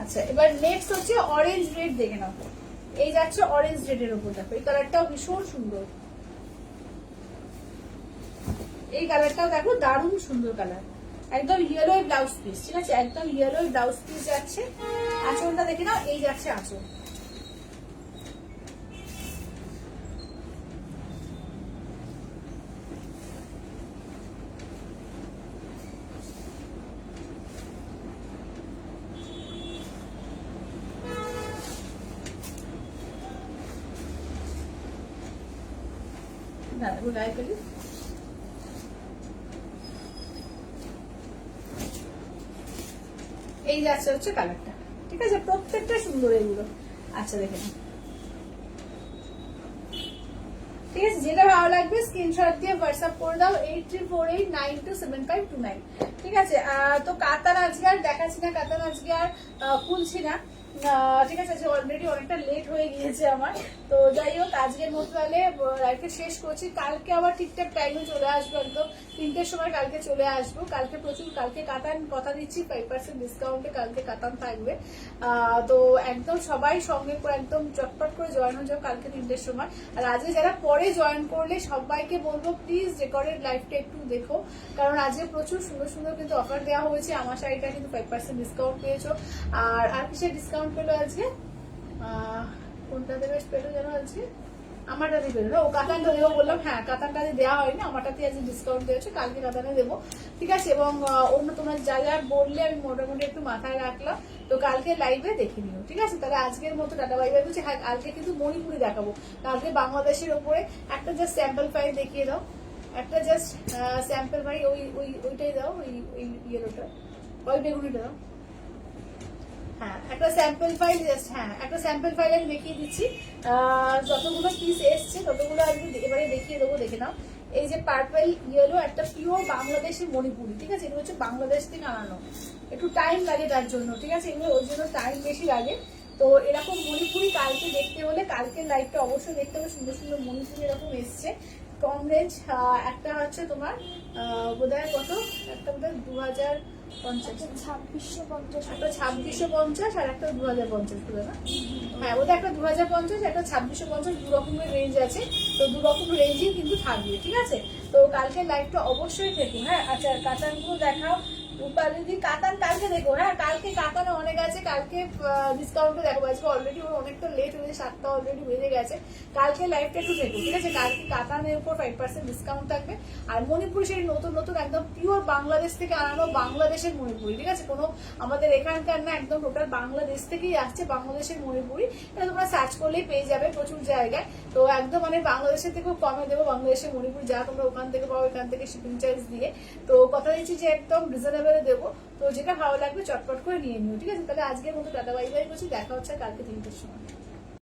Speaker 1: আচ্ছা এবার নেক্সট হচ্ছে অরেঞ্জ রেড, দেখে নাও এই যাচ্ছে অরেঞ্জ রেডের উপর, দেখো এই কালারটাও ভীষণ সুন্দর, এই কালারটাও দেখো দারুণ সুন্দর কালার, একদম ইয়েলো ব্লাউজ পিস, ঠিক আছে? একদম ইয়েলো ব্লাউজ পিস যাচ্ছে, আঁচলটা দেখে নাও এই যাচ্ছে আঁচল। গায়ে ফেলি, এই যাচ্ছে হচ্ছে কালারটা, ঠিক আছে? প্রত্যেকটা সুন্দর এগুলো। আচ্ছা দেখে নাও, ঠিক আছে? যেটা ভালো লাগবে স্ক্রিনশট দিয়ে হোয়াটসঅ্যাপ করে দাও 8348927529, ঠিক আছে? তো কাতান আজকে আর দেখাচ্ছি না, কাতান আজকে আর খুলছি না, ঠিক আছে? অলরেডি অনেকটা লেট হয়ে গিয়েছে আমার, তো যাই হোক আজকের মতো তাহলে লাইফে শেষ করছি। কালকে আবার ঠিকঠাক টাইমে চলে আসবো, একদম 3টের সময় কালকে চলে আসবো। কালকে প্রচুর, কালকে কাতান কথা দিচ্ছি 5% ডিসকাউন্টে কালকে কাতান থাকবে, তো একদম সবাই সঙ্গে করে একদম চটপট করে জয়েন হয়ে যাও কালকে 3টের সময়। আর আজকে যারা পরে জয়েন করলে সবাইকে বলবো প্লিজ রেকর্ডেড লাইভটা একটু দেখো, কারণ আজকে প্রচুর সুন্দর সুন্দর কিন্তু অফার দেওয়া হয়েছে। আমার শাড়িটা কিন্তু 5% ডিসকাউন্ট পেয়েছো, আর কিসের ডিসকাউন্ট পেলো আজকে? কোনটা দেবে পেলো যেন আজকে আমারটা দিয়ে পেলো না, ও কাতানটা দেবো বললাম, হ্যাঁ কাতানটা দেওয়া হয়নি, আমারটাতে আজকে ডিসকাউন্ট দিয়েছে, কালকে কাতানে দেবো, ঠিক আছে। এবং অন্য তোমরা যা যা বললে আমি মোটামুটি একটু মাথায় রাখলাম, তো কালকে লাইভে দেখে নিও, ঠিক আছে। তাহলে আজকের মতো টাটা বাই বাই বলছি। হ্যাঁ কালকে কিন্তু মণিপুরি দেখাবো, কালকে বাংলাদেশের ওপরে একটা জাস্ট স্যাম্পল ফাইল দেখিয়ে দাও, একটা জাস্ট স্যাম্পল ফাইল, ওইটাই দাও, ওই ইয়েলোটা, ওই বেগুনিটা দাও। হ্যাঁ একটা স্যাম্পল ফাইল জাস্ট, হ্যাঁ একটা স্যাম্পল ফাইল আমি দেখিয়ে দিচ্ছি, যতগুলো পিস এসছে ততগুলো আমি এবারে দেখিয়ে দেবো, দেখে নাও। এই যে পার্পল ইয়েলো একটা পিওর বাংলাদেশের মণিপুরি, ঠিক আছে, এগুলো হচ্ছে বাংলাদেশ থেকে আনানো, একটু টাইম লাগে তার জন্য, ঠিক আছে, এগুলো ওর জন্য টাইম বেশি লাগে। তো এরকম মণিপুরি কালকে দেখতে হলে কালকের লাইভটা অবশ্যই দেখতে হবে, সুন্দর সুন্দর মণিপুরি এরকম এসছে কম রেঞ্জ। একটা হচ্ছে তোমার বোধহয় কত, একটা বোধহয় 2050,
Speaker 2: 2650,
Speaker 1: একটা 2650 আর একটা 2050 বলে না, হ্যাঁ ওটা একটা 2050 একটা 2650, দু রকমের রেঞ্জ আছে, তো দু রকম রেঞ্জই কিন্তু থাকবে, ঠিক আছে। তো কালকে লাইভটা অবশ্যই দেখো, হ্যাঁ। আচ্ছা কাতানগুলো দেখাও, যদি কাতান কালকে দেখো, হ্যাঁ কালকে কাতানে অনেক আছে, কালকে ডিসকাউন্টে দেখো, আজকে অলরেডি অনেকটা লেট হয়েছে, 7টা অলরেডি বেজে গেছে, কালকে লাইভটা একটু দেখো, ঠিক আছে। কালকে কাতানের উপর 5% ডিসকাউন্ট থাকবে, আর মণিপুরি সেই নতুন নতুন একদম পিওর বাংলাদেশ থেকে আনানো, বাংলাদেশের মণিপুরি, ঠিক আছে, কোনো আমাদের এখানকার না, একদম টোটাল বাংলাদেশ থেকেই আসছে বাংলাদেশের মণিপুরি, এটা তোমরা সার্চ করলেই পেয়ে যাবে প্রচুর জায়গায়। তো একদম মানে বাংলাদেশের থেকেও কমে দেবো, বাংলাদেশের মণিপুরি যা তোমরা ওখান থেকে পাও, এখান থেকে শিপিং চার্জ দিয়ে, তো কথা দিচ্ছি যে একদম রিজনেবল দেবো, তো যেটা ভালো লাগবে চটপট করে নিয়ে নিও, ঠিক আছে। তাহলে আজকের মতো টাটা বাই বাই করছি, দেখা হচ্ছে কালকে 3টের সময়।